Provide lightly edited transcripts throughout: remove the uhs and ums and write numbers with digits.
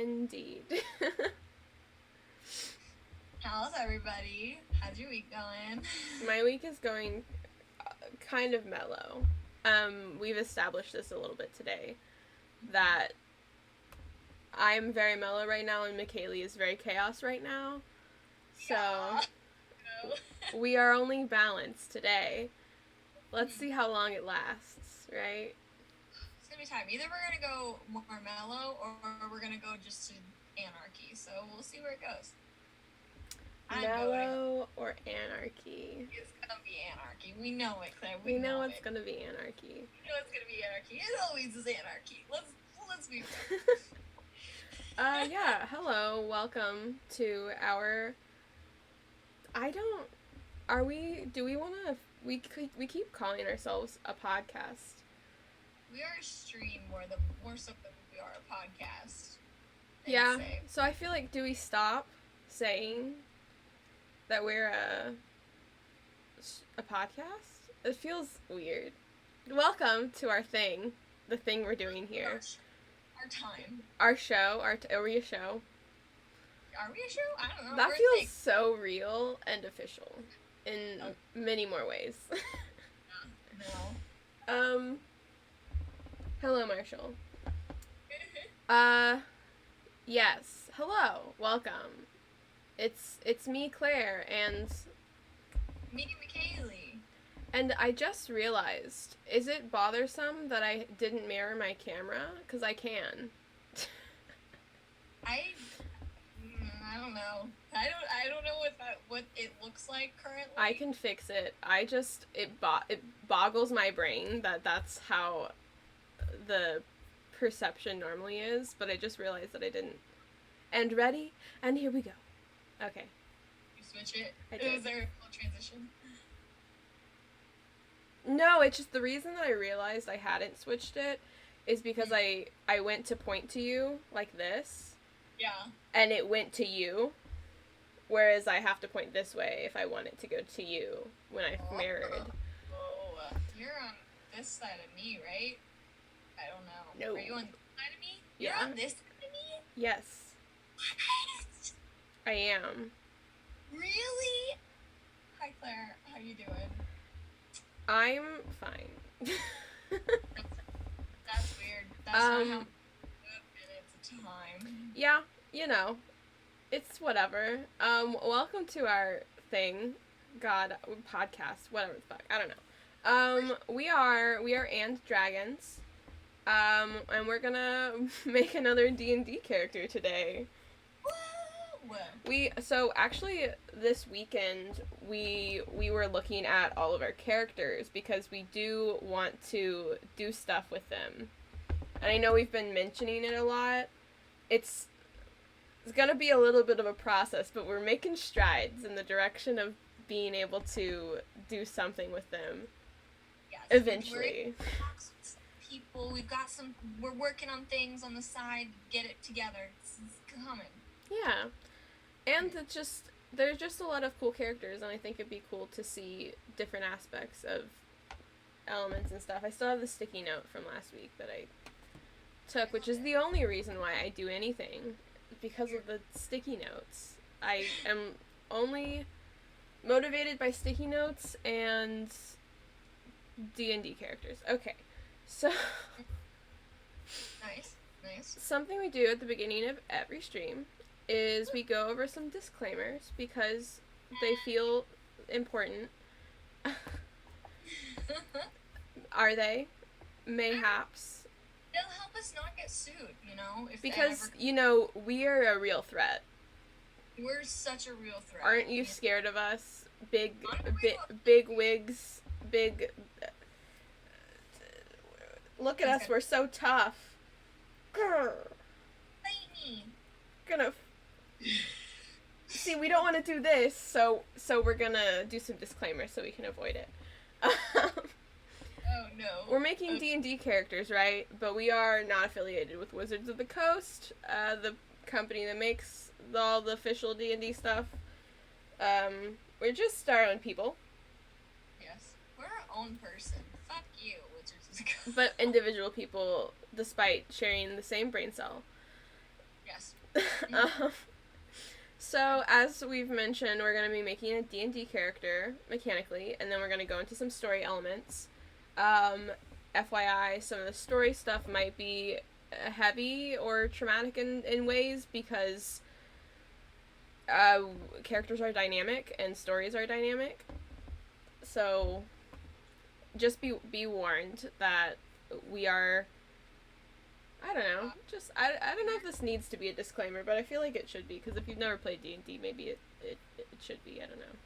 Indeed. How's everybody? How's your week going? My week is going kind of mellow. We've established this a little bit today, that I'm very mellow right now and McKaylee is very chaos right now. So, Yeah. we are only balanced today. Let's see how long it lasts, right? It's gonna be time. Either we're gonna go more mellow or we're gonna go just to anarchy. So we'll see where it goes. Mellow or anarchy? It's gonna be anarchy. We know it, Claire. We know it's gonna be anarchy. We know it's gonna be anarchy. It always is anarchy. Let's be real. Yeah. Hello. Welcome to our. Do we want to? We keep calling ourselves a podcast. We are a stream more so than we are a podcast. Yeah. So I feel like, do we stop saying that we're a podcast? It feels weird. Welcome to our thing, the thing we're doing here. Our time. Our show. Are we a show? Are we a show? I don't know. That feels so real and official in many more ways. No. Hello, Marshall. Yes. Hello. Welcome. It's me, Claire, and me, McKaylee. And I just realized, is it bothersome that I didn't mirror my camera? 'Cause I can. I don't know. I don't know what it looks like currently. I can fix it. It boggles my brain that that's how the perception normally is, but I just realized that I didn't. And ready? And here we go. Okay. You switch it? I did. Was there a full transition? No, it's just the reason that I realized I hadn't switched it is because I went to point to you like this. Yeah. And it went to you, whereas I have to point this way if I want it to go to you when I mirrored. Oh, you're on this side of me, right? I don't know. No. Are you on this side of me? Yeah. You're on this side of me? Yes. What? I am. Really? Hi, Claire. How you doing? I'm fine. That's weird. That's not how minutes of time. Yeah, it's whatever. Welcome to our thing, podcast, whatever the fuck, I don't know. We are anddragons, and we're gonna make another D&D character today. So actually this weekend we were looking at all of our characters because we do want to do stuff with them. And I know we've been mentioning it a lot. It's gonna be a little bit of a process, but we're making strides in the direction of being able to do something with them. Yes, eventually. We're working on things on the side, get it together. It's coming. Yeah. And there's just a lot of cool characters, and I think it'd be cool to see different aspects of elements and stuff. I still have the sticky note from last week that I took, which is the only reason why I do anything, because of the sticky notes. I am only motivated by sticky notes and D&D characters. Okay, so nice. Something we do at the beginning of every stream is we go over some disclaimers because they feel important. Are they? Mayhaps. They'll help us not get sued, Because, we are a real threat. We're such a real threat. Aren't you scared of us? Big wigs, look at us, we're so tough. Grr. Fight me. See, we don't want to do this, so we're gonna do some disclaimers so we can avoid it. Oh no. We're making D&D characters, right? But we are not affiliated with Wizards of the Coast, the company that makes all the official D&D stuff. We're just our own people. Yes. We're our own person. Fuck you, Wizards of the Coast. But individual people, despite sharing the same brain cell. Yes. um, so, as we've mentioned, we're going to be making a D&D character, mechanically, and then we're going to go into some story elements. FYI, some of the story stuff might be heavy or traumatic in ways because characters are dynamic and stories are dynamic. So, just be warned that we are... I don't know. I don't know if this needs to be a disclaimer, but I feel like it should be, because if you've never played D&D, maybe it should be. I don't know.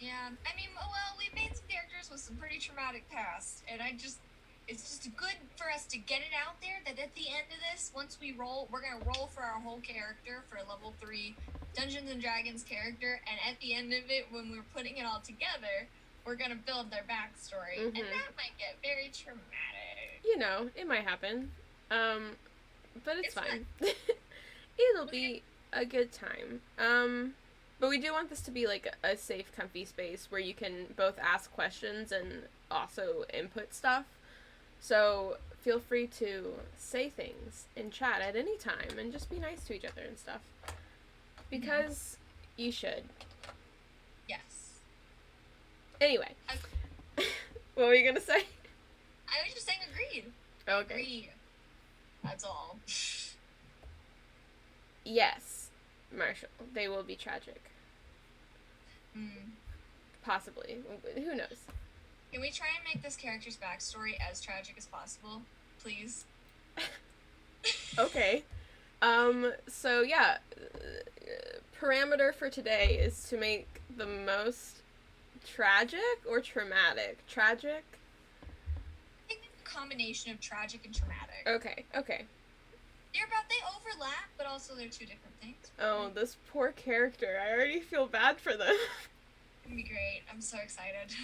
Yeah, I mean, well, we made some characters with some pretty traumatic past, and it's just good for us to get it out there that at the end of this, once we roll, we're going to roll for our whole character for a level 3 Dungeons and Dragons character, and at the end of it, when we're putting it all together, we're going to build their backstory, and that might get very traumatic. You know, it might happen. But it's fine. It'll be a good time. But we do want this to be like a safe, comfy space where you can both ask questions and also input stuff. So feel free to say things in chat at any time and just be nice to each other and stuff. Because you should. Yes. Anyway. What were you gonna say? I was just saying agreed. Okay. Agreed. That's all. Yes, Marshall. They will be tragic. Mm. Possibly. Who knows? Can we try and make this character's backstory as tragic as possible, please? Okay. So yeah, parameter for today is to make the most tragic or traumatic? Tragic? I think a combination of tragic and traumatic. Okay. They overlap, but also they're two different things. Oh, this poor character. I already feel bad for them. It's gonna be great. I'm so excited.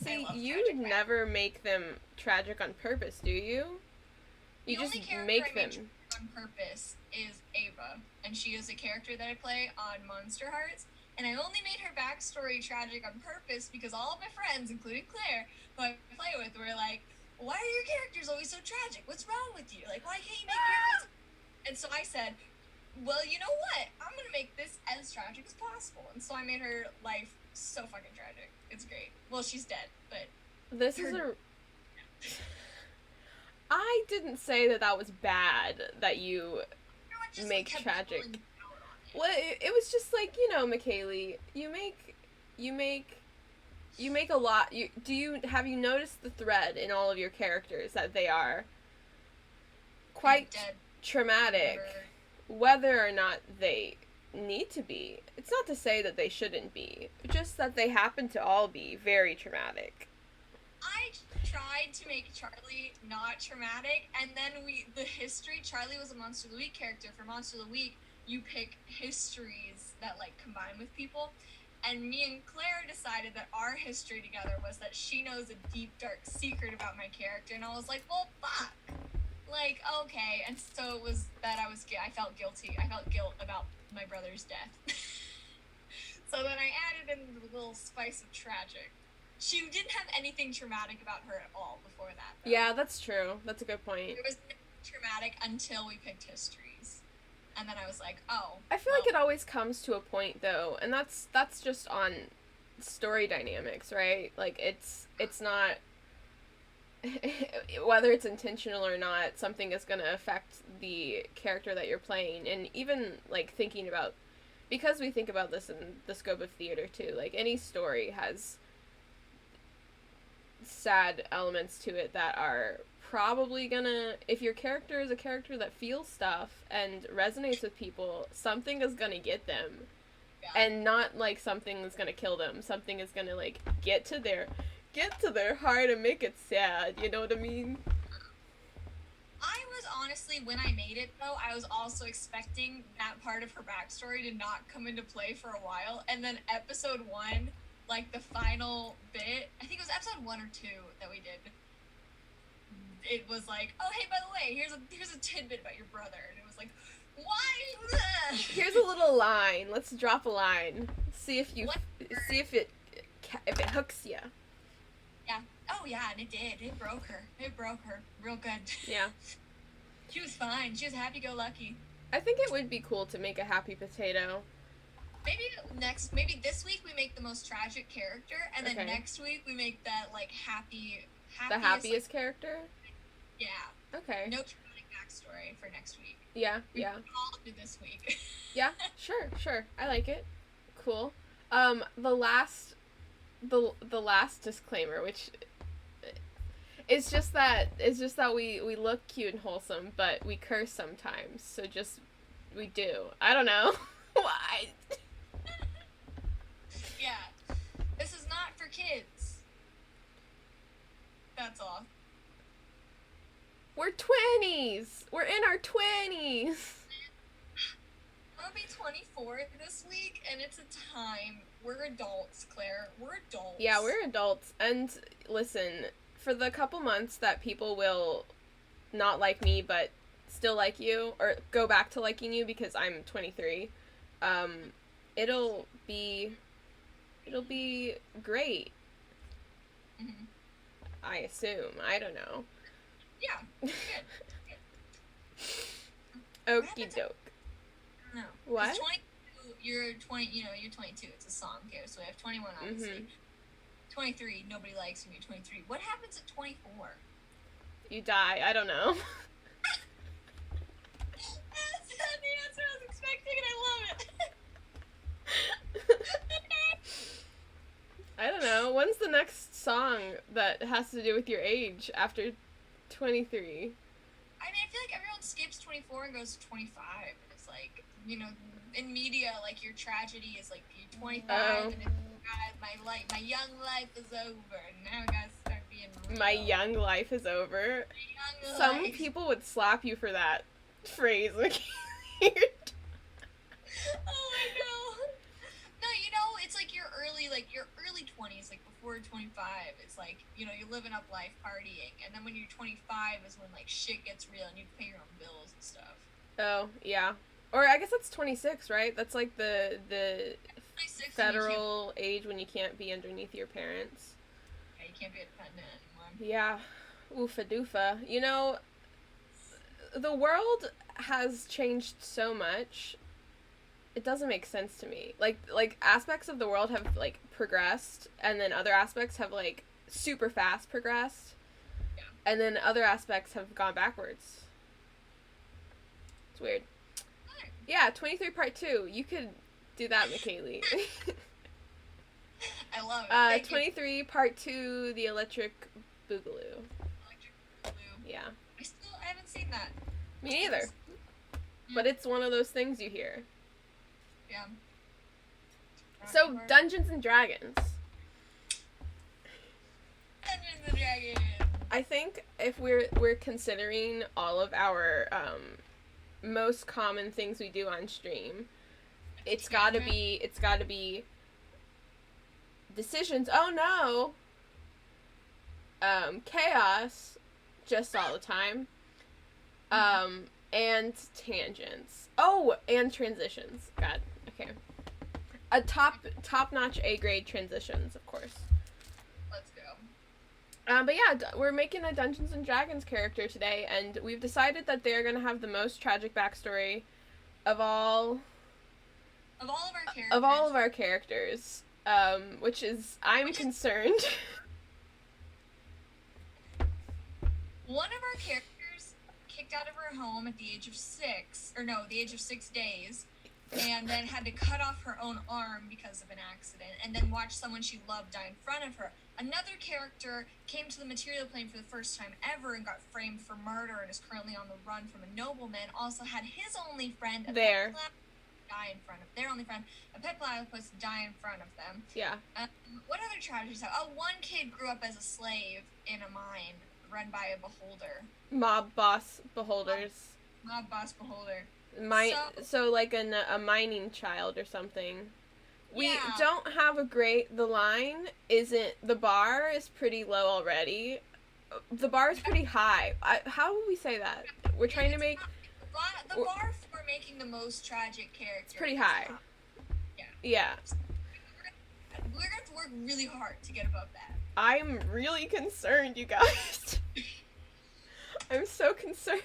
See, you never make them tragic on purpose, do you? You just make them. On purpose is Ava, and she is a character that I play on Monster Hearts, and I only made her backstory tragic on purpose because all of my friends, including Claire, who I play with, were like, why are your characters always so tragic? What's wrong with you? Like, why can't you make characters? And so I said, well, you know what? I'm gonna make this as tragic as possible. And so I made her life so fucking tragic. It's great. Well, she's dead, but... This is a... I didn't say that was bad, that you make tragic. Well, it was just like, you know, McKaylee, you make a lot. Have you noticed the thread in all of your characters that they are quite traumatic, whether or not they need to be? It's not to say that they shouldn't be, just that they happen to all be very traumatic. I tried to make Charlie not traumatic, and then Charlie was a Monster of the Week character. For Monster of the Week, you pick histories that, like, combine with people. And me and Claire decided that our history together was that she knows a deep, dark secret about my character. And I was like, well, fuck. Like, okay. And so it was that I felt guilty. I felt guilt about my brother's death. So then I added in the little spice of tragic. She didn't have anything traumatic about her at all before that, though. Yeah, that's true. That's a good point. It was traumatic until we picked histories. And then I was like, oh. I feel like it always comes to a point, though, and that's just on story dynamics, right? Like, it's not... whether it's intentional or not, something is going to affect the character that you're playing. And even, like, thinking about... Because we think about this in the scope of theater, too. Like, any story has sad elements to it that are probably gonna... If your character is a character that feels stuff and resonates with people, something is gonna get them. Yeah. And not, like, something is gonna kill them. Something is gonna, like, get to their heart and make it sad. You know what I mean? I was honestly, when I made it, though, I was also expecting that part of her backstory to not come into play for a while. And then episode 1, like, the final bit, I think it was episode 1 or 2 that we did. It was like, oh, hey, by the way, here's a tidbit about your brother. And it was like, why? Here's a little line. Let's drop a line. See if it hooks you. Yeah. Oh, yeah, and it did. It broke her. Real good. Yeah. She was fine. She was happy-go-lucky. I think it would be cool to make a happy potato. Maybe this week we make the most tragic character, and then Okay. next week we make that, like, The happiest character? Yeah. Okay. No traumatic backstory for next week. Yeah, We yeah. all do this week. Yeah, sure. I like it. Cool. The last disclaimer, which it's just that we look cute and wholesome, but we curse sometimes. So we do. I don't know why. Yeah. This is not for kids. That's all. We're 20s. We're in our 20s. I'm gonna be 24 this week, and it's a time. We're adults, Claire. We're adults. Yeah, we're adults. And listen, for the couple months that people will not like me but still like you, or go back to liking you because I'm 23, it'll be great. Mm-hmm. I assume. I don't know. Yeah. Good. Okie doke. No. What? 22, you're 20. You're 22. It's a song here, so we have 21 obviously. Mm-hmm. 23. Nobody likes when you're 23. What happens at 24? You die. I don't know. That's the answer I was expecting, and I love it. I don't know. When's the next song that has to do with your age after 23? I mean, I feel like everyone skips 24 and goes to 25. It's like, in media, like, your tragedy is like you're 25 and it's, God, my young life is over, and now I gotta start being real. My young life is over. My young Some life. people would slap you for that phrase. Like, Oh, I know. No, it's like your early 20s, like before 25. It's like, you're living up life, partying, and then when you're 25 is when, like, shit gets real and you pay your own bills and stuff. Oh, yeah. Or I guess that's 26, right? That's like the 26 federal age when you can't be underneath your parents. Yeah, you can't be a dependent anymore. Yeah. Oofa doofa. The world has changed so much. It doesn't make sense to me. Like aspects of the world have, like, progressed, and then other aspects have, like, super fast progressed. Yeah. And then other aspects have gone backwards. It's weird. Yeah, 23 part 2. You could do that, McKaylee. I love it. 23 part 2, the electric boogaloo. Electric Blue. Yeah. I haven't seen that. Me neither. But it's one of those things you hear. Yeah. So, Dungeons and Dragons. Dungeons and Dragons. I think if we're considering all of our most common things we do on stream, it's gotta be decisions. Oh no. Chaos, just all the time. And tangents. Oh, and transitions. God, okay. A top-notch A-grade transitions, of course. Let's go. But yeah, we're making a Dungeons and Dragons character today, and we've decided that they're gonna have the most tragic backstory of all Of all of our characters. of all of our characters. Which is, I'm concerned. One of our characters kicked out of her home at the age of 6, or no, the age of 6 days, and then had to cut off her own arm because of an accident, and then watch someone she loved die in front of her. Another character came to the material plane for the first time ever and got framed for murder and is currently on the run from a nobleman. Also had his only friend, There. die in front of their only friend, a pet platypus die in front of them. Yeah. What other tragedies have? Oh, one kid grew up as a slave in a mine run by a beholder. Mob boss beholders. Mob boss beholder. So like a mining child or something. We Yeah. don't have the line the bar is pretty low already. The bar is pretty high. How would we say that? We're trying to make... The bar for making the most tragic character. It's pretty high. Yeah. Yeah. We're gonna have to work really hard to get above that. I'm really concerned, you guys. I'm so concerned.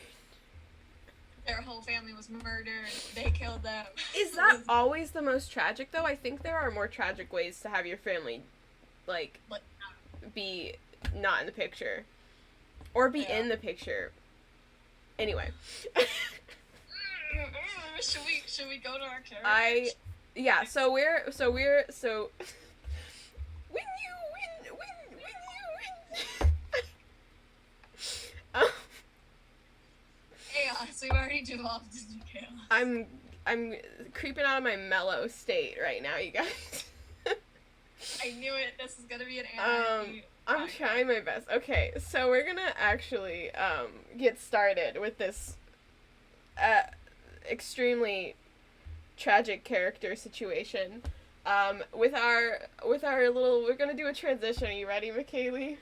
their whole family was murdered. They killed them. Is that always the most tragic, though? I think there are more tragic ways to have your family, like be not in the picture. Or be in the picture. Anyway. Should we go to our characters? So we're when you chaos. We've already devolved into chaos. I'm creeping out of my mellow state right now, you guys. I knew it. This is gonna be an anarchy. I'm trying my best. Okay, so we're gonna actually get started with this extremely tragic character situation. With our little, we're gonna do a transition. Are you ready, McKaylee?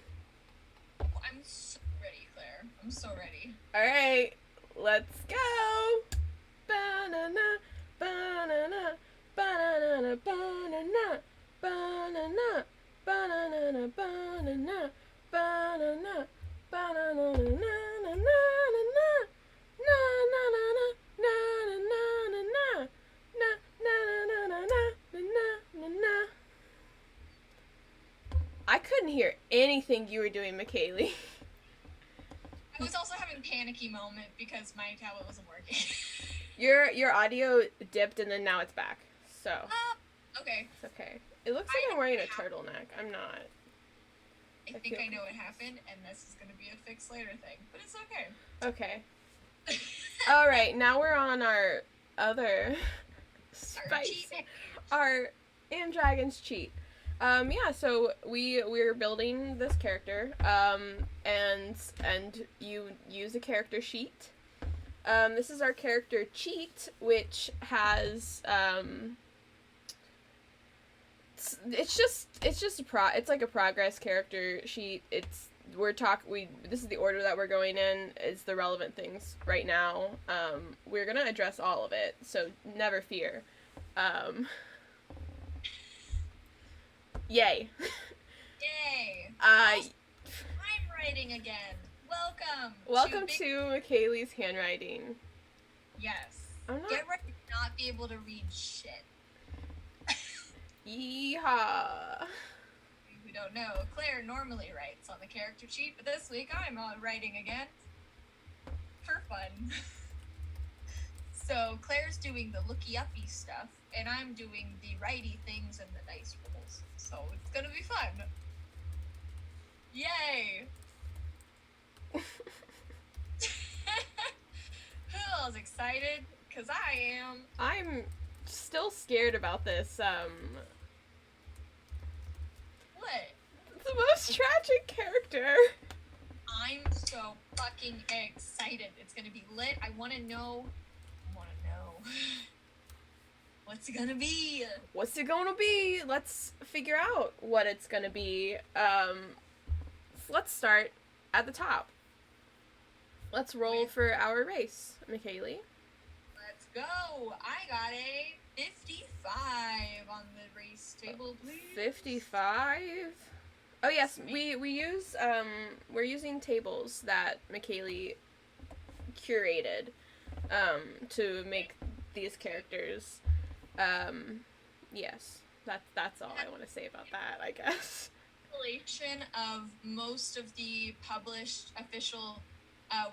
I'm so ready, Claire. I'm so ready. All right, let's go. Banana, banana, banana, banana, banana, banana, banana, banana, banana, I couldn't hear anything you were doing, McKaylee. I was also having a panicky moment because my tablet wasn't working. Your audio dipped and then now it's back. So. Okay. It's okay. It looks like I'm wearing a turtleneck. I'm not. I think I know what happened, and this is gonna be a fix later thing, but it's okay. Okay. All right, now we're on our other spice. Our anddragons cheat. So we're building this character, and you use a character sheet. This is our character cheat, which has it's like a progress character sheet. This is the order that we're going in, is the relevant things right now. We're gonna address all of it, so never fear. Yay. Yay. I'm writing again. Welcome to McKaylee's handwriting. Yes. I'm not... Get ready to not be able to read shit. Yeehaw. Who don't know, Claire normally writes on the character sheet, but this week I'm writing again. For fun. So Claire's doing the looky-uppy stuff, and I'm doing the righty things and the dice rolls. So it's gonna be fun. Yay! Who's excited? Cause I am. I'm still scared about this. What? The most tragic character. I'm so fucking excited. It's gonna be lit. I wanna know. What's it gonna be? What's it gonna be? Let's figure out what it's gonna be. Let's start at the top. Let's roll for our race, McKaylee. Let's go. I got a 55 on the race table, please. 55? Oh yes, we use we're using tables that McKaylee curated to make these characters. Yes. That's all I want to say about that, I guess. Compilation of most of the published official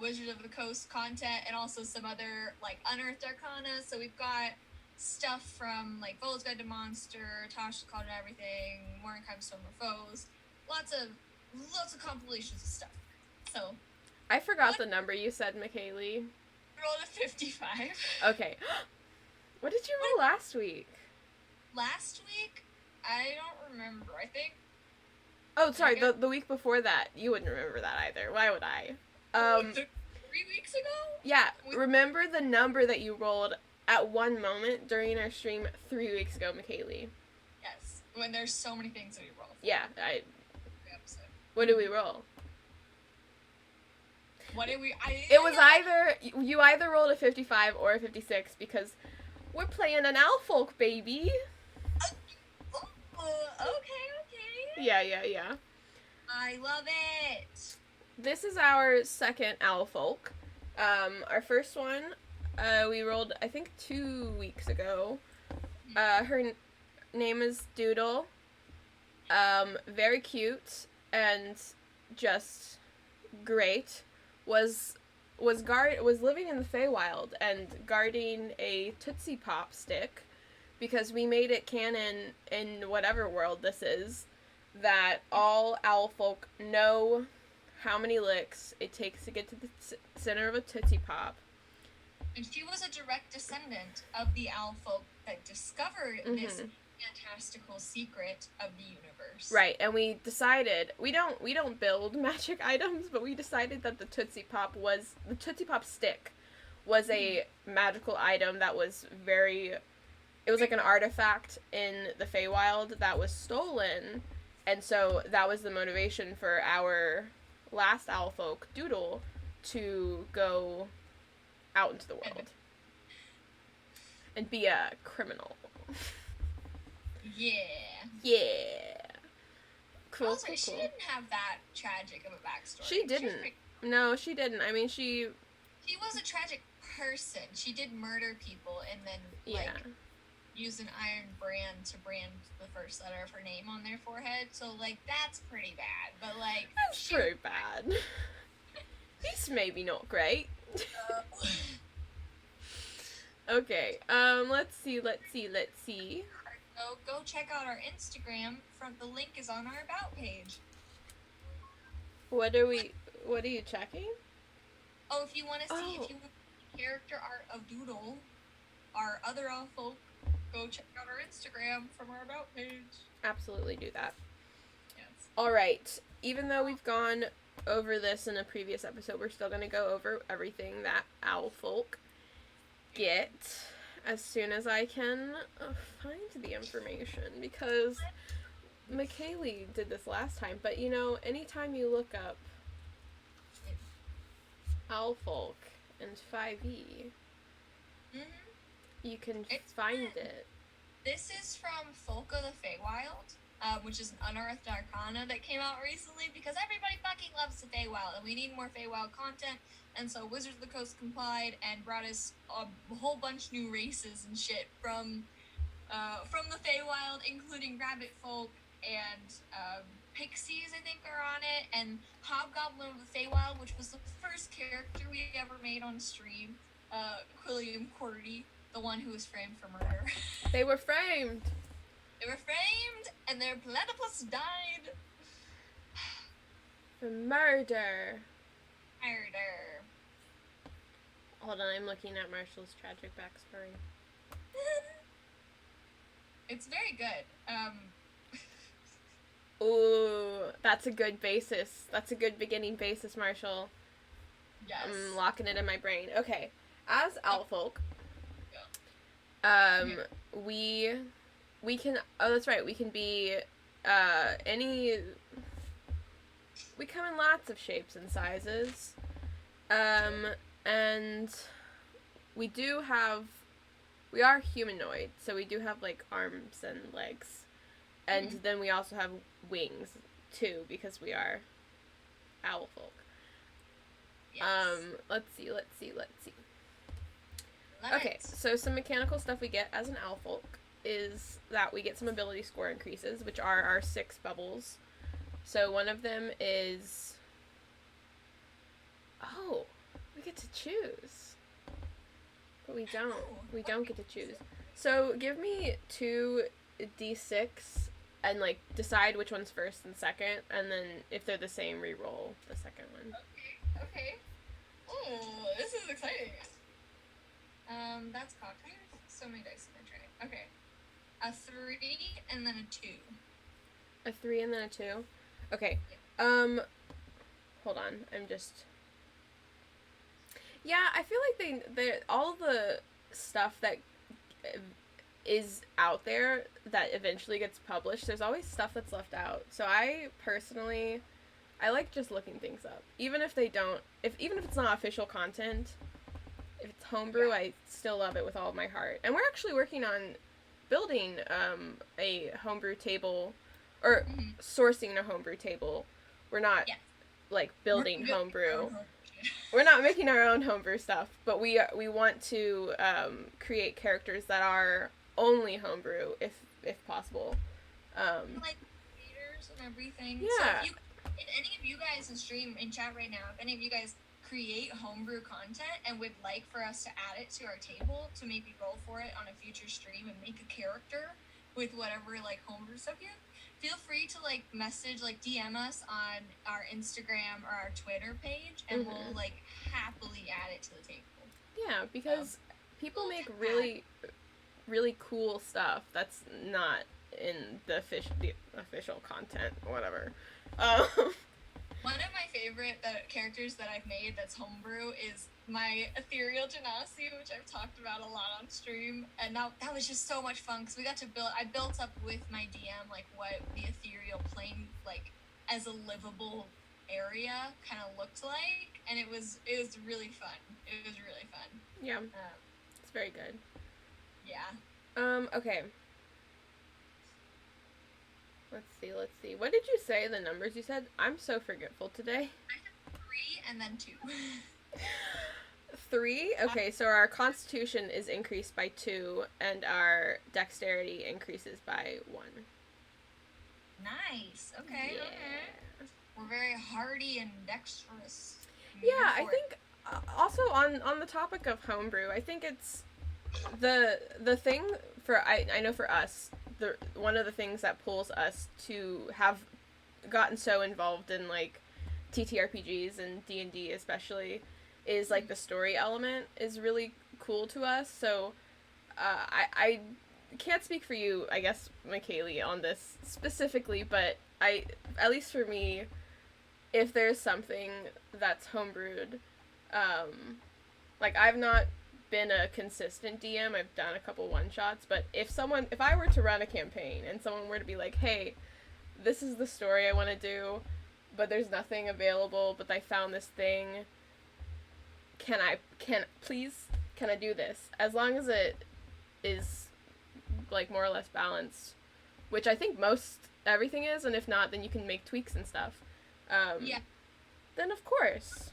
Wizard of the Coast content, and also some other like unearthed arcana. So we've got stuff from like Vola's Guide to Monster, Tasha's Call to Everything, Mordenkaim's Storm of Foes, lots of compilations of stuff. So I forgot the number you said, McKaylee. I rolled a 55. Okay. What did you roll last week? Last week? I don't remember. I think. Oh, sorry. The week before that, you wouldn't remember that either. Why would I? 3 weeks ago? Yeah. Remember the number that you rolled at one moment during our stream 3 weeks ago, McKaylee? Yes. When there's so many things that we roll. Yeah. What did we roll? What did we? It was you either rolled a 55 or a 56 because we're playing an Owlfolk, baby. Okay. Yeah. I love it. This is our second Owlfolk. Our first one We rolled, I think, 2 weeks ago. Her name is Doodle. Very cute and just great. Was living in the Feywild and guarding a Tootsie Pop stick because we made it canon in whatever world this is that all owl folk know how many licks it takes to get to the center of a Tootsie Pop. And she was a direct descendant of the owl folk that discovered this fantastical secret of the universe. Right, and we decided we don't build magic items, but we decided that the Tootsie Pop stick was a magical item that was it was like an artifact in the Feywild that was stolen, and so that was the motivation for our last owl folk, Doodle, to go out into the world and be a criminal. Yeah. Cool. Also, she didn't have that tragic of a backstory. She didn't. No, she didn't. I mean, she was a tragic person. She did murder people and then use an iron brand to brand the first letter of her name on their forehead. So that's pretty bad. But that's pretty bad. He's maybe not great. Okay. Let's see. Go check out our Instagram. The link is on our About page. What are you checking? Oh, if you want to see if you want character art of Doodle, our other owl folk, go check out our Instagram from our About page. Absolutely do that. Yes. All right. Even though we've gone over this in a previous episode, we're still going to go over everything that owl folk get as soon as I can find the information, because McKaylee did this last time, but anytime you look up owl folk and 5e, you can find it. This is from Folk of the Feywild, which is an unearthed arcana that came out recently because everybody fucking loves the Feywild and we need more Feywild content. And so Wizards of the Coast complied and brought us a whole bunch new races and shit from the Feywild, including rabbit folk and pixies, I think, are on it, and Hobgoblin of the Feywild, which was the first character we ever made on stream. Quilliam Cordy, the one who was framed for murder. They were framed, and their platypus died. For murder. Murder. Hold on, I'm looking at Marshall's tragic backstory. It's very good. Ooh, that's a good basis. That's a good beginning basis, Marshall. Yes. I'm locking it in my brain. Okay. As owl folk, we can, that's right, we can be, we come in lots of shapes and sizes, and we are humanoid, so we do have, arms and legs, and then we also have wings, too, because we are owl folk. Yes. Let's see. Okay, so some mechanical stuff we get as an owl folk is that we get some ability score increases, which are our 6 bubbles. So one of them is... Oh, we get to choose. But we don't. We don't get to choose. So give me 2 d6 and, decide which one's first and second, and then if they're the same, re-roll the second one. Okay. Oh, this is exciting. That's cocktails. So many dice in the tray. Okay. A 3 and then a 2. A 3 and then a 2? Okay. Hold on. I'm just... Yeah, I feel like they all the stuff that is out there that eventually gets published, there's always stuff that's left out. So I personally, I like just looking things up. Even if it's not official content, if it's homebrew, I still love it with all of my heart. And we're actually working on building a homebrew table, or sourcing a homebrew table. We're not building homebrew. we're not making our own homebrew stuff, but we want to create characters that are only homebrew if possible. Like creators and everything. So Yeah. if any of you guys in stream in chat right now, if any of you guys create homebrew content and would like for us to add it to our table to maybe roll for it on a future stream and make a character with whatever like homebrew stuff you have, feel free to like message, like DM us on our Instagram or our Twitter page, and we'll like happily add it to the table. Yeah, because people make really, really cool stuff that's not in the official content, whatever. One of my favorite characters that I've made that's homebrew is my ethereal genasi, which I've talked about a lot on stream, and that was just so much fun because we got to I built up with my DM like what the ethereal plane like as a livable area kind of looked like, and it was really fun. It was really fun. Yeah, it's very good. Yeah. Okay. Let's see. What did you say, the numbers you said? I'm so forgetful today. I had 3 and then 2. 3? Okay, so our constitution is increased by 2, and our dexterity increases by 1. Nice. Okay. Yeah. Okay. We're very hardy and dexterous. Yeah, I think also on the topic of homebrew, I think it's the thing for I know for us, one of the things that pulls us to have gotten so involved in like TTRPGs and D&D especially is like the story element is really cool to us. So I can't speak for you, I guess, McKaylee, on this specifically, but at least for me, if there's something that's homebrewed, like I've not been a consistent DM. I've done a couple one-shots, but if I were to run a campaign and someone were to be like, hey, this is the story I want to do, but there's nothing available, but I found this thing, can I do this? As long as it is like more or less balanced, which I think everything is, and if not, then you can make tweaks and stuff. Yeah. Then of course.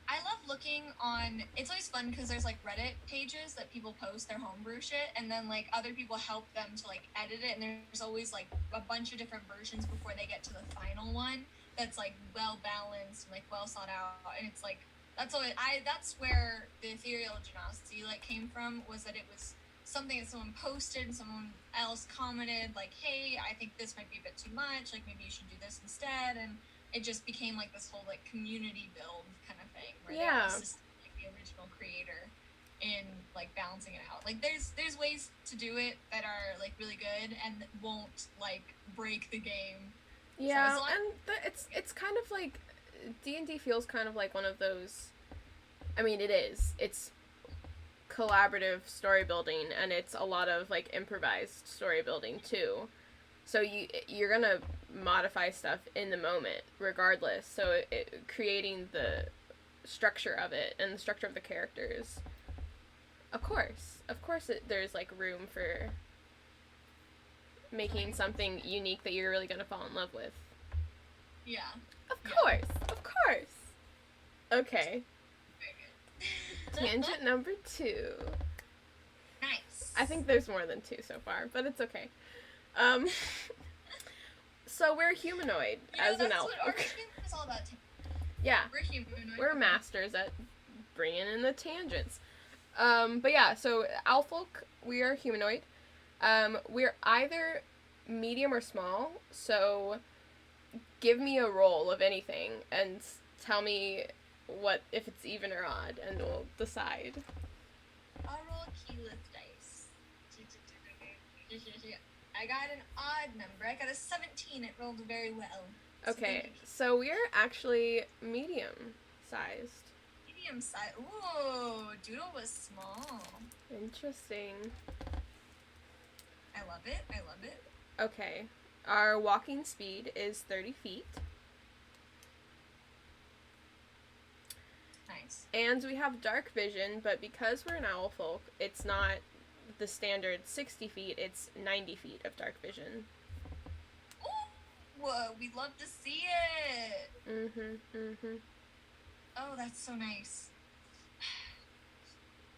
I love looking on, it's always fun because there's like Reddit pages that people post their homebrew shit, and then like other people help them to like edit it, and there's always like a bunch of different versions before they get to the final one that's like well balanced and like well thought out, and it's like that's where the ethereal generosity like came from, was that it was something that someone posted and someone else commented like, hey, I think this might be a bit too much, like maybe you should do this instead, and it just became like this whole like community build kind of thing where they assist like the original creator in like balancing it out. Like there's ways to do it that are like really good and won't like break the game. Yeah, so it's kind of like D&D feels kind of like one of those. I mean, it is. It's collaborative story building, and it's a lot of like improvised story building too. So you're gonna modify stuff in the moment, regardless. So creating the structure of it and the structure of the characters. Of course, there's like room for making something unique that you're really gonna fall in love with. Yeah. Of course. Okay. Tangent number 2. Nice. I think there's more than 2 so far, but it's okay. So we're humanoid as an elf. What our stream is all about. Yeah. We're humanoid. We're masters at bringing in the tangents. But yeah, so Owlfolk, we are humanoid. We're either medium or small, so give me a roll of anything and tell me if it's even or odd, and we'll decide. I'll roll keyless dice. I got an odd number. I got a 17. It rolled very well. Okay, so we're actually medium sized. Medium size. Ooh, Doodle was small. Interesting. I love it. Okay, our walking speed is 30 feet. Nice. And we have dark vision, but because we're an owl folk, it's not the standard 60 feet, it's 90 feet of dark vision. Ooh, we'd love to see it. Oh, that's so nice.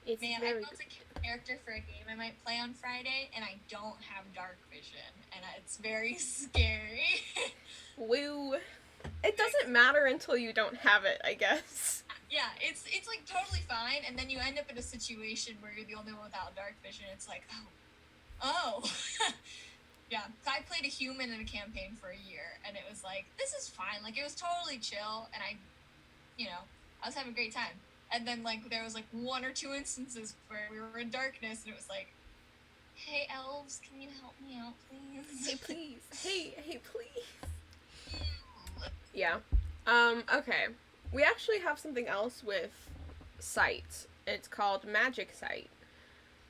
It's Man, I very built a character for a game I might play on Friday, and I don't have dark vision, and it's very scary. woo. It doesn't matter until you don't have it, I guess. Yeah, it's like totally fine, and then you end up in a situation where you're the only one without dark vision. It's like, oh. Yeah, so I played a human in a campaign for a year, and it was like, this is fine. Like, it was totally chill, and I was having a great time. And then, like, there was, like, one or two instances where we were in darkness, and it was like, hey, elves, can you help me out, please? Hey, please. Hey, please. Yeah. Okay. We actually have something else with sight. It's called magic sight.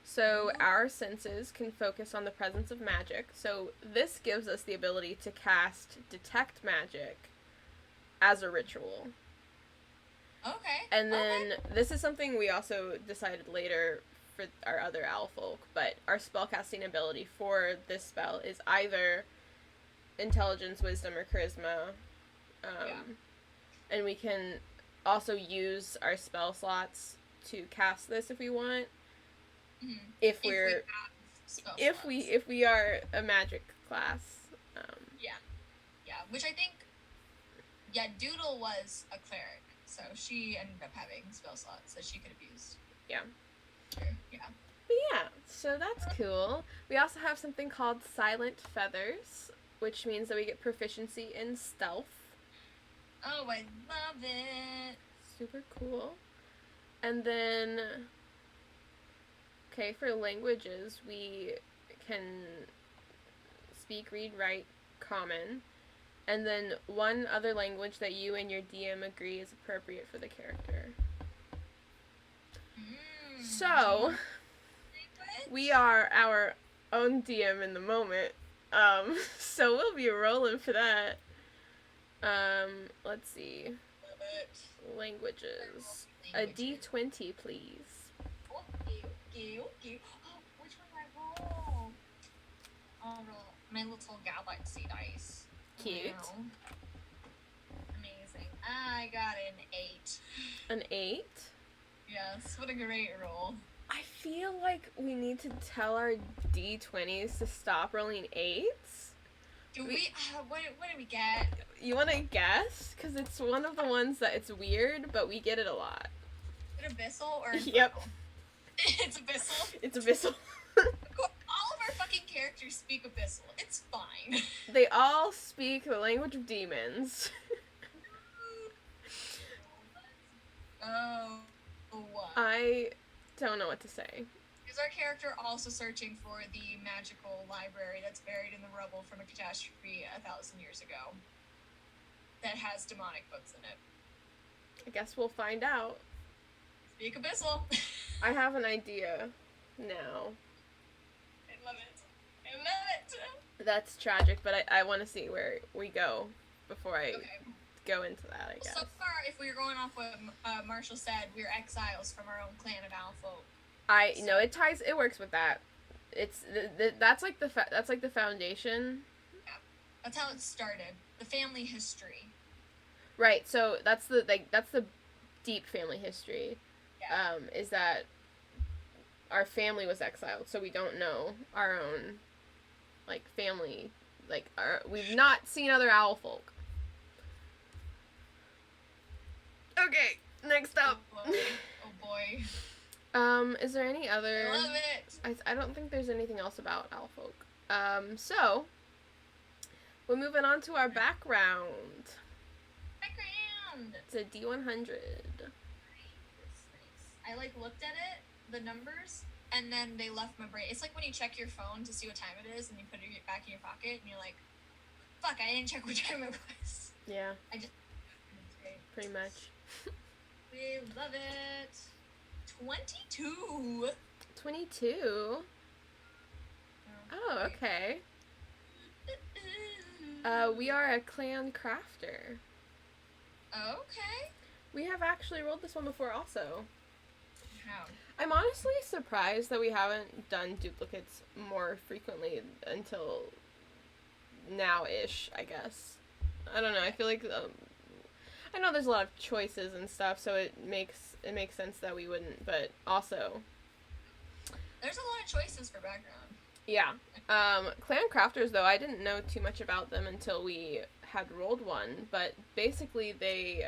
So our senses can focus on the presence of magic. So this gives us the ability to cast detect magic as a ritual. Okay. And then this is something we also decided later for our other owl folk, but our spellcasting ability for this spell is either intelligence, wisdom, or charisma. And we can also use our spell slots to cast this if we want. Mm-hmm. If we are a magic class. Yeah, which I think, Doodle was a cleric, so she ended up having spell slots that she could have used. Yeah. Sure. Yeah. But yeah, so that's cool. We also have something called Silent Feathers, which means that we get proficiency in stealth. Oh, I love it. Super cool. And then, okay, for languages, we can speak, read, write, common. And then one other language that you and your DM agree is appropriate for the character. So, we are our own DM in the moment. So we'll be rolling for that. Let's see. Languages. A D20, please. Okay. Oh, which one do I roll? I'll roll my little galaxy dice. Cute. Wow. Amazing. I got an 8. An 8? Yes, what a great roll. I feel like we need to tell our D20s to stop rolling 8s. Do we what do we get? You want to guess? Because it's one of the ones that it's weird, but we get it a lot. Is it abyssal or Yep. It's abyssal? It's abyssal. All of our fucking characters speak abyssal. It's fine. They all speak the language of demons. Oh, what? I don't know what to say. Is our character also searching for the magical library that's buried in the rubble from a catastrophe 1,000 years ago that has demonic books in it? I guess we'll find out. Speak abyssal. I have an idea now. I love it. That's tragic, but I want to see where we go before I go into that, I guess. So far, if we were going off what Marshall said, we're exiles from our own clan of Alpha. No, it works with that. It's that's like the foundation. Yeah, that's how it started. The family history. Right. So that's the deep family history. Yeah. Is that our family was exiled, so we don't know our own family. We've not seen other owl folk. Okay, next up. Oh boy. Is there any other? I love it. I don't think there's anything else about owl folk. So we're moving on to our background. It's a D100. Nice. I looked at it, the numbers, and then they left my brain. It's like when you check your phone to see what time it is, and you put it back in your pocket, and you're like, "Fuck, I didn't check what time it was." Yeah. It's great. Pretty much. We love it. 22. 22. Oh, okay. We are a clan crafter. Okay. We have actually rolled this one before also. How? I'm honestly surprised that we haven't done duplicates more frequently until now-ish, I guess. I don't know, I feel like, I know know there's a lot of choices and stuff, so it makes sense that we wouldn't, but also There's a lot of choices for background. yeah. Clan crafters, though, I didn't know too much about them until we had rolled one, but basically they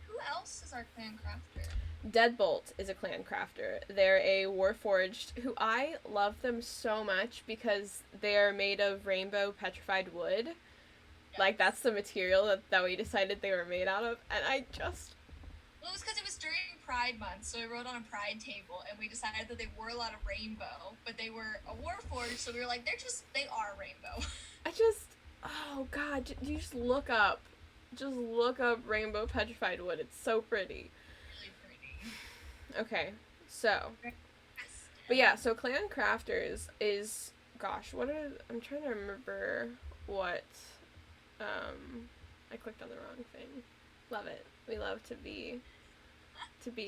Who else is our clan crafter? Deadbolt is a clan crafter. They're a warforged who I love them so much because they are made of rainbow petrified wood. Yes. Like, that's the material that we decided they were made out of, and I just... Well, it was because it was during Pride Month, so we wrote on a Pride table, and we decided that they wore a lot of rainbow, but they were a warforged, so we were like, they are rainbow. Oh god, you just look up rainbow petrified wood. It's so pretty. Really pretty. Okay, so... But yeah, so Clan Crafters is... Gosh, I'm trying to remember what... I clicked on the wrong thing. Love it. We love to be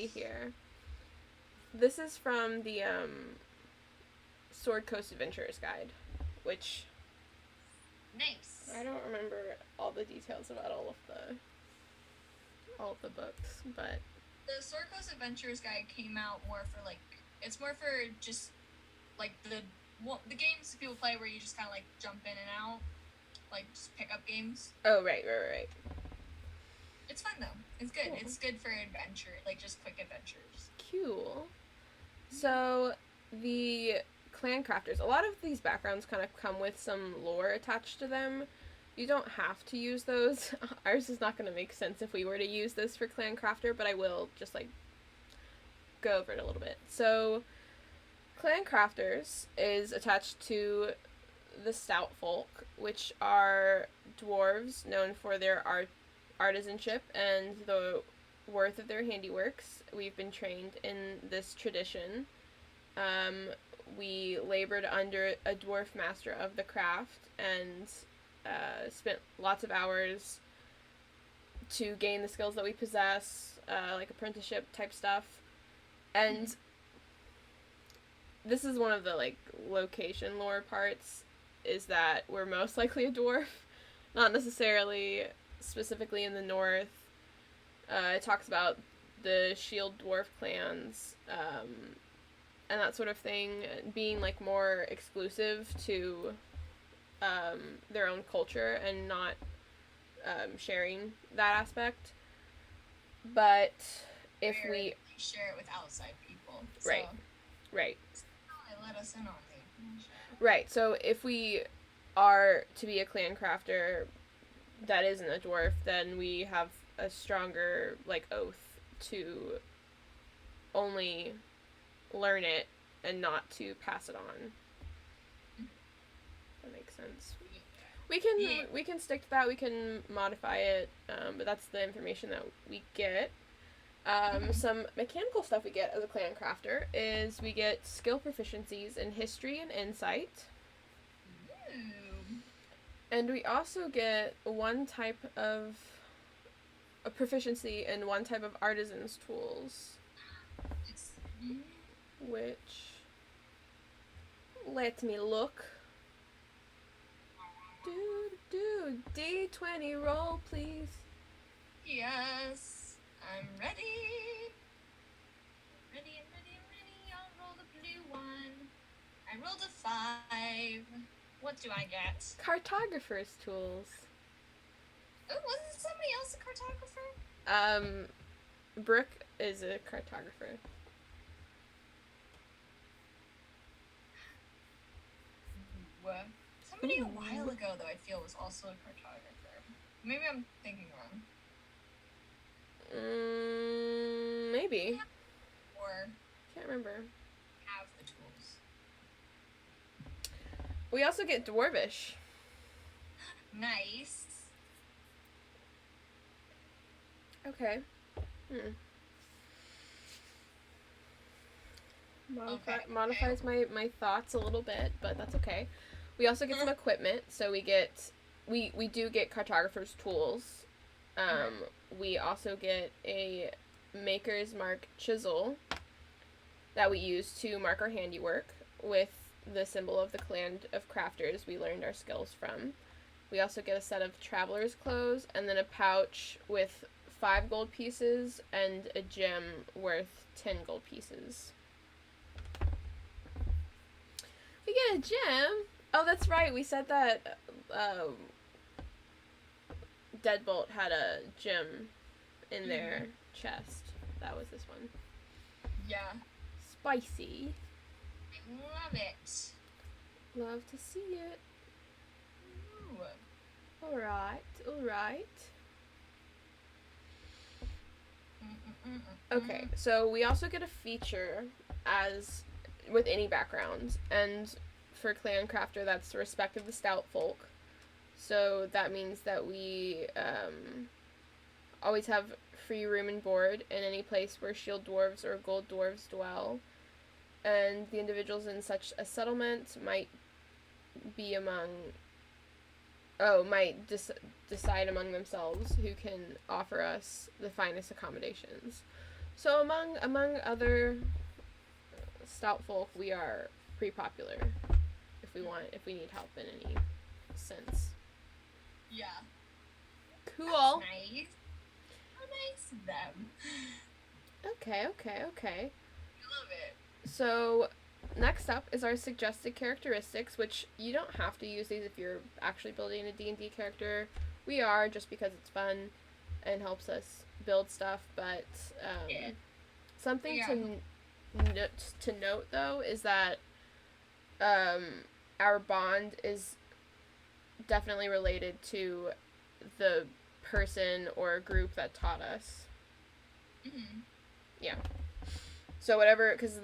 here. This is from the Sword Coast Adventurer's Guide, which Nice. I don't remember all the details about all of the books, but The Sword Coast Adventurer's Guide came out more for it's more for just like the games people play where you just kind of like jump in and out, like just pick up games. Oh, right. It's fun though. It's good. Cool. It's good for adventure, like just quick adventures. Cool. So, the clan crafters, a lot of these backgrounds kind of come with some lore attached to them. You don't have to use those. Ours is not going to make sense if we were to use this for clan crafter, but I will just like go over it a little bit. So, clan crafters is attached to the stout folk, which are dwarves known for their artisanship and the worth of their handiworks. We've been trained in this tradition. We labored under a dwarf master of the craft and spent lots of hours to gain the skills that we possess, like apprenticeship type stuff. And this is one of the like location lore parts, is that we're most likely a dwarf, not necessarily specifically in the north. It talks about the shield dwarf clans and that sort of thing being like more exclusive to their own culture and not sharing that aspect. But if we share it with outside people, right. They let us in on it. Right, so if we are to be a clan crafter that isn't a dwarf, then we have a stronger, like, oath to only learn it and not to pass it on. That makes sense. We can stick to that, we can modify it, but that's the information that we get. Some mechanical stuff we get as a clan crafter is we get skill proficiencies in history and insight. Ooh. And we also get one type of a proficiency in one type of artisan's tools. Which, let me look. D20 roll, please. Yes, I'm ready. Ready. I'll roll the blue one. I rolled a 5. What do I get? Cartographer's tools. Oh, wasn't somebody else a cartographer? Brooke is a cartographer. Somebody a while ago, though, I feel was also a cartographer. Maybe I'm thinking wrong. Maybe. Or Can't remember. have the tools. We also get dwarvish. Nice. Okay. Modifies my thoughts a little bit, but that's okay. We also get some equipment, so we do get cartographer's tools. We also get a maker's mark chisel that we use to mark our handiwork with the symbol of the clan of crafters we learned our skills from. We also get a set of traveler's clothes, and then a pouch with 5 gold pieces and a gem worth 10 gold pieces. We get a gem. Oh, that's right. We said that Deadbolt had a gem in their chest. That was this one. Yeah. Spicy. I love it. Love to see it. Ooh. Alright. Okay, so we also get a feature as with any background, and for Clan Crafter, that's the respect of the stout folk. So that means that we always have free room and board in any place where shield dwarves or gold dwarves dwell, and the individuals in such a settlement might decide among themselves who can offer us the finest accommodations. So among other stout folk, we are pretty popular if we need help in any sense. Yeah. Cool. That's nice. How nice of them. Okay. I love it. So next up is our suggested characteristics, which you don't have to use these if you're actually building a D&D character. We are, just because it's fun and helps us build stuff, but something to note though is that our bond is definitely related to the person or group that taught us. Mm-hmm. Yeah. So whatever, because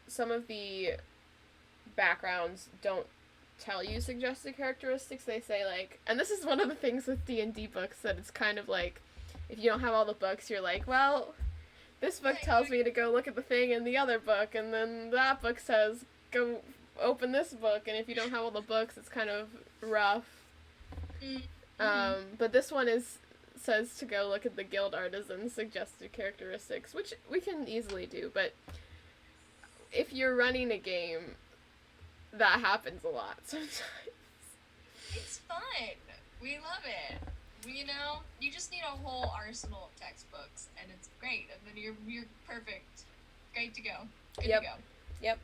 some of the backgrounds don't tell you suggested characteristics. They say, like, and this is one of the things with D&D books, that it's kind of like, if you don't have all the books, you're like, well, this book tells me to go look at the thing in the other book, and then that book says go open this book, and if you don't have all the books, it's kind of rough. Mm-hmm. But this one says to go look at the guild artisan's suggested characteristics, which we can easily do, but if you're running a game, that happens a lot sometimes. It's fun. We love it. You just need a whole arsenal of textbooks, and it's great. And then you're perfect. Great to go. Good to go. Yep.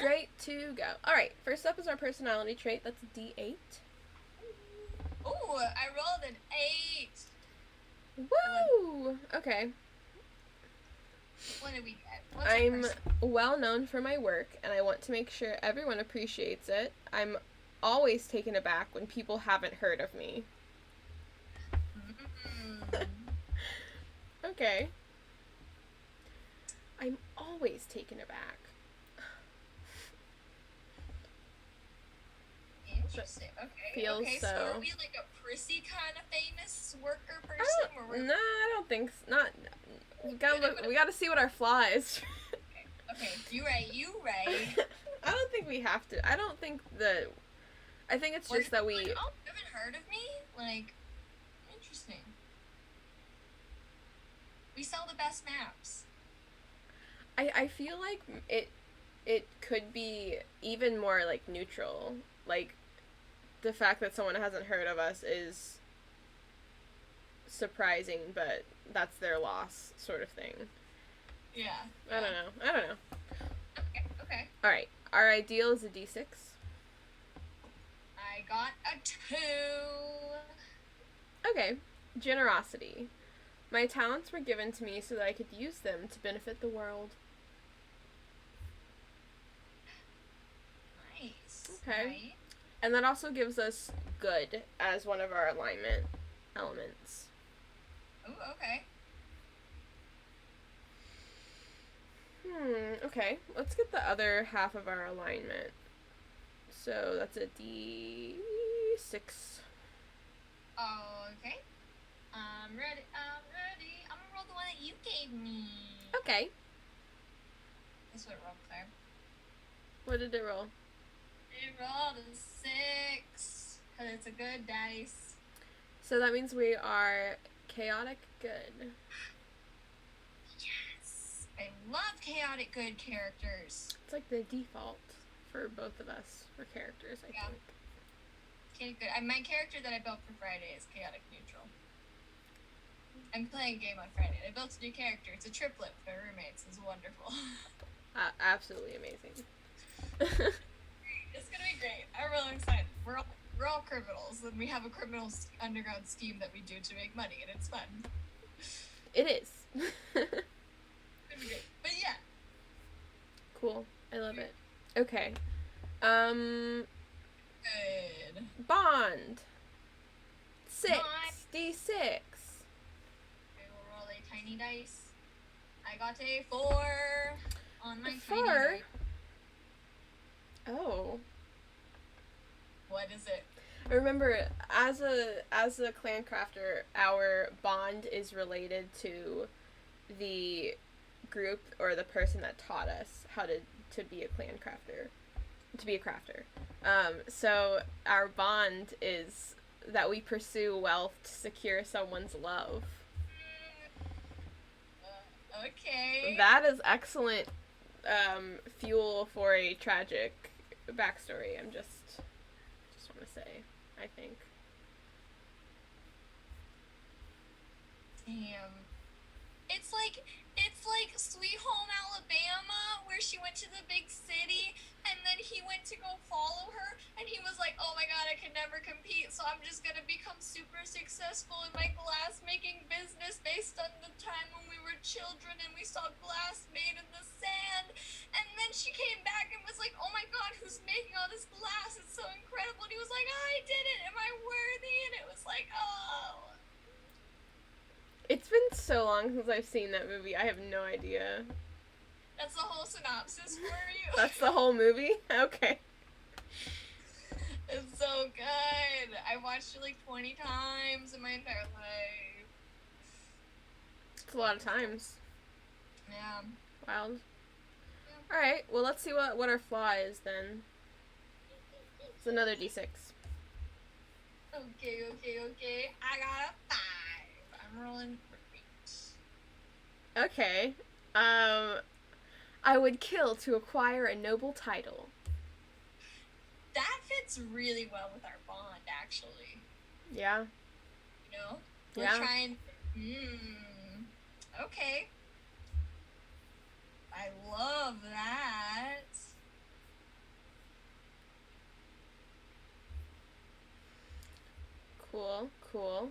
Great to go. Alright, first up is our personality trait. That's a D8. Ooh, I rolled an 8. Woo! Okay. What did we get? What's I'm well known for my work, and I want to make sure everyone appreciates it. I'm always taken aback when people haven't heard of me. Okay. I'm always taken aback. Interesting. Okay. Feels okay. so. Are we like a prissy kind of famous worker person? No, I don't think so. Not. We gotta see what our flaw is. Okay. You right. I don't think we have to. I don't think that. I think it's just that we. Like, oh, you haven't heard of me? Like, interesting. We sell the best maps. I feel like it could be even more like neutral. Like, the fact that someone hasn't heard of us is surprising, but that's their loss, sort of thing. Yeah. I don't know. Okay. Alright, our ideal is a D6. I got a 2. Okay, generosity. My talents were given to me so that I could use them to benefit the world. Nice. Okay. Right. And that also gives us good as one of our alignment elements. Ooh, okay. Okay. Let's get the other half of our alignment. So that's a D6. Okay. I'm ready. I'm gonna roll the one that you gave me. Okay. That's what it rolled, Claire. What did it roll? It rolled a 6. Because it's a good dice. So that means we are chaotic good. Yes. I love chaotic good characters. It's like the default for both of us for characters, I think. Okay, good. My character that I built for Friday is chaotic neutral. I'm playing a game on Friday. I built a new character. It's a triplet for roommates. It's wonderful. Absolutely amazing. It's gonna be great. I'm really excited. We're all criminals, and we have a criminal underground scheme that we do to make money, and it's fun. It is. It's gonna be great. But yeah. Cool. I love it. Okay. Good. Bond. 6. Bond. D6. I will roll a tiny dice. I got a 4 on my 4? tiny dice. Oh. What is it? Remember, as a clan crafter, our bond is related to the group or the person that taught us how to be a clan crafter, to be a crafter. So our bond is that we pursue wealth to secure someone's love. Okay. That is excellent fuel for a tragic backstory. I'm just want to say, I think. Damn. It's like Sweet Home Alabama, where she went to the big city, and then he went to go follow her, and he was like, oh my god, I can never compete, so I'm just gonna become super successful in my glass making business based on the time when we were children and we saw glass made in the sand. And then she came back and was like, oh my god, who's making all this glass? It's so incredible. And he was like, I did it. Am I worthy? And it was like, oh. It's been so long since I've seen that movie. I have no idea. That's the whole synopsis for you? That's the whole movie? Okay. It's so good. I watched it like 20 times in my entire life. It's a lot of times. Yeah. Wild. Yeah. Alright, well let's see what our flaw is then. It's another D6. Okay. I got a 5. I'm rolling great. Okay. I would kill to acquire a noble title. That fits really well with our bond, actually. Yeah. You know? Yeah. We're trying... Okay. I love that. Cool.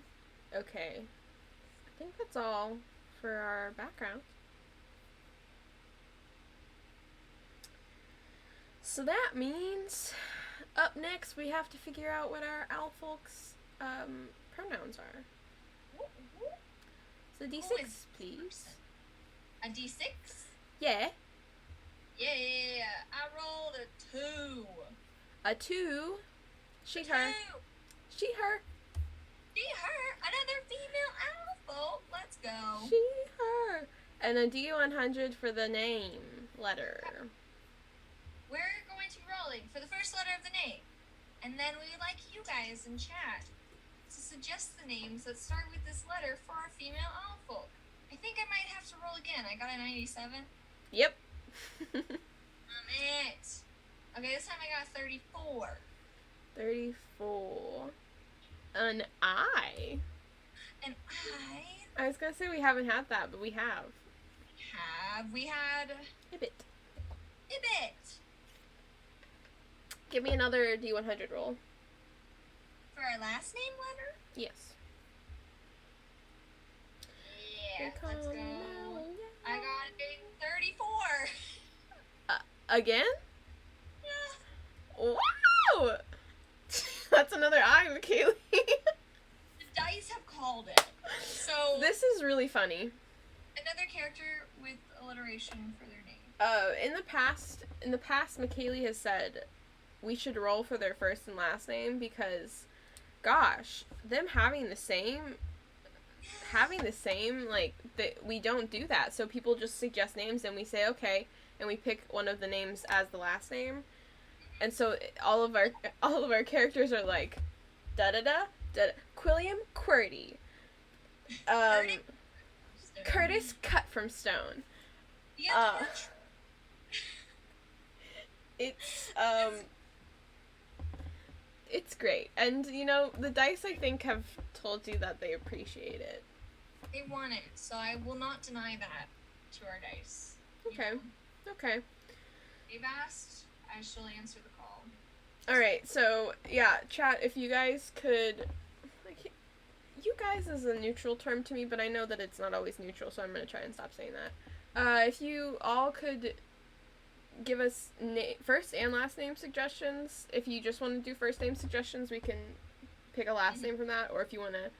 Okay. I think that's all for our background. So that means up next we have to figure out what our owl folks' pronouns are. So D6, please. A D6? Yeah. Yeah. I rolled a 2. A 2. She, her. She, her. She, her. Another female owl folk. Let's go. She, her. And a D100 for the name letter. We're going to be rolling for the first letter of the name. And then we would like you guys in chat to suggest the names that start with this letter for our female owl folk. I think I might have to roll again. I got a 97. Yep. It. Okay, this time I got a 34. 34. An I. An I. I was gonna say we haven't had that, but we have. We had... Ibit. Give me another D100 roll. For our last name letter? Yes. Yeah, let's go. I got a 34. Again? Yeah. Wow! That's another I, McKaylee. The dice have called it. So this is really funny. Another character with alliteration for their name. In the past, McKaylee has said we should roll for their first and last name because, gosh, them having the same, like, we don't do that. So people just suggest names and we say okay, and we pick one of the names as the last name. And so all of our characters are like, da-da-da, Quilliam Qwerty. Curtis Cut from Stone. Yeah. It's great. And, you know, the dice, I think, have told you that they appreciate it. They want it, so I will not deny that to our dice. Okay. You know? Okay. They've asked, I shall answer the call. Alright, so, yeah, chat, if you guys could... Like, you guys is a neutral term to me, but I know that it's not always neutral, so I'm going to try and stop saying that. If you all could give us first and last name suggestions. If you just want to do first name suggestions, we can pick a last name from that. Or if you want to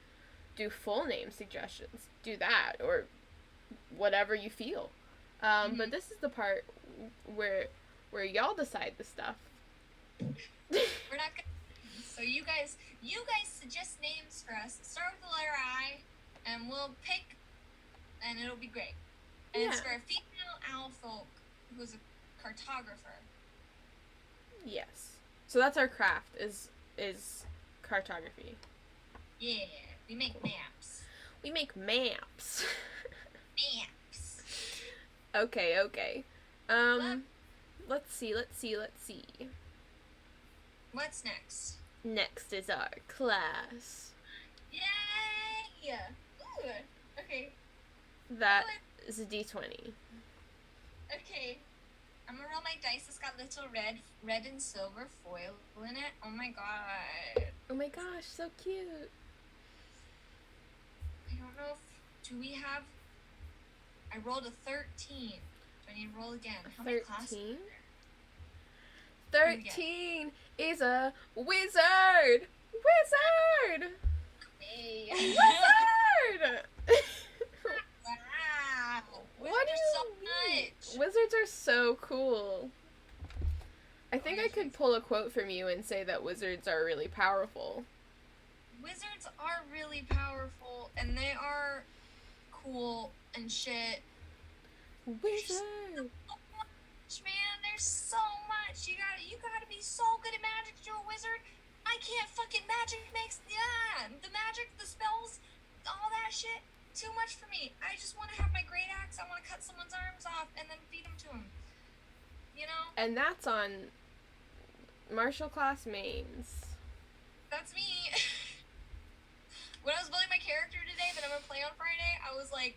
do full name suggestions, do that. Or whatever you feel. But this is the part where y'all decide the stuff. We're not gonna... So you guys suggest names for us. Start with the letter I, and we'll pick, and it'll be great. And it's for a female owl folk who's a cartographer. Yes. So that's our craft, is cartography. Yeah, we make maps. We make maps. Maps. Okay. Let's see. What's next? Next is our class. Yay! Ooh, okay. That is a D20. Okay. I'm gonna roll my dice. It's got little red and silver foil in it. Oh my god. Oh my gosh, so cute. I don't know if... Do we have... I rolled a 13. Do I need to roll again? How many classes? 13 is a wizard! Wizard! Hey. Wizard! Wow. What Wizards do so you mean? much. Wizards are so cool. I think I could pull a quote from you and say that wizards are really powerful. Wizards are really powerful, and they are cool and shit. Wizard! Man, there's so much. You gotta be so good at magic to do a wizard. I can't fucking magic makes the magic, the spells, all that shit. Too much for me. I just want to have my great axe. I want to cut someone's arms off and then feed them to him. You know? And that's on martial class mains. That's me. When I was building my character today that I'm gonna play on Friday, I was like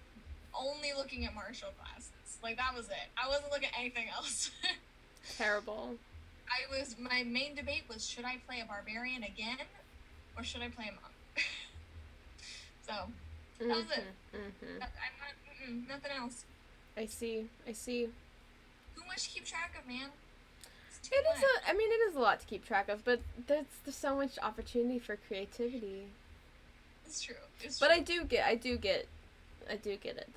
only looking at martial classes. Like that was it. I wasn't looking at anything else. Terrible. My main debate was, should I play a barbarian again or should I play a monk? So that was it. I'm not nothing else. I see. Too much to keep track of, man. It is a lot to keep track of, but there's so much opportunity for creativity. It's true. But I do get it.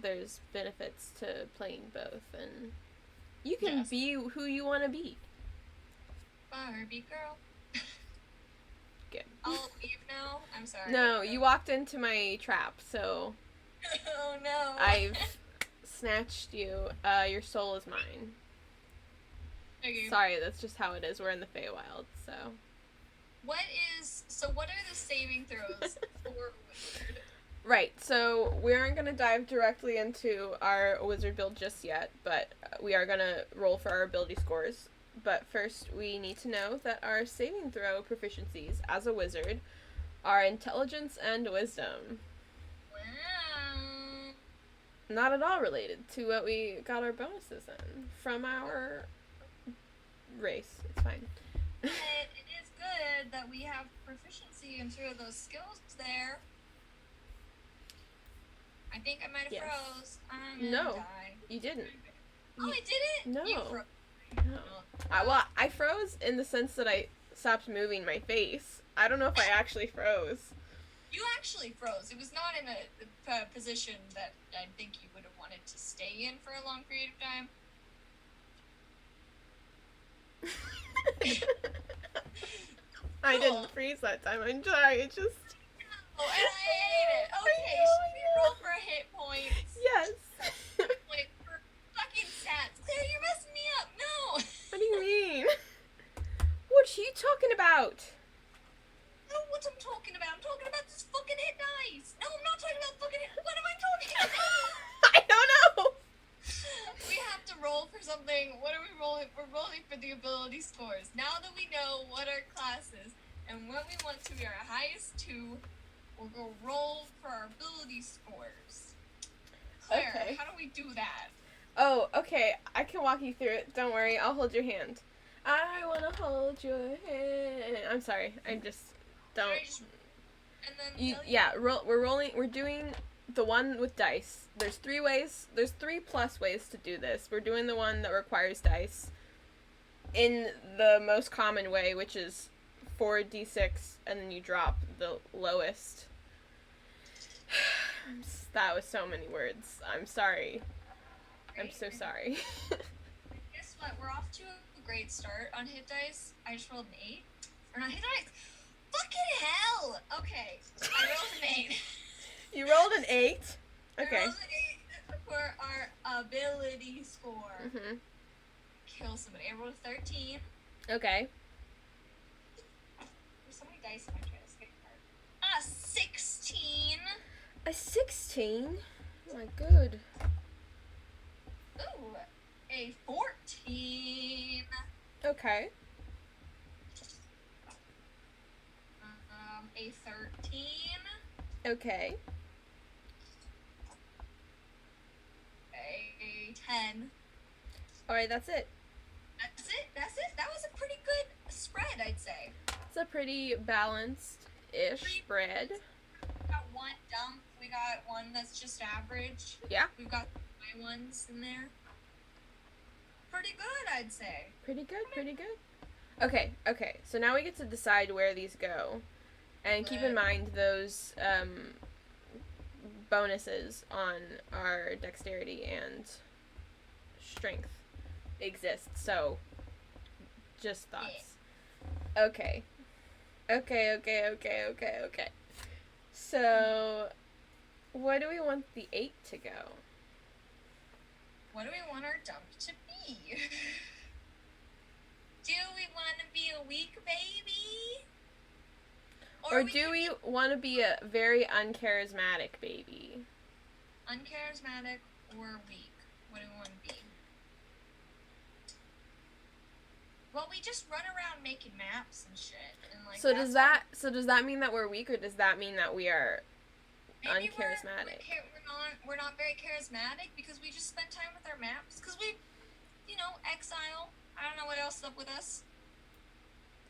There's benefits to playing both, and you can be who you want to be. Barbie girl. Good. I'll leave now. I'm sorry. No, you walked into my trap, so. Oh no. I've snatched you. Your soul is mine. Okay. Sorry, that's just how it is. We're in the Feywild, so. What are the saving throws for wizard? Right, so we aren't going to dive directly into our wizard build just yet, but we are going to roll for our ability scores. But first, we need to know that our saving throw proficiencies as a wizard are intelligence and wisdom. Wow. Not at all related to what we got our bonuses in from our race. It's fine. But it is good that we have proficiency in two of those skills there. I think I might have froze. I'm gonna die. You didn't. Oh, I didn't? No. You No. I froze in the sense that I stopped moving my face. I don't know if I actually froze. You actually froze. It was not in a position that I think you would have wanted to stay in for a long period of time. I didn't freeze that time. I'm sorry. It just. Oh, and I hate it. Okay, should we roll for hit points? Yes. Like, for fucking stats. Claire, you're messing me up. No. What do you mean? What are you talking about? I don't know what I'm talking about. I'm talking about this fucking hit dice. No, I'm not talking about fucking hit. What am I talking about? I don't know. We have to roll for something. What are we rolling? We're rolling for the ability score. scores. Now that we know what our class is and what we want to be our highest two, we'll go roll for our ability scores. Claire, Okay. how do we do that? Oh, okay. I can walk you through it. Don't worry. I'll hold your hand. I want to hold your hand. I'm sorry. I just don't. And then yeah, we're rolling. We're doing the one with dice. There's 3 ways. There's 3+ ways to do this. We're doing the one that requires dice in the most common way, which is 4d6, and then you drop the lowest. That was so many words. I'm sorry. I'm so sorry. Guess what? We're off to a great start on hit dice. I just rolled an 8. Or not hit dice. Fucking hell! Okay. I rolled an 8. You rolled an 8? Okay. I rolled an 8 for our ability score. Mm-hmm. Kill somebody. I rolled a 13. Okay. There's so many dice in my chest. A 16. A 16? Oh my good. Ooh, a 14. Okay. A 13. Okay. A 10. Alright, that's it. That's it. That was a pretty good spread, I'd say. It's a pretty balanced-ish spread. We got one dump. We got one that's just average. Yeah. We've got high ones in there. Pretty good, I'd say. Pretty good. Okay. So now we get to decide where these go. And keep in mind those bonuses on our dexterity and strength exist. So, just thoughts. Okay. So, what do we want the 8 to go? What do we want our dump to be? Do we want to be a weak baby? Or do we want to be a very uncharismatic baby? Uncharismatic or weak? What do we want to be? Well, we just run around making maps and shit. And like, so does that mean that we're weak, or does that mean that we are uncharismatic? We're not very charismatic because we just spend time with our maps. Because we, exile. I don't know what else is up with us.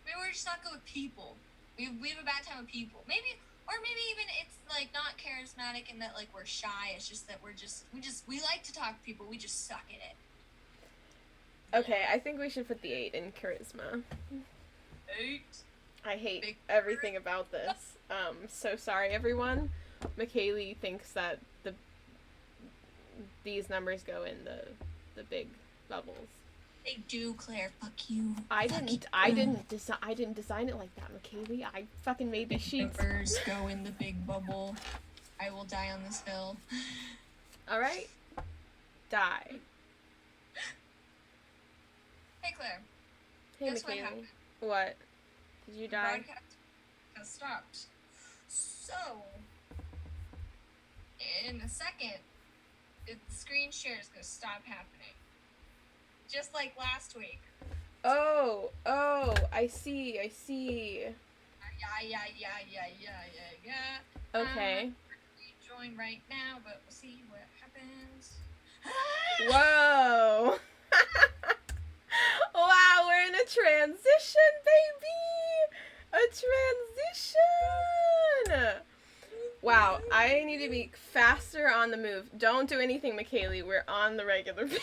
Maybe we're just not good with people. We have a bad time with people. Maybe even it's like not charismatic and that like we're shy. It's just that we like to talk to people. We just suck at it. Okay, I think we should put the 8 in charisma. 8. I hate everything about this. So sorry everyone. McKaylee thinks that these numbers go in the big bubbles. They do, Claire. Fuck you. I didn't design it like that, McKaylee. I fucking made these sheets. Numbers go in the big bubble. I will die on this hill. Alright. Die. Hey, Claire. Hey, Guess what McKaylee. happened? What? Did you die? The broadcast has stopped. So, in a second, the screen share is going to stop happening. Just like last week. Oh, I see. Yeah. Okay. Join right now, but we'll see what happens. Whoa. Wow, we're in a transition, baby. A transition. Wow, I need to be faster on the move. Don't do anything, McKaylee. We're on the regular page.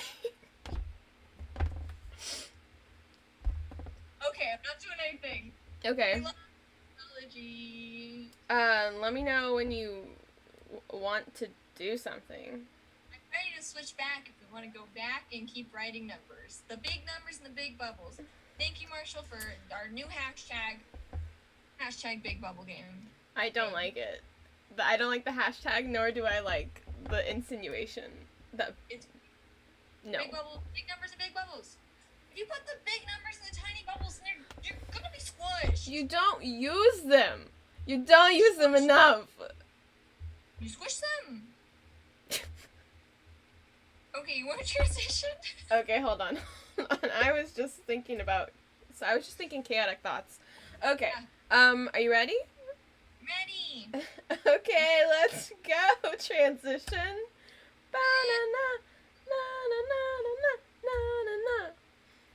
Okay, I'm not doing anything. Okay. Technology. Let me know when you want to do something. I'm ready to switch back if we want to go back and keep writing numbers. The big numbers and the big bubbles. Thank you, Marshall, for our new hashtag. Hashtag big bubble game. I don't like it. I don't like the hashtag, nor do I like the insinuation. No. Big numbers and big bubbles. If you put the big numbers in the tiny bubbles, you're gonna be squished. You don't use them. You don't use them enough. You squish them. Okay, you want to transition? Okay, hold on. I was just thinking about thoughts. I was just thinking chaotic thoughts. Okay. Yeah. Are you ready? Ready. Okay, let's go. Transition. Ba-na-na, na-na-na-na-na, na-na-na,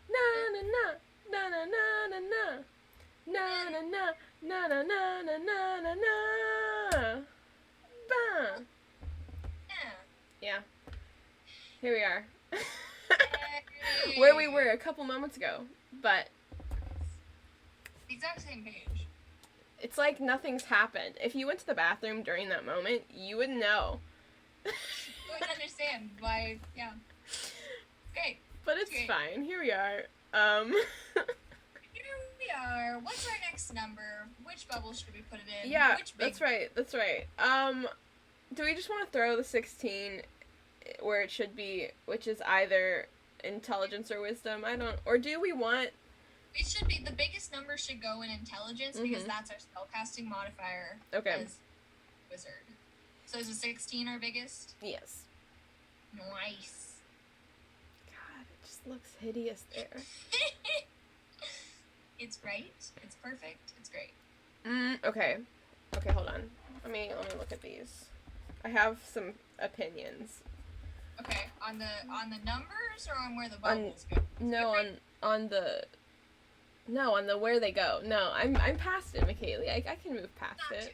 na-na-na, na-na-na-na-na, na-na-na, na-na-na-na-na-na-na. Ba. Yeah. Here we are. Where we were a couple moments ago, but The exact same page. it's like nothing's happened. If you went to the bathroom during that moment, you would know. I wouldn't understand why. Yeah. Great. But it's Great. fine. Here we are. Here we are. What's our next number? Which bubble should we put it in? Yeah, Which big... that's right. That's right. Do we just want to throw the 16 where it should be, which is either intelligence or wisdom? Or do we want... It should be, the biggest number should go in intelligence because that's our spellcasting modifier as wizard. So is a 16 our biggest? Yes. Nice. God, it just looks hideous there. It's right. It's perfect. It's great. Okay. Okay, hold on. Let me look at these. I have some opinions. Okay, on the numbers or on where the bubbles go? No, on the where they go. No, I'm past it, McKaylee. I can move past it.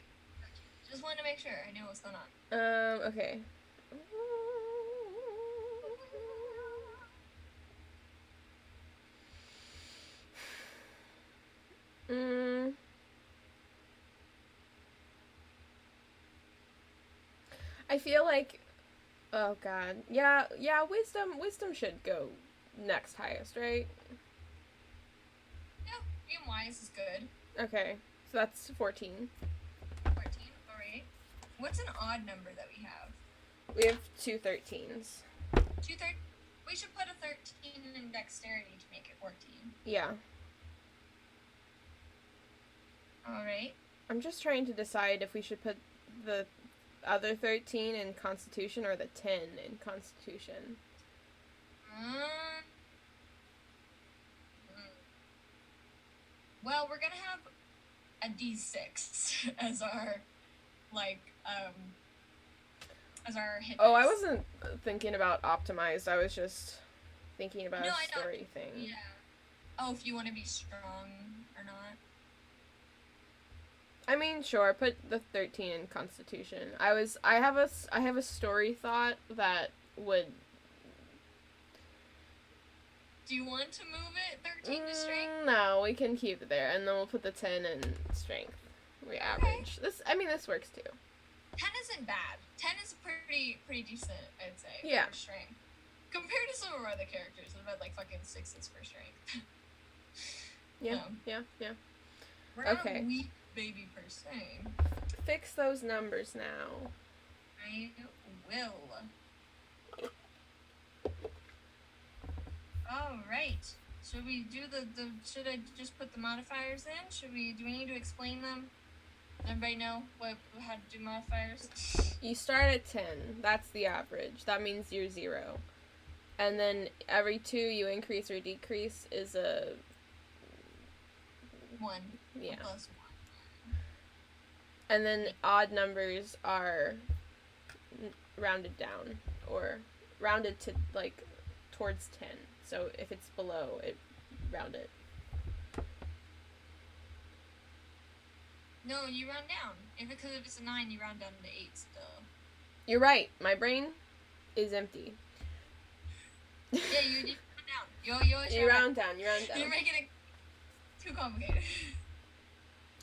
Just wanted to make sure I knew what's going on. Okay. I feel like, oh god, yeah, wisdom should go next highest, right? Yeah, being wise is good. Okay, so that's 14. 14, alright. What's an odd number that we have? We have 2 13s. We should put a 13 in dexterity to make it 14. Yeah. Alright. I'm just trying to decide if we should put the other 13 in Constitution or the 10 in Constitution. Well, we're gonna have a D6 as our, as our hit dice. Oh, I wasn't thinking about optimized. I was just thinking about a story thing. Yeah. Oh, if you want to be strong or not. I mean, sure, put the 13 in Constitution. I have a story thought that would... Do you want to move it 13 to strength? No, we can keep it there, and then we'll put the 10 in strength. We average. This works too. 10 isn't bad. 10 is pretty decent, I'd say. Yeah. For strength. Compared to some of our other characters that have had like fucking 6s for strength. Yeah, No. yeah. We're not Okay. weak baby per se. Fix those numbers now. I will. Alright. Should we do should I just put the modifiers in? Do we need to explain them? Does everybody know how to do modifiers? You start at 10. That's the average. That means you're 0. And then every 2 you increase or decrease is a... 1. Yeah. Plus 1. And then odd numbers are rounded down or rounded to like towards 10. So if it's below, it round it. No, you round down. Because if it's a 9, you round down to 8 still. You're right. My brain is empty. Yeah, you round down. You always You round down. You round down. You're making it too complicated.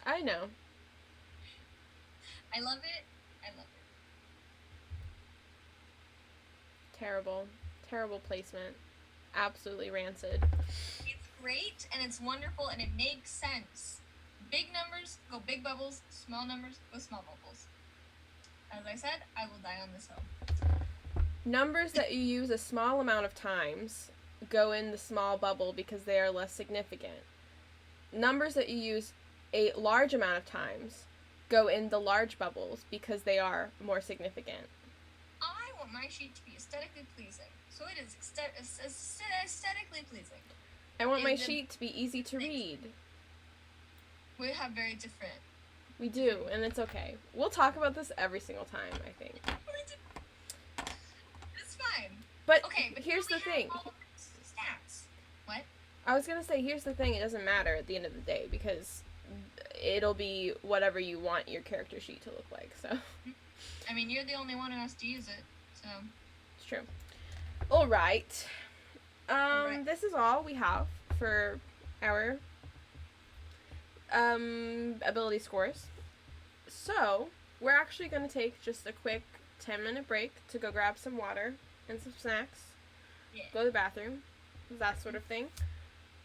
I know. I love it. I love it. Terrible placement. Absolutely rancid. It's great and it's wonderful and it makes sense. Big numbers go big bubbles, small numbers go small bubbles. As I said, I will die on this hill. Numbers that you use a small amount of times go in the small bubble because they are less significant. Numbers that you use a large amount of times go in the large bubbles because they are more significant. I want my sheet to be aesthetically pleasing. So it is aesthetically pleasing. I want my sheet to be easy to read. We have very different. We do, and it's okay. We'll talk about this every single time, I think. It's fine. But, okay, but here's the thing. Stats. What? I was going to say, here's the thing. It doesn't matter at the end of the day because it'll be whatever you want your character sheet to look like, so. I mean, you're the only one who has to use it, so. It's true. All right. This is all we have for our ability scores. So, we're actually going to take just a quick 10-minute break to go grab some water and some snacks, go to the bathroom, that sort of thing.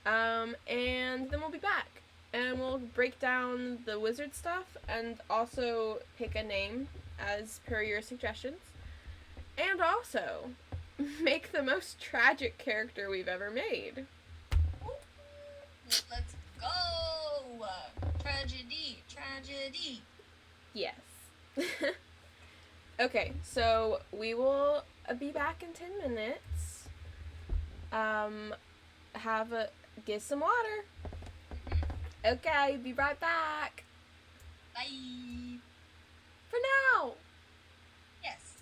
And then we'll be back. And we'll break down the wizard stuff and also pick a name as per your suggestions. And also make the most tragic character we've ever made. Let's go! Tragedy, tragedy. Yes. Okay, so we will be back in 10 minutes. Get some water. Okay, be right back. Bye. For now. Yes.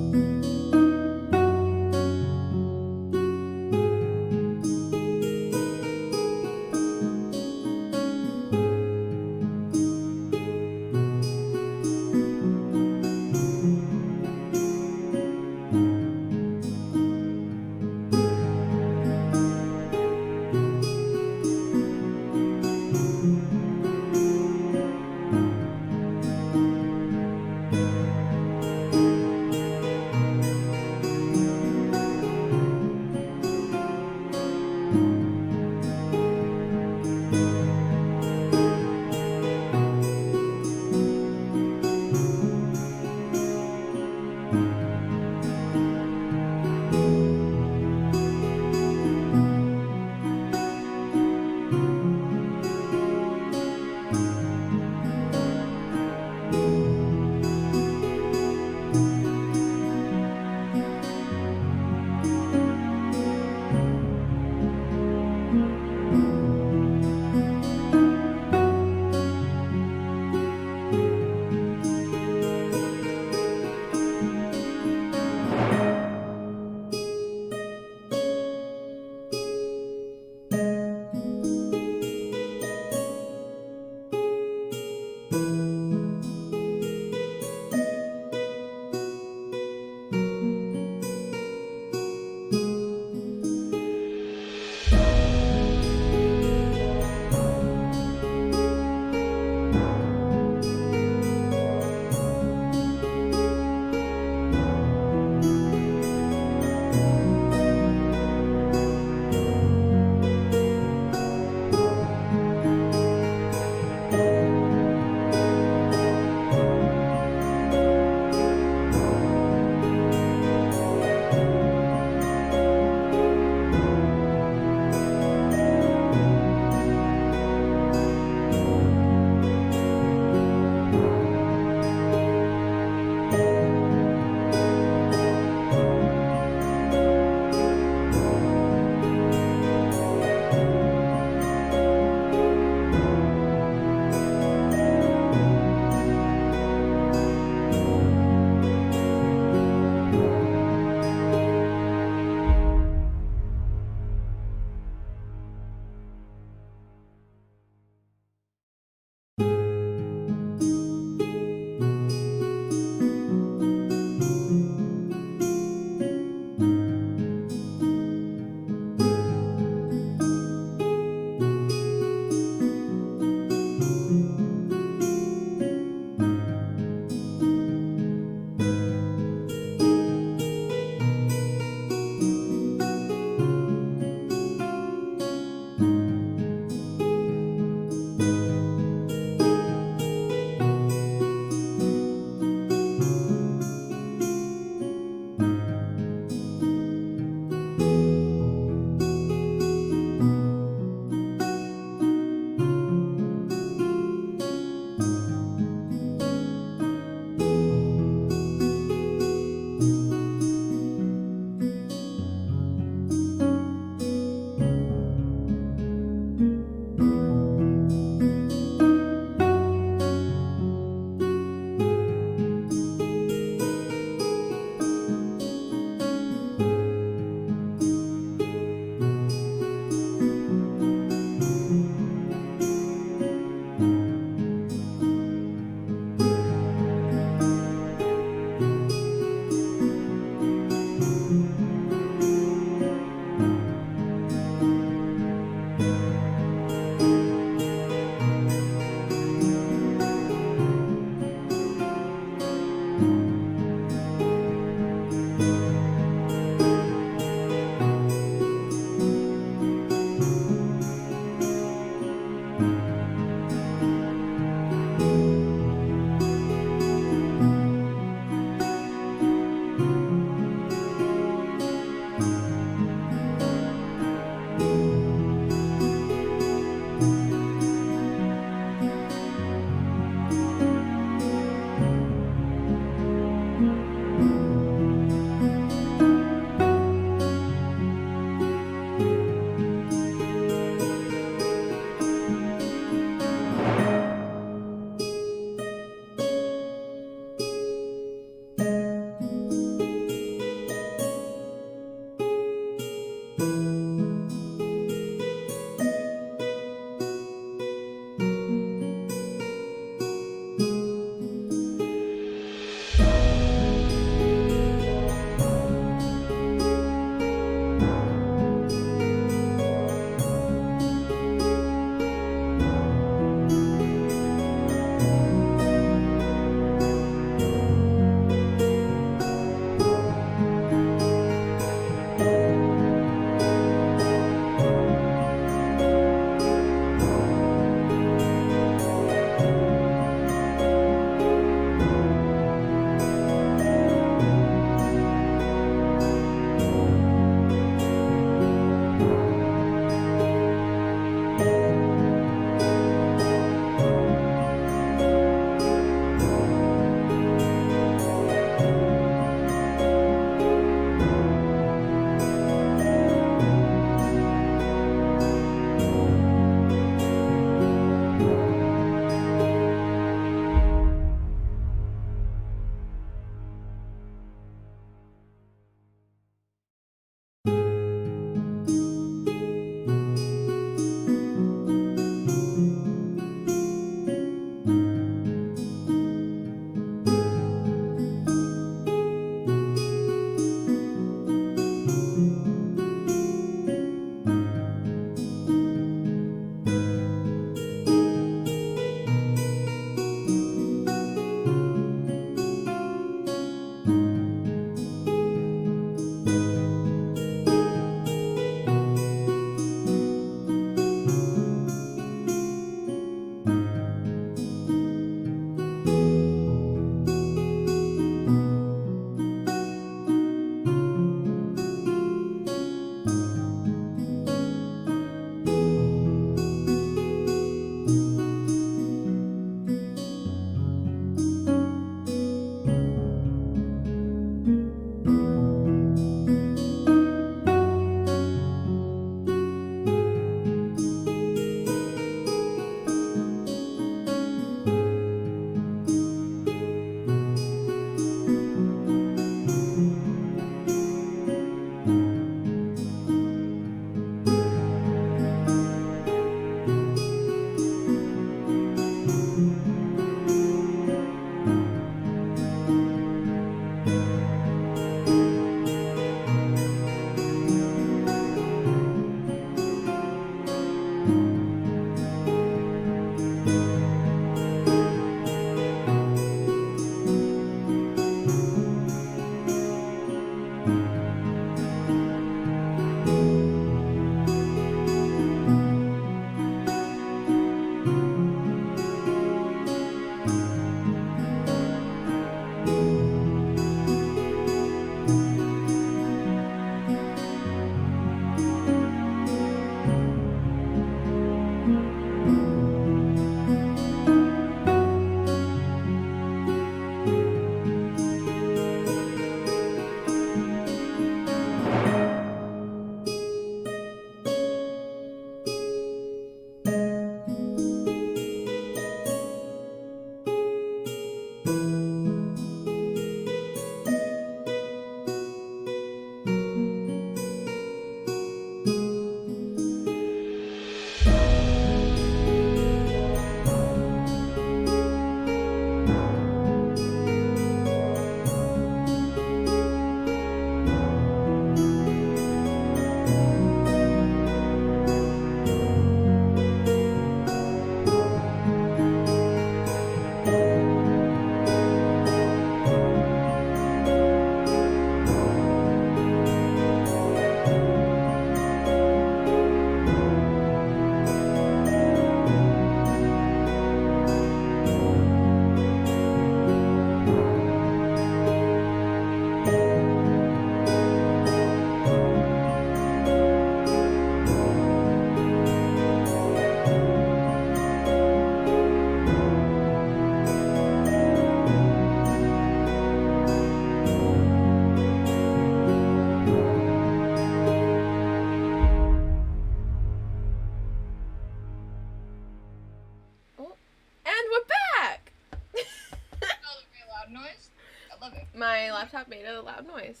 laptop made a loud noise.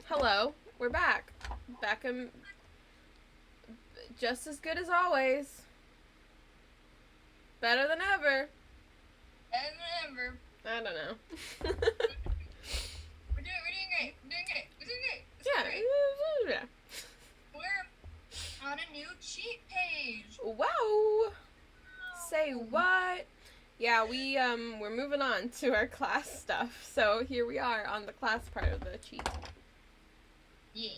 Hello, we're back. Back just as good as always. Better than ever. Better than ever. I don't know. We're doing great. Yeah. We're on a new cheat page. Wow. Say what? Yeah, we're moving on to our class stuff. So here we are on the class part of the cheat. Yeah.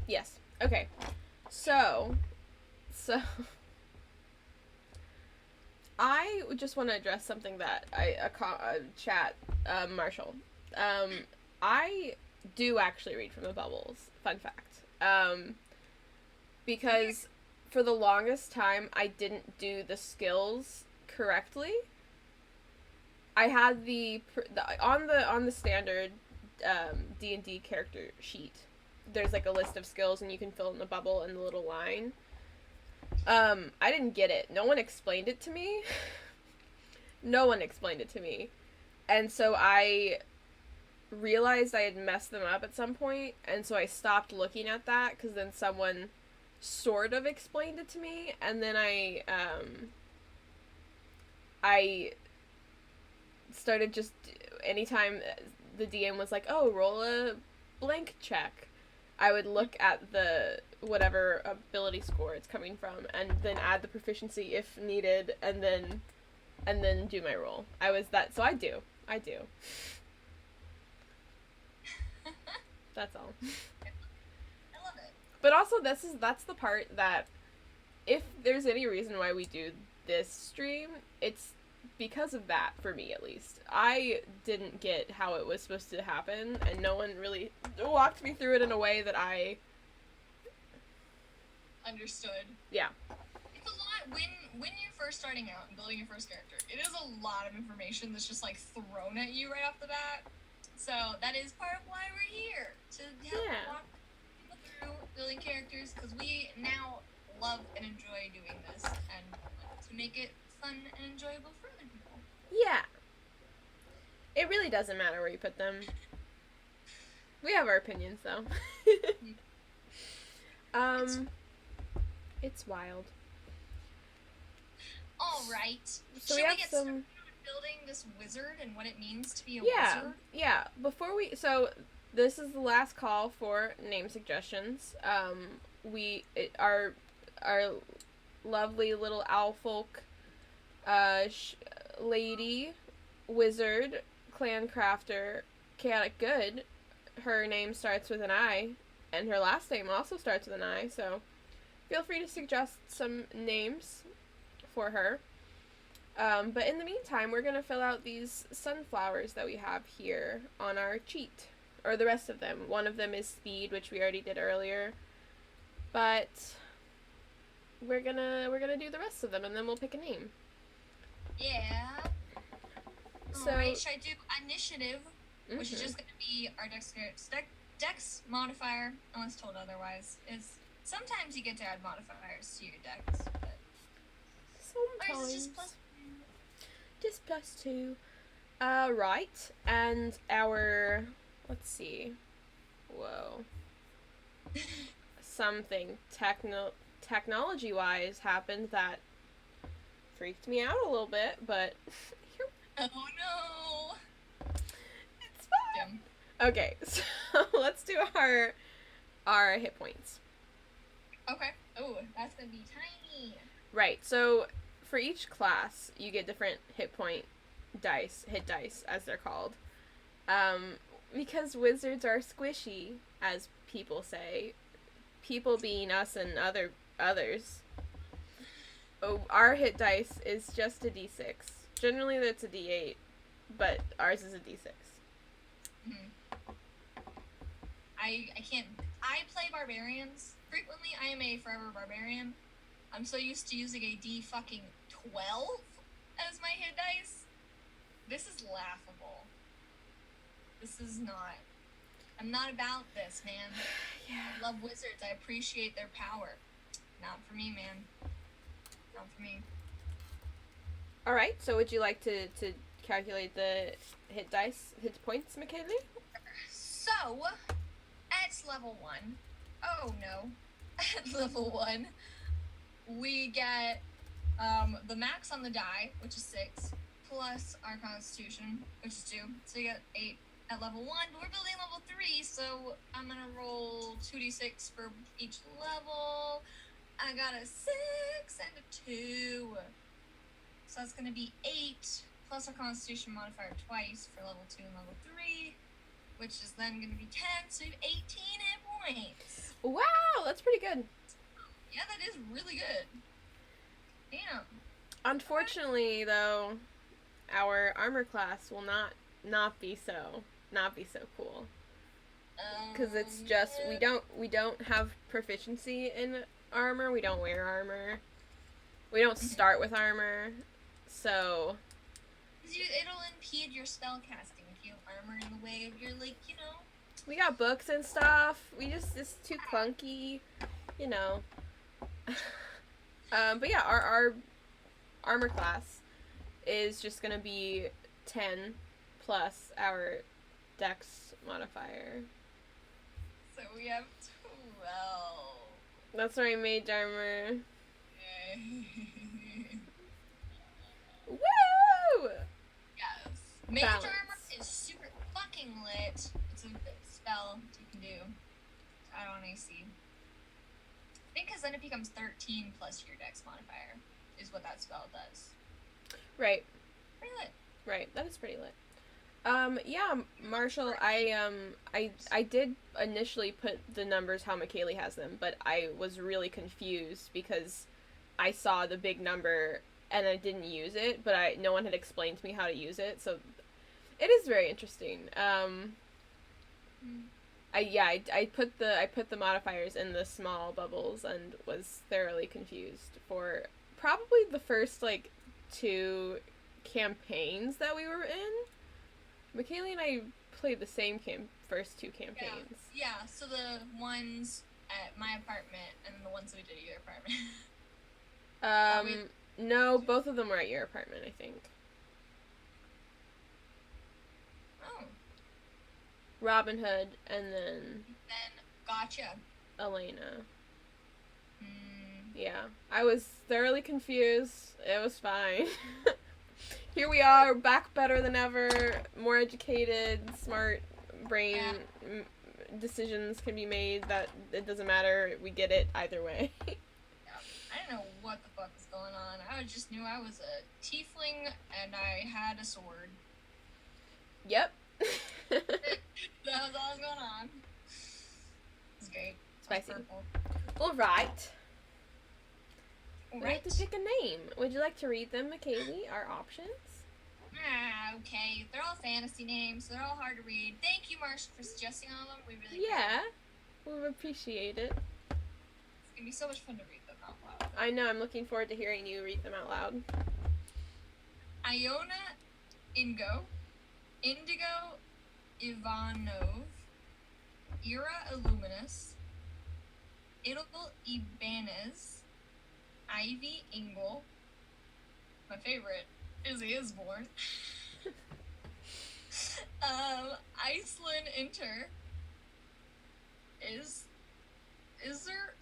Yes. Okay. So I just want to address something that Marshall. I do actually read from the bubbles. Fun fact. Because for the longest time I didn't do the skills correctly. I had on the standard D&D character sheet. There's like a list of skills and you can fill in the bubble and the little line. I didn't get it. No one explained it to me. And so I realized I had messed them up at some point, and so I stopped looking at that because then someone sort of explained it to me, and then I started just, anytime the DM was like, oh, roll a blank check, I would look at the whatever ability score it's coming from and then add the proficiency if needed, and then do my roll. So I do. That's all. I love it. But also that's the part that, if there's any reason why we do this stream, it's because of that, for me at least. I didn't get how it was supposed to happen, and no one really walked me through it in a way that I understood. Yeah. It's a lot when you're first starting out and building your first character. It is a lot of information that's just like thrown at you right off the bat. So that is part of why we're here, to help walk people through building characters, because we now love and enjoy doing this, and to make it fun and enjoyable for other people. Yeah. It really doesn't matter where you put them. We have our opinions, though. It's wild. All right. So Should we we have get started on building this wizard and what it means to be a wizard? Yeah. So this is the last call for name suggestions. Our lovely little owl folk, lady, wizard, clan crafter, chaotic good. Her name starts with an I, and her last name also starts with an I. So feel free to suggest some names for her. But in the meantime, we're going to fill out these sunflowers that we have here on our cheat. Or the rest of them. One of them is speed, which we already did earlier. But we're gonna do the rest of them, and then we'll pick a name. Yeah. So, alright, should I do initiative, which is just going to be our dex modifier, unless told otherwise. Sometimes you get to add modifiers to your dex, but sometimes. Or is it just plus 2? Right. And our, let's see. Whoa. Something technology-wise happened that freaked me out a little bit, but oh no! It's fine. Yeah. Okay, so let's do our hit points. Okay. Oh, that's gonna be tiny. Right, so for each class, you get different hit dice, as they're called. Because wizards are squishy, as people say. People being us and others. Oh, our hit dice is just a d6. Generally, that's a d8, but ours is a d6. Mm-hmm. I can't. I play barbarians frequently. I am a forever barbarian. I'm so used to using a d12 as my hit dice. This is laughable. This is not. I'm not about this, man. Yeah. I love wizards. I appreciate their power. Not for me, man. Not for me. Alright, so would you like to calculate the hit points, McKaylee? So, at level 1, oh no, at level 1, we get the max on the die, which is 6, plus our constitution, which is 2. So you get 8 at level 1, but we're building level 3, so I'm gonna roll 2d6 for each level. I got a 6 and a 2. So that's gonna be 8, plus our constitution modifier twice for level 2 and level 3, which is then gonna be 10, so you have 18 hit points. Wow, that's pretty good. Yeah, that is really good. Damn. Unfortunately, though, our armor class will not be so cool. Because it's just we don't have proficiency in armor. We don't wear armor. We don't start with armor. So it'll impede your spell casting if you have armor in the way of your, like, you know. We got books and stuff. It's too clunky, you know. But yeah, our armor class is just gonna be 10 plus our dex modifier. So we have 12. That's right, mage armor. Woo! Yes. Mage Balance. armor is super fucking lit. It's a spell you can do. I don't AC. I think because then it becomes 13 plus your dex modifier is what that spell does. Right. Pretty lit. Right. That is pretty lit. Yeah, Marshall, I did initially put the numbers how McKaylee has them, but I was really confused because I saw the big number and I didn't use it, but no one had explained to me how to use it, so it is very interesting. I put the modifiers in the small bubbles and was thoroughly confused for probably the first, like, 2 campaigns that we were in. McKaylee and I played the same first 2 campaigns. Yeah, so the ones at my apartment and the ones that we did at your apartment. No, both of them were at your apartment, I think. Oh. Robin Hood and then Gotcha. Elena. Yeah. I was thoroughly confused. It was fine. Here we are, back better than ever, more educated, smart brain, decisions can be made that it doesn't matter, we get it either way. Yeah. I didn't know what the fuck was going on. I just knew I was a tiefling and I had a sword. Yep. That was all that was going on. It was great. Spicy. Purple. Alright. We Alright. have to pick a name. Would you like to read them, McKaylee? Our options? Okay. They're all fantasy names, so they're all hard to read. Thank you, Marsh, for suggesting all of them. We really We appreciate it. It's gonna be so much fun to read them out loud. I know, I'm looking forward to hearing you read them out loud. Iona Indigo Ivanov, Ira Illuminus, Idil Ibanez, Ivy Ingle, my favorite, Izzy Isborn, Iceland Inter, Is there?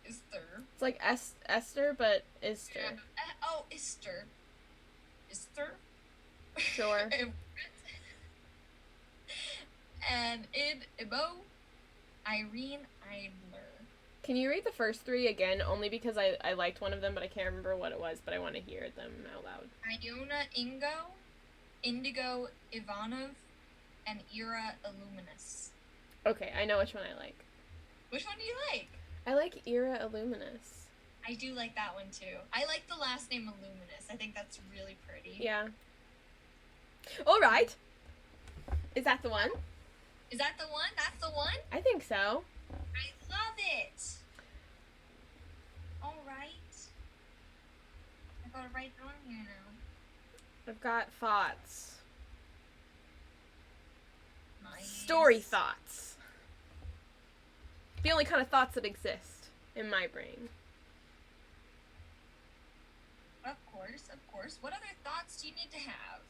It's like Esther, but Ister. Ister. Sure. And Ibo, Irene Idler. Can you read the first 3 again? Only because I liked one of them, but I can't remember what it was, but I want to hear them out loud. Iona Indigo Ivanov, and Ira Illuminus. Okay, I know which one I like. Which one do you like? I like Ira Illuminus. I do like that one too. I like the last name Illuminus. I think that's really pretty. Yeah. Alright. Is that the one? Is that the one? That's the one? I think so. I love it. Alright. I gotta write it on here now. I've got thoughts. Nice. Story thoughts. The only kind of thoughts that exist in my brain. Of course. What other thoughts do you need to have?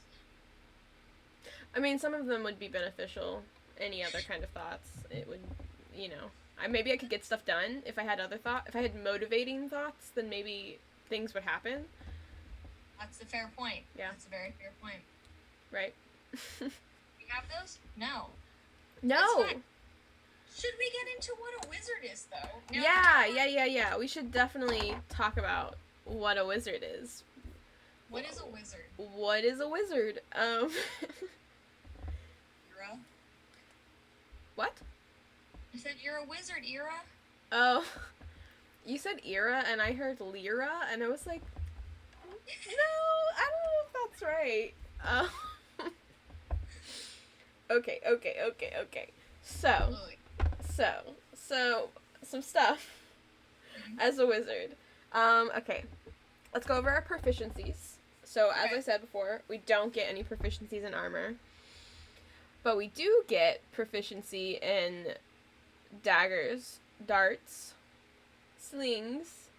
I mean, some of them would be beneficial. Any other kind of thoughts, it would, you know. Maybe I could get stuff done if I had other thoughts. If I had motivating thoughts, then maybe things would happen. That's a fair point. Yeah. That's a very fair point. Right. You have those? No. No! Should we get into what a wizard is, though? No, Yeah. We should definitely talk about what a wizard is. What is a wizard? What is a wizard? Ira? What? I said you're a wizard, Ira. Oh. You said era, and I heard lira, and I was like, no, I don't know if that's right. Okay. So, some stuff as a wizard. Okay. Let's go over our proficiencies. So, as I said before, we don't get any proficiencies in armor. But we do get proficiency in daggers, darts, slings,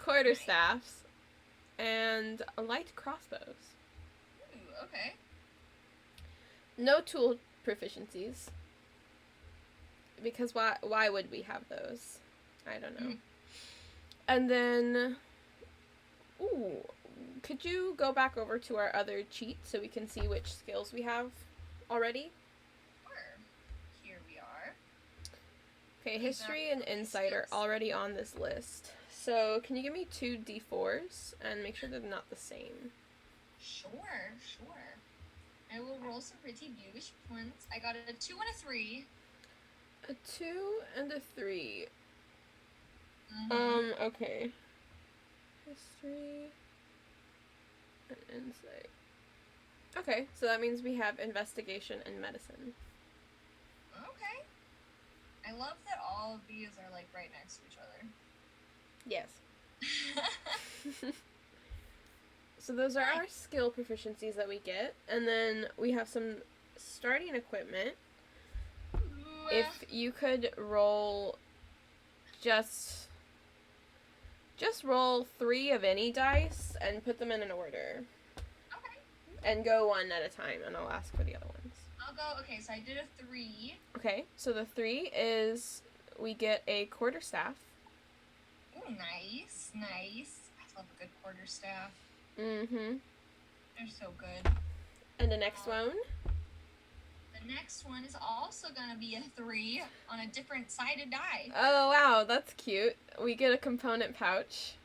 quarterstaffs, and light crossbows. Ooh, okay. No tool proficiencies. Because why would we have those? I don't know. And then, could you go back over to our other cheat so we can see which skills we have already? Sure. Here we are. Okay, history and insight are already on this list. So, can you give me 2 d4s and make sure they're not the same? Sure. I will roll some pretty beautiful ones. I got a 2 and a 3. A 2 and a 3. Mm-hmm. Okay. History and insight. Okay, so that means we have investigation and medicine. Okay. I love that all of these are, like, right next to each other. Yes. So those are our skill proficiencies that we get. And then we have some starting equipment. If you could roll just roll 3 of any dice and put them in an order. Okay. And go one at a time, and I'll ask for the other ones. I'll go, okay, so I did a 3. Okay, so the 3 is we get a quarterstaff. Ooh, nice. I love a good quarterstaff. Mm-hmm. They're so good. And the next one? The next one is also gonna be a 3 on a different sided die. Oh, wow, that's cute. We get a component pouch.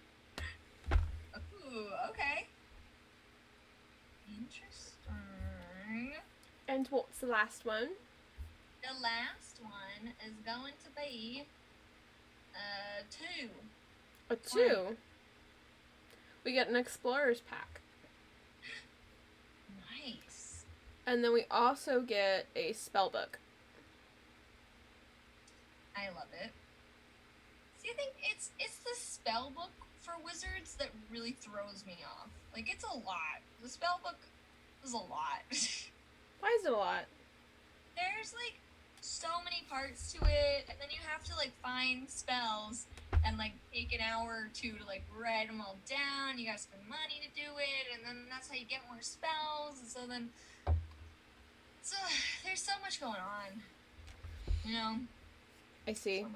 Ooh, okay. Interesting. And what's the last one? The last one is going to be 2. A 2. We get an explorer's pack. Nice. And then we also get a spell book. I love it. See, I think it's the spell book for wizards that really throws me off. Like, it's a lot. The spell book is a lot. Why is it a lot? There's, like, so many parts to it, and then you have to, like, find spells and, like, take an hour or 2 to, like, write them all down. You gotta spend money to do it, and then that's how you get more spells, and so then... So, there's so much going on. You know? I see.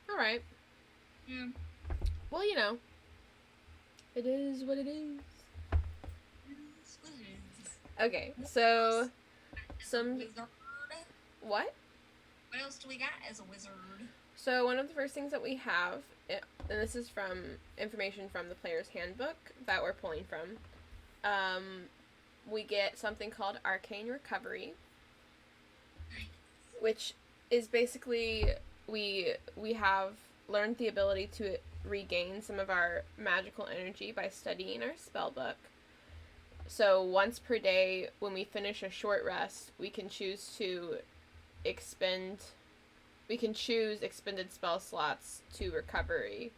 Alright. Yeah. Well, you know. It is what it is. Okay, so... Some... What? What else do we got as a wizard? So one of the first things that we have, and this is from information from the player's handbook that we're pulling from, we get something called Arcane Recovery, which is basically we have learned the ability to regain some of our magical energy by studying our spell book. So once per day, when we finish a short rest, we can choose to choose expended spell slots to recover.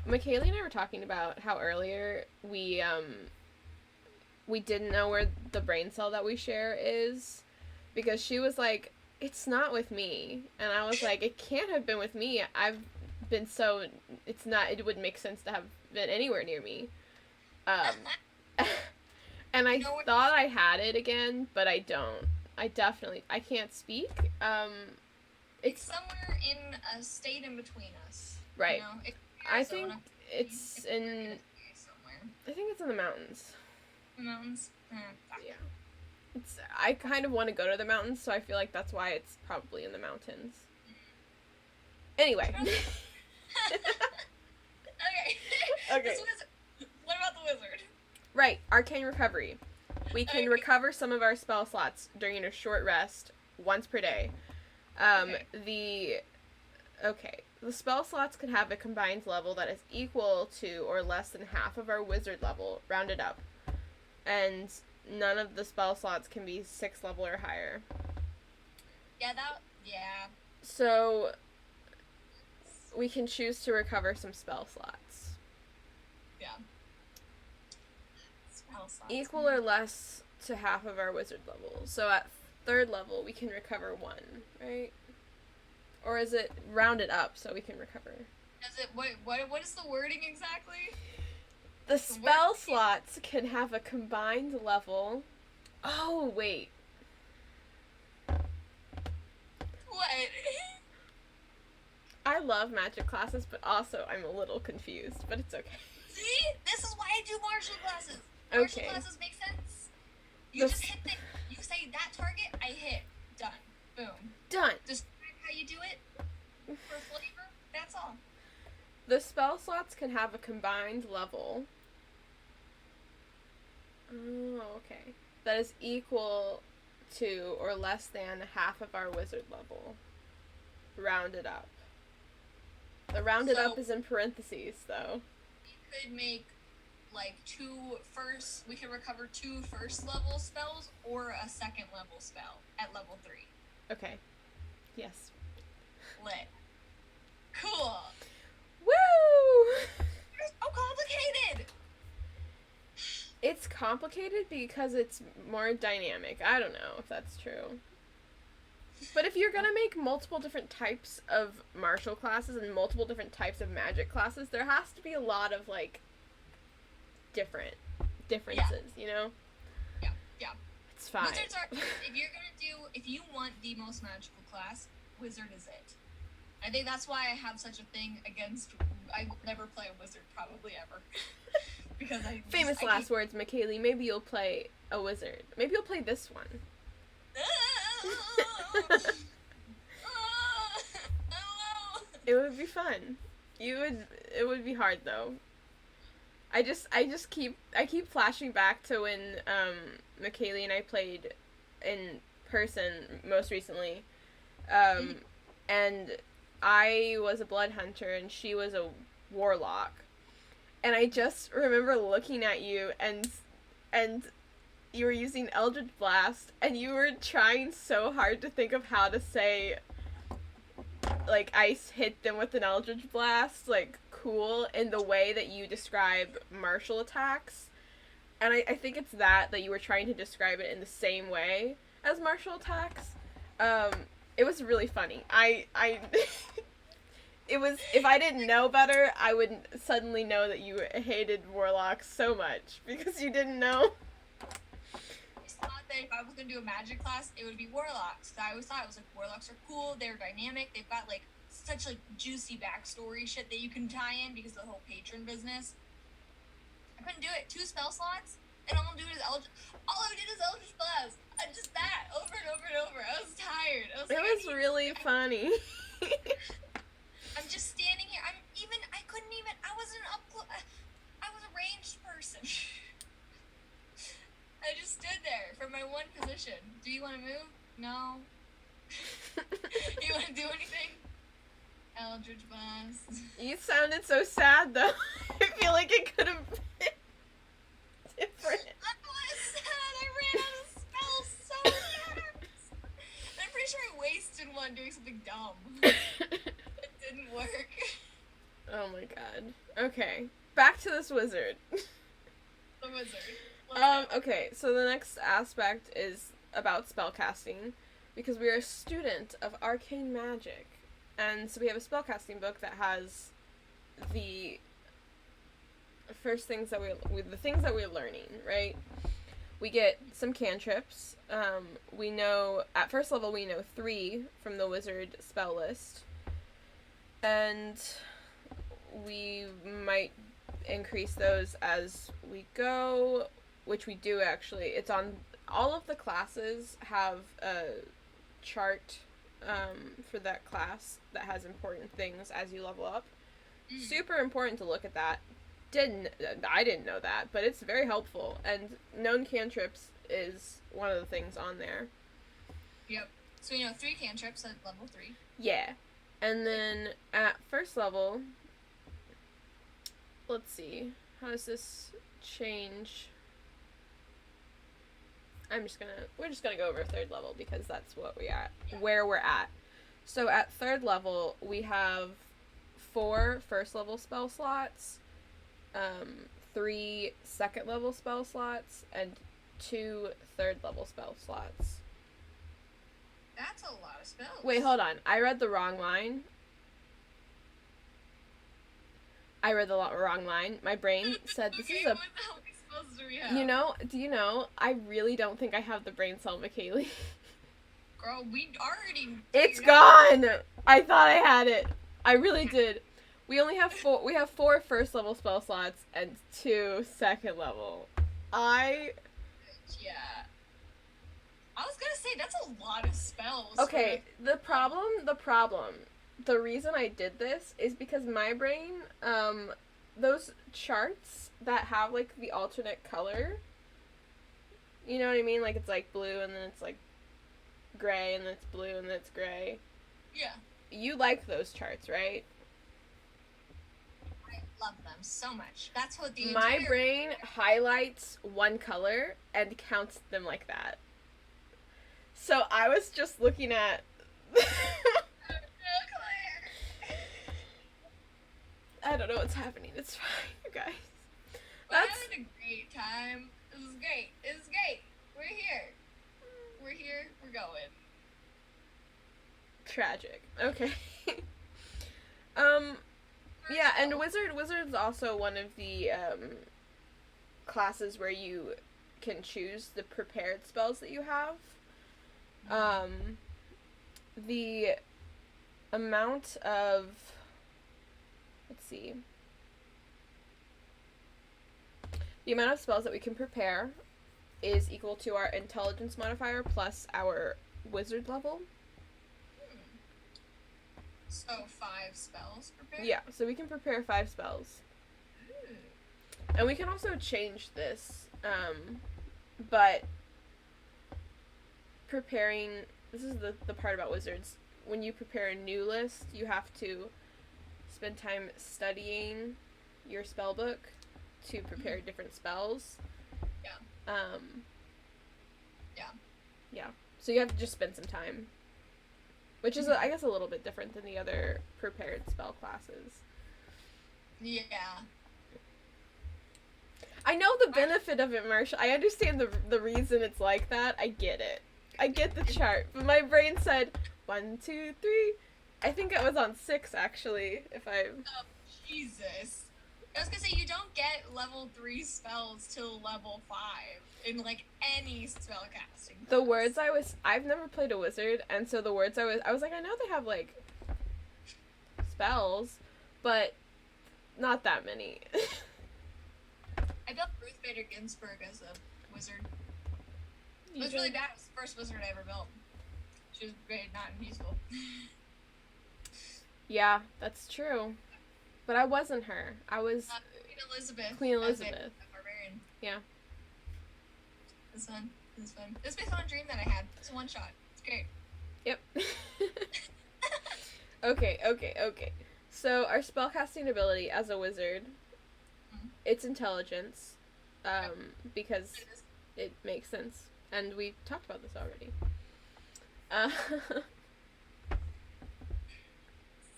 Michaela and I were talking about how earlier we didn't know where the brain cell that we share is, because she was like, it's not with me, and I was like, it can't have been with me. It wouldn't make sense to have been anywhere near me. Um, and I No, thought I had it again, but I don't. I can't speak. it's somewhere in a state in between us. Right. You know, it's I think Arizona. it's in. Somewhere. I think it's in the mountains. The mountains. Yeah. It's. I kind of want to go to the mountains, so I feel like that's why it's probably in the mountains. Anyway. Okay. What about the wizard? Right, arcane recovery. We can Okay. recover some of our spell slots during a short rest once per day. The spell slots can have a combined level that is equal to or less than half of our wizard level, rounded up. And none of the spell slots can be 6th level or higher. Yeah. So we can choose to recover some spell slots. Yeah. Spell slots. Equal or less to half of our wizard level. So at 3rd level, we can recover 1, right? Or is it rounded up so we can recover? Is it what is the wording exactly? The spell slots can have a combined level. Oh, wait. What? I love magic classes, but also I'm a little confused, but it's okay. See? This is why I do martial classes. Martial classes make sense. You just hit you say that target, I hit. Done. Boom. Done. Describe how you do it for flavor. That's all. The spell slots can have a combined level. Oh, okay. That is equal to or less than half of our wizard level. Rounded up. The rounded up is in parentheses, though. We could make like we could recover 2 first level spells or a 2nd level spell at level 3. Okay. Yes. Lit. Cool. Woo! It's so complicated. It's complicated because it's more dynamic. I don't know if that's true. But if you're gonna make multiple different types of martial classes and multiple different types of magic classes, there has to be a lot of, like, differences, you know? Yeah. It's fine. Wizards are, if you want the most magical class, wizard is it. I think that's why I have such a thing against, I will never play a wizard, probably ever. Because Famous last words, McKaylee, maybe you'll play a wizard. Maybe you'll play this one. It would be fun. It would be hard though. I keep flashing back to when McKaylee and I played in person most recently. And I was a blood hunter and she was a warlock. And I just remember looking at you and you were using Eldritch Blast and you were trying so hard to think of how to say, like, I hit them with an Eldritch Blast, like, cool, in the way that you describe martial attacks. And I think it's that you were trying to describe it in the same way as martial attacks. It was really funny. It was, if I didn't know better, I would suddenly know that you hated warlocks so much because you didn't know. I thought that if I was going to do a magic class, it would be warlocks. I always thought it was like warlocks are cool, they're dynamic, they've got like such like juicy backstory shit that you can tie in because of the whole patron business. I couldn't do it. 2 spell slots, and all I did is Eldritch Blast. I just that over and over and over. I was tired. It was really funny. I'm just standing here. I wasn't up close. I was a ranged person. I just stood there from my one position. Do you want to move? No. You want to do anything? Eldritch Blast. You sounded so sad, though. I feel like it could have been different. I was sad. I ran out of spells so fast. I'm pretty sure I wasted one doing something dumb. It didn't work. Oh my god. Okay. Back to this wizard. The wizard. Okay, so the next aspect is about spellcasting, because we are a student of arcane magic. And so we have a spellcasting book that has the first things that the things that we're learning, right? We get some cantrips. We know, at first level, we know 3 from the wizard spell list. And we might increase those as we go, which we do actually. It's on, all of the classes have a chart for that class that has important things as you level up. Super important to look at that. I didn't know that, but it's very helpful. And known cantrips is one of the things on there. Yep. So 3 cantrips at level 3. Yeah. And then at first level, let's see, how does this change? We're just gonna go over 3rd level because that's what where we're at. So at 3rd level, we have 4 first level spell slots, 3 second level spell slots, and 2 third level spell slots. That's a lot of spells. Wait, hold on. I read the wrong line. Wrong line. My brain said this is a... What the hell spells do we have? Do you know, I really don't think I have the brain cell Michaeli. Girl, we already... It's gone! I thought I had it. I really did. We only have 4... We have 4 first level spell slots and 2 second level. Yeah. I was gonna say, that's a lot of spells. Okay, the reason I did this is because my brain, those charts that have, like, the alternate color, you know what I mean? Like, it's, like, blue, and then it's, like, gray, and then it's blue, and then it's gray. Yeah. You like those charts, right? I love them so much. That's what the My brain highlights one color and counts them like that. So I was just looking at... I don't know what's happening. It's fine, you guys. We're having a great time. This is great. It's great. We're here. We're going. Tragic. Okay. Yeah, and Wizard's also one of the classes where you can choose the prepared spells that you have. The amount of, let's see, the amount of spells that we can prepare is equal to our intelligence modifier plus our wizard level. So 5 spells prepared? Yeah, so we can prepare 5 spells. Ooh. And we can also change this, but preparing, this is the part about wizards, when you prepare a new list, you have to spend time studying your spell book to prepare different spells. Yeah. Yeah. So you have to just spend some time. Which is, I guess, a little bit different than the other prepared spell classes. Yeah. I know the benefit of it, Marshall. I understand the reason it's like that. I get it. I get the chart. But my brain said 1, 2, 3. I think it was on 6, actually, if I... Oh, Jesus. I was gonna say, you don't get level 3 spells till level 5 in, like, any spell casting. The words I've never played a wizard, and so the words I was like, I know they have, like, spells, but not that many. I built Ruth Bader Ginsburg as a wizard. It was really bad. It was the first wizard I ever built. She was great, not useful. Yeah, that's true. But I wasn't her. I was Queen Elizabeth. Queen Elizabeth. A barbarian. Yeah. It was fun. It was fun. It was based on a dream that I had. It's a one shot. It's great. Yep. Okay. So our spellcasting ability as a wizard, it's intelligence, because it makes sense, and we talked about this already.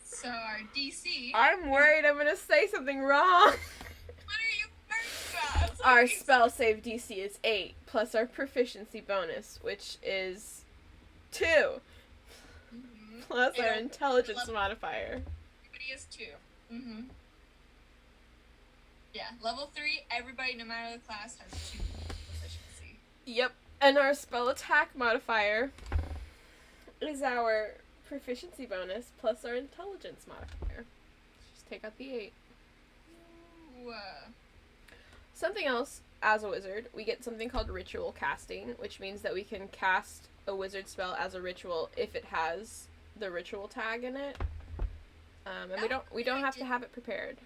So our DC. I'm worried I'm gonna say something wrong. What are you worried about? Our spell save DC is 8, plus our proficiency bonus, which is 2, plus our intelligence modifier. Everybody is 2. Yeah, level 3, everybody, no matter the class, has 2 proficiency. Yep. And our spell attack modifier is our proficiency bonus plus our intelligence modifier. Just take out the 8. Ooh. Something else, as a wizard, we get something called ritual casting, which means that we can cast a wizard spell as a ritual if it has the ritual tag in it. And we don't have to have it prepared.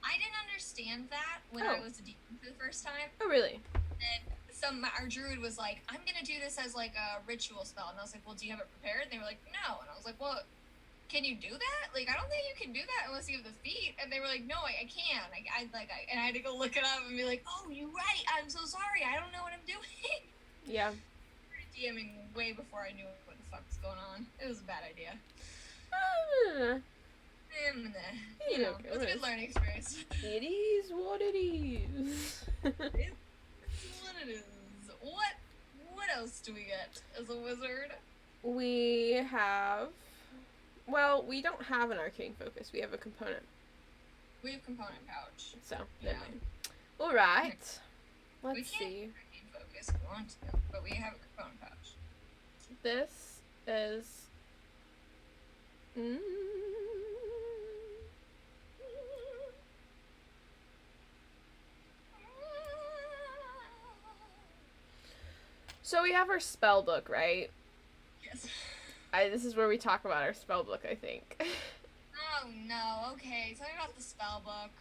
I didn't understand that when I was a DM for the first time. Oh, really? And our druid was like, I'm gonna do this as like a ritual spell, and I was like, well, do you have it prepared? And they were like, no, and I was like, well, can you do that? Like, I don't think you can do that unless you have the feat. And they were like, no, I can. And I had to go look it up and be like, oh, you're right. I'm so sorry. I don't know what I'm doing. Yeah. DMing way before I knew what the fuck was going on. It was a bad idea. You know, it was a good learning experience. It is what it is. It's what it is. What else do we get as a wizard? We have... Well, we don't have an arcane focus. We have a component. We have component pouch. So, yeah. Never mind. Alright. Let's we see. Arcane focus if we want to, but we have a component pouch. This is... So we have our spell book, right? Yes. This is where we talk about our spell book, I think. Oh no, okay. Tell me about the spell book.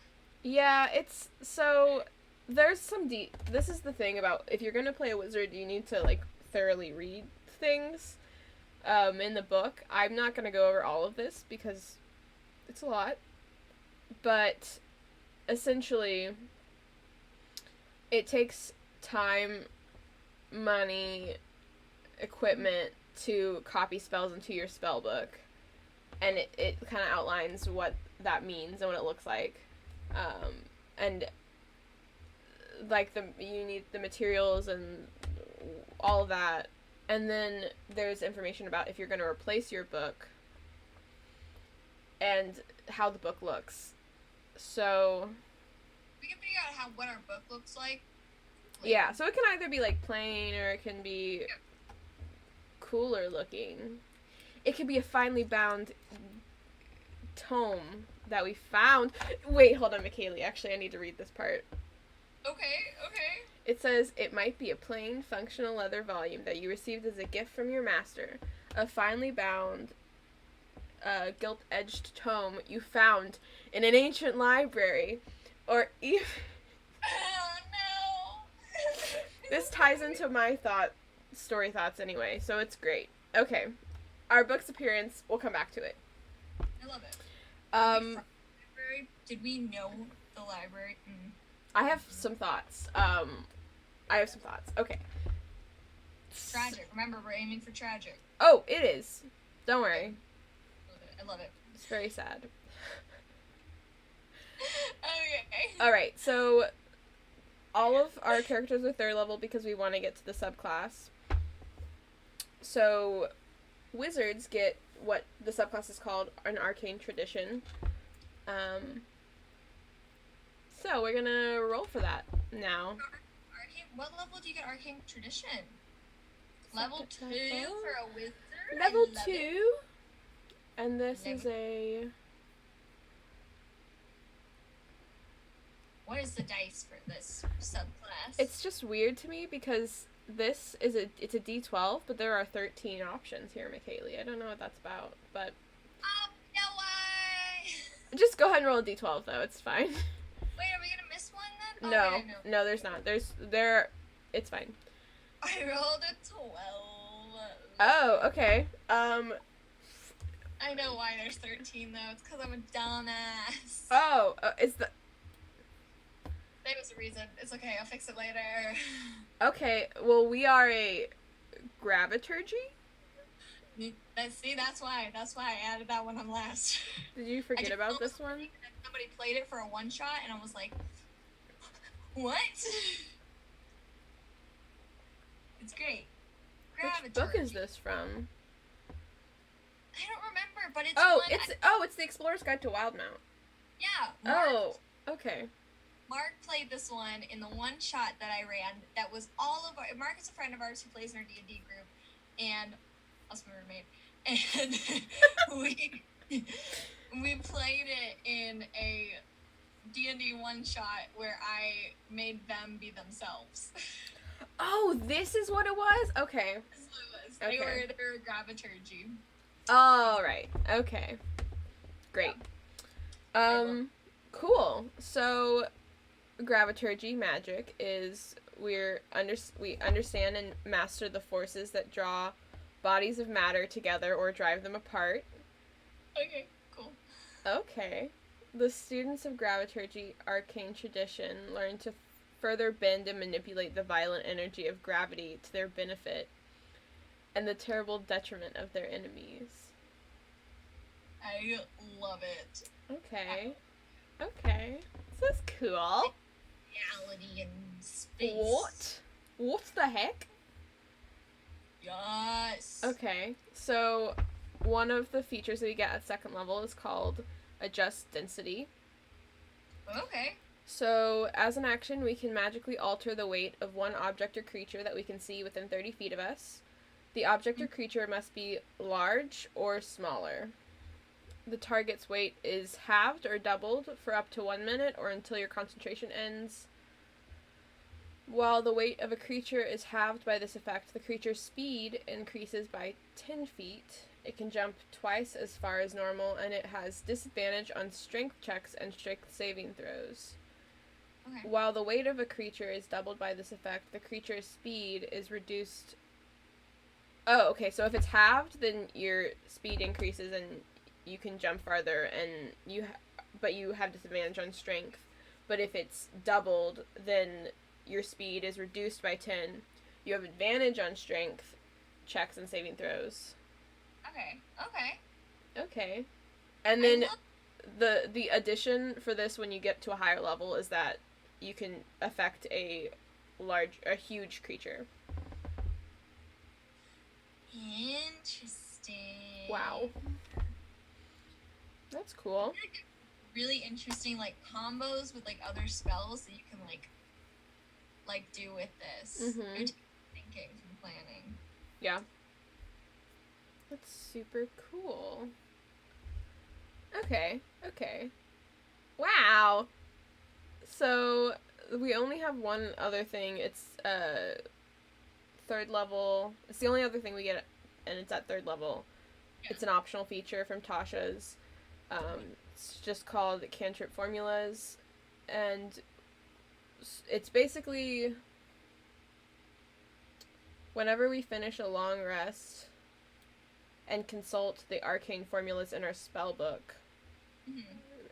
Yeah, it's... So, there's some this is the thing about... If you're gonna play a wizard, you need to, like, thoroughly read things in the book. I'm not gonna go over all of this because it's a lot. But, essentially, it takes time, money, equipment to copy spells into your spell book, and it kind of outlines what that means and what it looks like, and like you need the materials and all of that, and then there's information about if you're going to replace your book and how the book looks. So we can figure out what our book looks like. Yeah, so it can either be like plain or it can be cooler looking. It could be a finely bound tome that we found. Wait, hold on, McKaylee. Actually, I need to read this part. Okay. It says, it might be a plain, functional leather volume that you received as a gift from your master. A finely bound, gilt-edged tome you found in an ancient library. Or even... Oh, no! This ties into my story thoughts anyway, so it's great. Okay. Our book's appearance, we'll come back to it. I love it. Did we know the library? I have some thoughts. Okay. Tragic. Remember, we're aiming for tragic. Oh, it is. Don't worry. I love it. It's very sad. Okay. Alright, so all of our characters are 3rd level because we want to get to the subclass. So wizards get what the subclass is called an arcane tradition. So we're gonna roll for that now. What level do you get arcane tradition? Level 2 for a wizard? Level 2. And this is a... What is the dice for this subclass? It's just weird to me because it's a D12, but there are 13 options here, McKaylee. I don't know what that's about, but... No way! Just go ahead and roll a D12, though. It's fine. Wait, are we gonna miss one then? No, there's not. It's fine. I rolled a 12. Oh, okay. I know why there's 13, though. It's because I'm a dumbass. Oh, There was a reason. It's okay, I'll fix it later. Okay, well, we are a graviturgy? See, that's why I added that one on last. Did you forget about this one? Somebody played it for a one-shot, and I was like, what? It's great. Which book is this from? I don't remember, but it's it's the Explorer's Guide to Wildmount. Yeah. Oh, okay. Mark played this one in the one shot that I ran. That was all of our. Mark is a friend of ours who plays in our D&D group, and also my roommate, and we played it in a D&D one shot where I made them be themselves. Oh, this is what it was? Okay. This is what it was. Okay. They were Gravaturgy. Oh, right. Okay. Great. Cool. So, Gravaturgy magic is we understand and master the forces that draw bodies of matter together or drive them apart. Okay, cool. Okay. The students of Gravaturgy arcane tradition learn to further bend and manipulate the violent energy of gravity to their benefit and the terrible detriment of their enemies. I love it. Okay. Okay. This is cool. Reality and space. What? What the heck? Yes. Okay. So, one of the features that we get at second level is called Adjust Density. Okay. So, as an action, we can magically alter the weight of one object or creature that we can see within 30 feet of us. The object or creature must be large or smaller. The target's weight is halved or doubled for up to 1 minute or until your concentration ends. While the weight of a creature is halved by this effect, the creature's speed increases by 10 feet. It can jump twice as far as normal, and it has disadvantage on strength checks and strength saving throws. Okay. While the weight of a creature is doubled by this effect, the creature's speed is reduced. Oh, okay, so if it's halved, then your speed increases and you can jump farther, and but you have disadvantage on strength. But if it's doubled, then your speed is reduced by 10. You have advantage on strength checks and saving throws. Okay. Okay. And then the addition for this when you get to a higher level is that you can affect a huge creature. Interesting. Wow. That's cool. Really interesting, like, combos with, like, other spells that you can, like do with this. Mhm. You're thinking from planning. Yeah. That's super cool. Okay. Wow. So, we only have one other thing. It's, third level. It's the only other thing we get, and it's at third level. Yeah. It's an optional feature from Tasha's. It's just called Cantrip Formulas, and it's basically whenever we finish a long rest and consult the arcane formulas in our spell book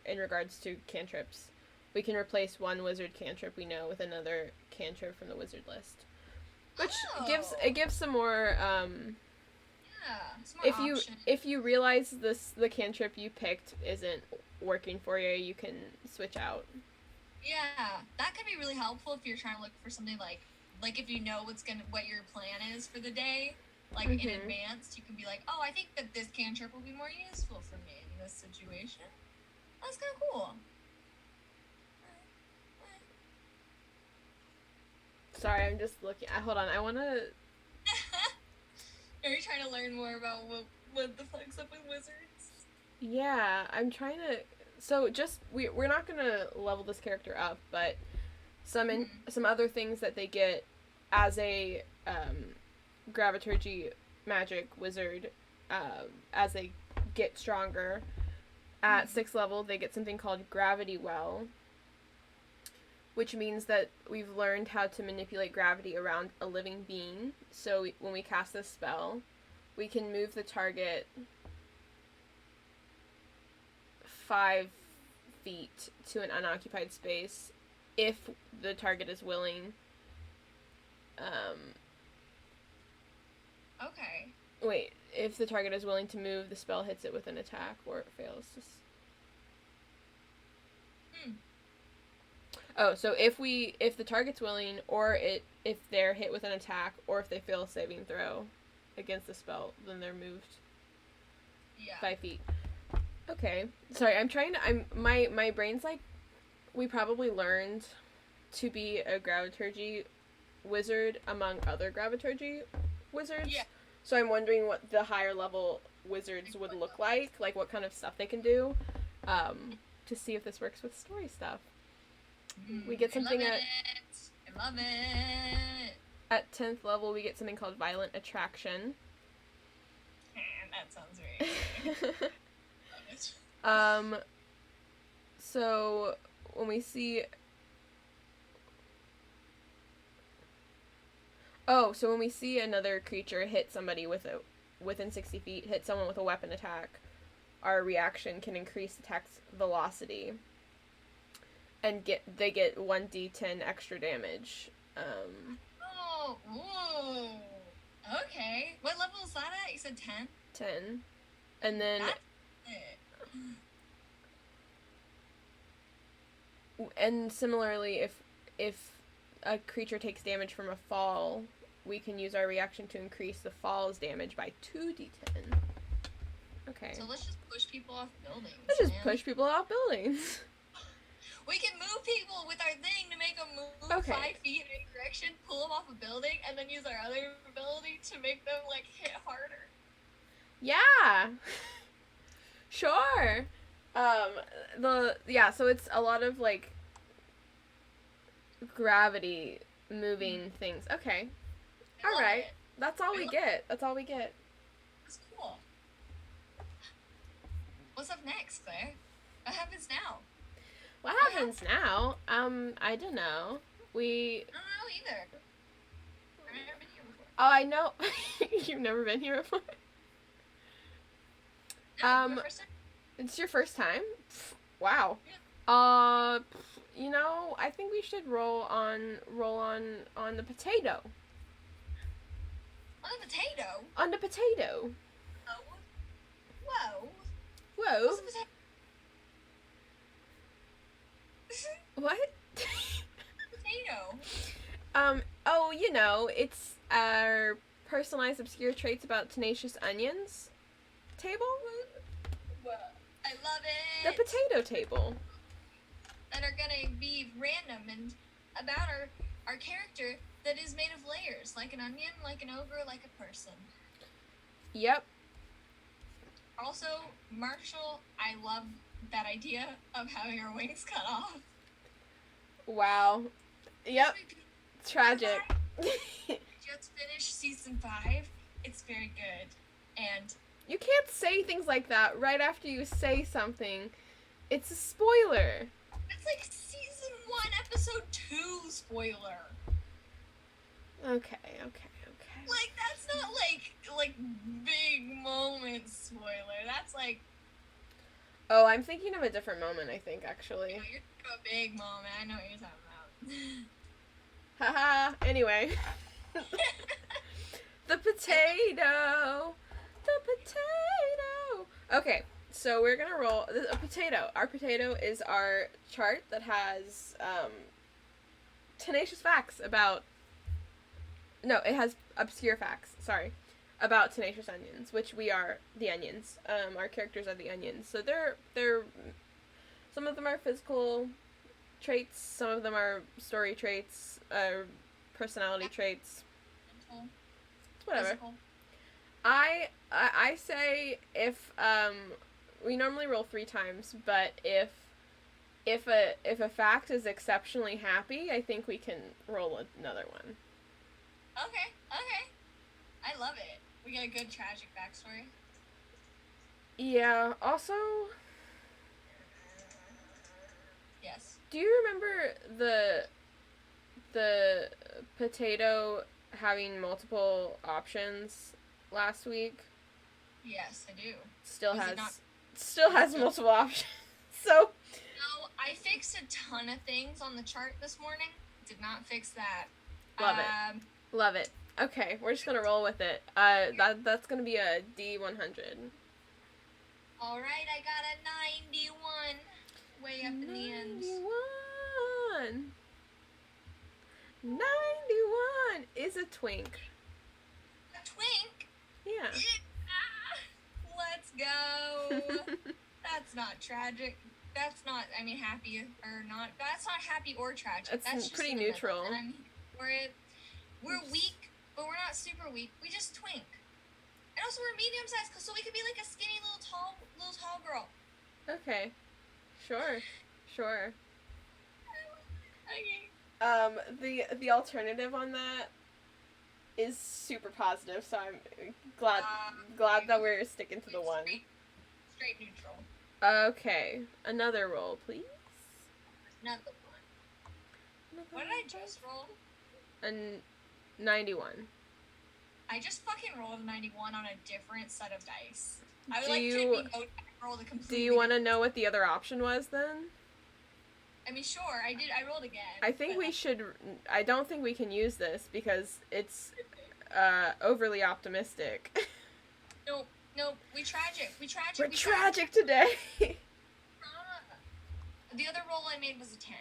in regards to cantrips, we can replace one wizard cantrip we know with another cantrip from the wizard list, which gives some more some more if you realize the cantrip you picked isn't working for you, you can switch out. Yeah, that could be really helpful if you're trying to look for something like if you know what your plan is for the day, like in advance, you can be like, oh, I think that this cantrip will be more useful for me in this situation. That's kind of cool. Sorry, I'm just looking. Hold on, I want to... Are you trying to learn more about what the fuck's up with wizards? Yeah, I'm trying to... So, we're not going to level this character up, but some other things that they get as a Gravaturgy magic wizard, as they get stronger. At 6th level, they get something called Gravity Well, which means that we've learned how to manipulate gravity around a living being. So when we cast this spell, we can move the target 5 feet to an unoccupied space if the target is willing. Okay. Wait, if the target is willing to move, the spell hits it with an attack, or it fails. Oh, so if the target's willing, or if they're hit with an attack, or if they fail a saving throw against the spell, then they're moved 5 feet. Okay. Sorry, I'm trying to. My brain's like we probably learned to be a graviturgy wizard among other graviturgy wizards. Yeah. So I'm wondering what the higher level wizards would look like what kind of stuff they can do, to see if this works with story stuff. We get something I love it. At 10th level, we get something called Violent Attraction. That sounds very love it. So when we see... so when we see another creature hit somebody within 60 feet, hit someone with a weapon attack, our reaction can increase attack's velocity. And they get 1d10 extra damage. Ooh. Okay. What level is that at? You said 10? 10. And then... That's it. And similarly, if a creature takes damage from a fall, we can use our reaction to increase the fall's damage by 2d10. Okay. So let's just push people off buildings. Let's just push people off buildings. We can move people with our thing to make them move 5 feet in any direction, pull them off a building, and then use our other ability to make them, like, hit harder. Yeah. Sure. So it's a lot of, like, gravity moving things. Okay. Alright. That's all we get. That's cool. What's up next, Claire? What happens now? What happens now? I don't know. I don't know either. I've never been here before. Oh, I know. You've never been here before? No, first time. It's your first time? Wow. Yeah. I think we should roll on the potato. On the potato? On the potato. Oh. Whoa. Whoa. What's a potato? What? Potato. It's our personalized obscure traits about tenacious onions table. Whoa. I love it. The potato table. That are gonna be random and about our character that is made of layers, like an onion, like an ogre, like a person. Yep. Also, Marshall, I love that idea of having our wings cut off. Wow. Yep. Tragic. Just finished season 5. It's very good. And you can't say things like that right after you say something. It's a spoiler. It's like season 1, episode 2 spoiler. Okay. Like, that's not like big moment spoiler. That's like... Oh, I'm thinking of a different moment, I think, actually. You're talking about a big moment. I know what you're talking about. Haha. Anyway. The potato. Okay, so we're gonna roll a potato. Our potato is our chart that has tenacious facts about... No, it has obscure facts, sorry, about tenacious onions, which we are the onions. Our characters are the onions. So they're some of them are physical traits, some of them are story traits, personality traits. Mental. It's whatever. Physical. I say if we normally roll 3 times, but if a fact is exceptionally happy, I think we can roll another one. Okay. I love it. We got a good tragic backstory. Yeah, also... Yes. Do you remember the potato having multiple options last week? Yes, I do. Still has multiple options. So... No, I fixed a ton of things on the chart this morning. Did not fix that. Love it. Okay, we're just gonna roll with it. That's gonna be a D100. Alright, I got a 91. Way up in the end. 91 is a twink. A twink? Yeah. Let's go. That's not tragic. That's not, I mean, happy or not. That's not happy or tragic. It's That's just pretty in the neutral. middle. And I mean, we're weak, but we're not super weak. We just twink. And also we're medium sized, so we could be like a skinny little tall girl. Okay. Sure. Okay. The alternative on that is super positive, so I'm glad that we're sticking to the one. Straight neutral. Okay, another roll, please. Another one. What did I just roll? A 91. I just fucking rolled a 91 on a different set of dice. I would roll the completely. Do you want to know what the other option was then? I mean, sure. I rolled again. I think we should. I don't think we can use this because it's overly optimistic. Nope. We're tragic. We're tragic today. The other roll I made was a 10.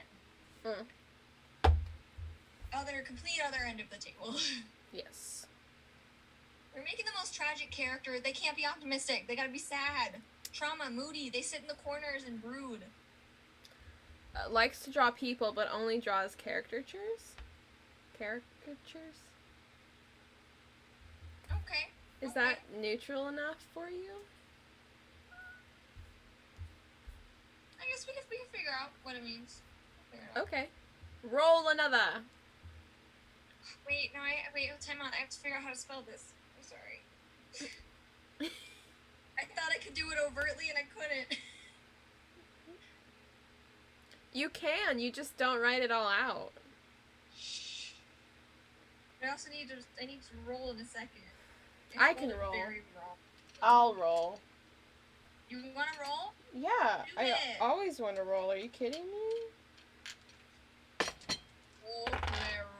Complete other end of the table. Yes. We're making the most tragic character. They can't be optimistic. They gotta be sad. Trauma, moody. They sit in the corners and brood. Likes to draw people, but only draws caricatures. Okay. Is that neutral enough for you? I guess we can figure out what it means. Okay. Roll another. Wait, time out. I have to figure out how to spell this. I'm sorry. I thought I could do it overtly and I couldn't. You can, you just don't write it all out. I also need to roll in a second. I can roll. Very wrong. I'll roll. You want to roll? Yeah, I always want to roll. Are you kidding me?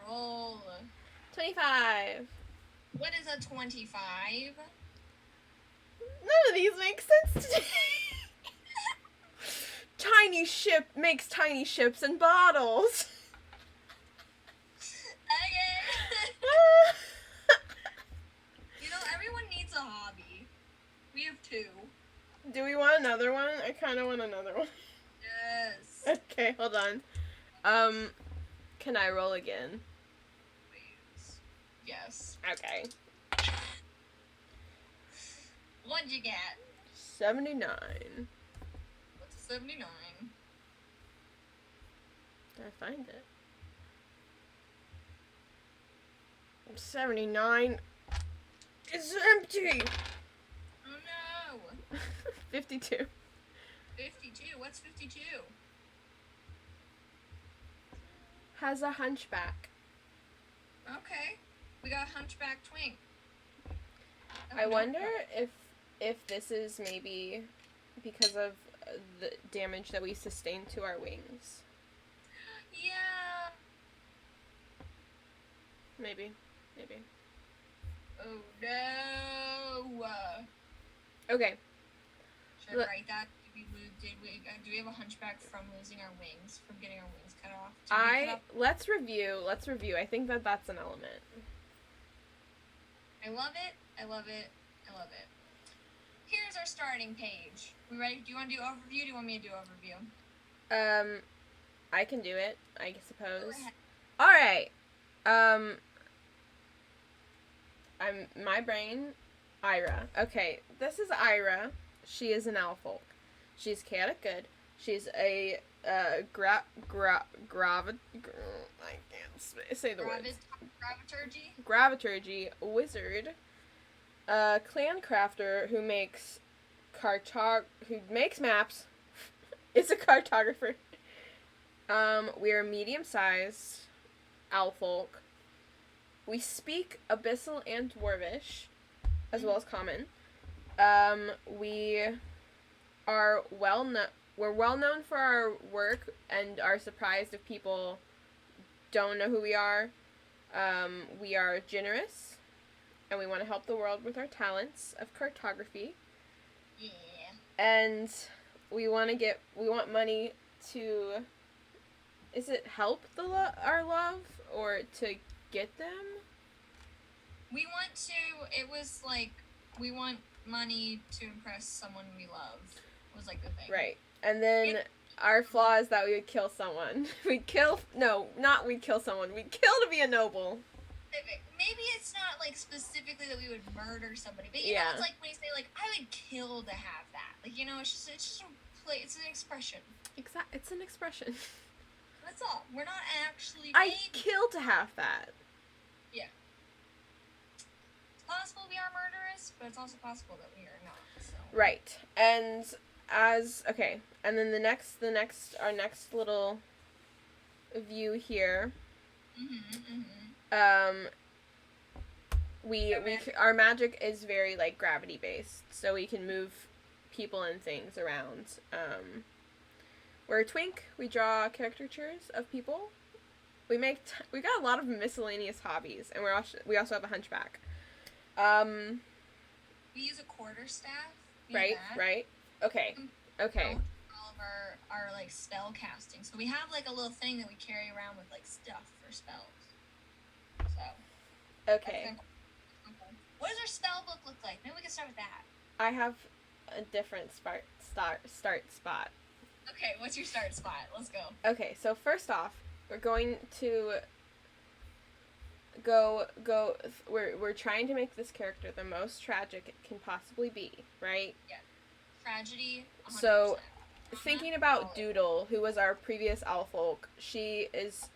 Roll. 25. What is a 25? None of these make sense today. Tiny ship makes tiny ships and bottles. Everyone needs a hobby. We have 2. Do we want another one? I kind of want another one. Yes. Okay, hold on. Can I roll again? Please. Yes. Okay. What'd you get? 79. What's 79? Did I find it? 79 is empty. Oh no. 52. 52? What's 52? Has a hunchback. Okay. We got a hunchback twink. I wonder if this is maybe because of the damage that we sustained to our wings. Yeah. Maybe. Oh no. Okay. Should I write that? Do we have a hunchback from losing our wings, from getting our wings cut off? Let's review. I think that's an element. I love it. Here's our starting page. We ready? Do you want to do overview? Do you want me to do overview? I can do it, I suppose. Go ahead. All right. My brain, Ira. Okay, this is Ira. She is an owl folk. She's chaotic good. She's a I can't say the words. Graviturgy wizard. Clan crafter who makes maps. Is a cartographer. We are medium-sized owl folk. We speak Abyssal and Dwarvish, as well as Common. We are we're well known for our work and are surprised if people don't know who we are. We are generous, and we want to help the world with our talents of cartography. Yeah. And we want money to. Is it help our love or to get them? We want money to impress someone we love. Was like the thing. Right. And then Our flaw is that we would kill someone. We'd kill. No, not we'd kill someone. We'd kill to be a noble. Maybe it's not like specifically that we would murder somebody, but you know, it's like when you say like I would kill to have that. Like, you know, it's just a play. It's an expression. It's an expression. That's all. We're not actually. I'd kill to have that. Yeah. It's possible we are murderous, but it's also possible that we are not. So. Right, and and then our next little view here. Our magic is very like gravity based, so we can move people and things around. We're a twink. We draw caricatures of people. We got a lot of miscellaneous hobbies, and we also have a hunchback. We use a quarterstaff. Right. Okay. All of our like spell casting. So we have like a little thing that we carry around with like stuff for spells. So. Okay. What does our spell book look like? Maybe we can start with that. I have a different start spot. Okay, what's your start spot? Let's go. Okay, so first off, we're going to we're trying to make this character the most tragic it can possibly be, right? Yeah. Tragedy. 100%. So, thinking about Doodle, who was our previous Owlfolk, she is.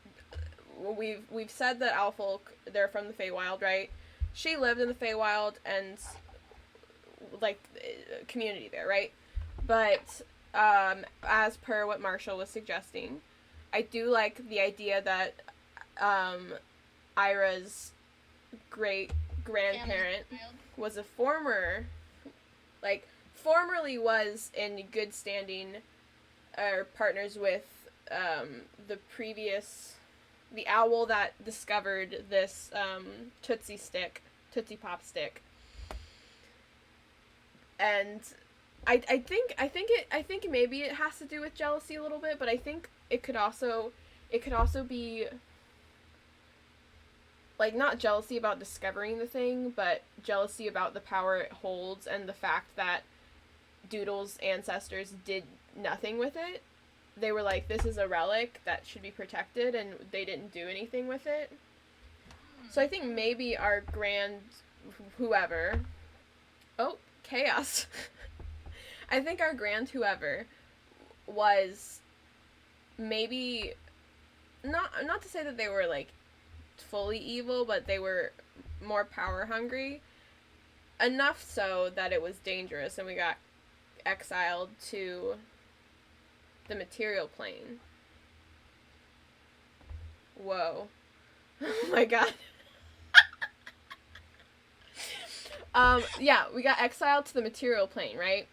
We've said that Owlfolk, they're from the Feywild, right? She lived in the Feywild and like community there, right? But as per what Marshall was suggesting, I do like the idea that Ira's great grandparent was formerly was in good standing or partners with the owl that discovered this Tootsie Pop stick. And I think maybe it has to do with jealousy a little bit, but I think it could also be like not jealousy about discovering the thing, but jealousy about the power it holds and the fact that Doodle's ancestors did nothing with it. They were like, this is a relic that should be protected, and they didn't do anything with it. So I think maybe our chaos. I think our whoever was maybe not to say that they were like fully evil, but they were more power hungry, enough so that it was dangerous and we got exiled to the material plane. Whoa. Oh my god. Yeah, we got exiled to the material plane, right?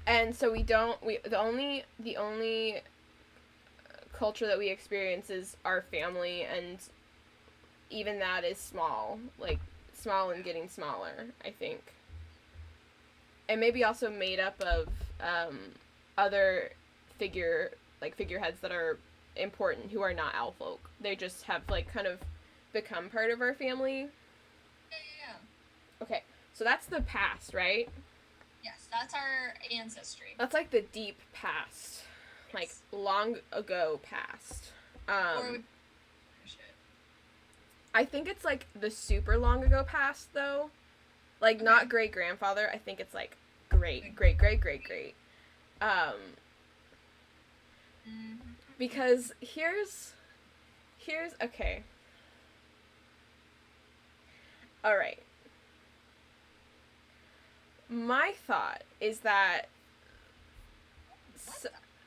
And so the only culture that we experience is our family, and even that is small and getting smaller, I think. And maybe also made up of other figureheads that are important who are not Owlfolk. They just have kind of become part of our family. Yeah. Okay, so that's the past, right? Yes, that's our ancestry. That's like the deep past. Yes. Like long ago past. I think it's like the super long ago past though. Like okay. Not great grandfather. I think it's like great. Because here's okay. All right. My thought is that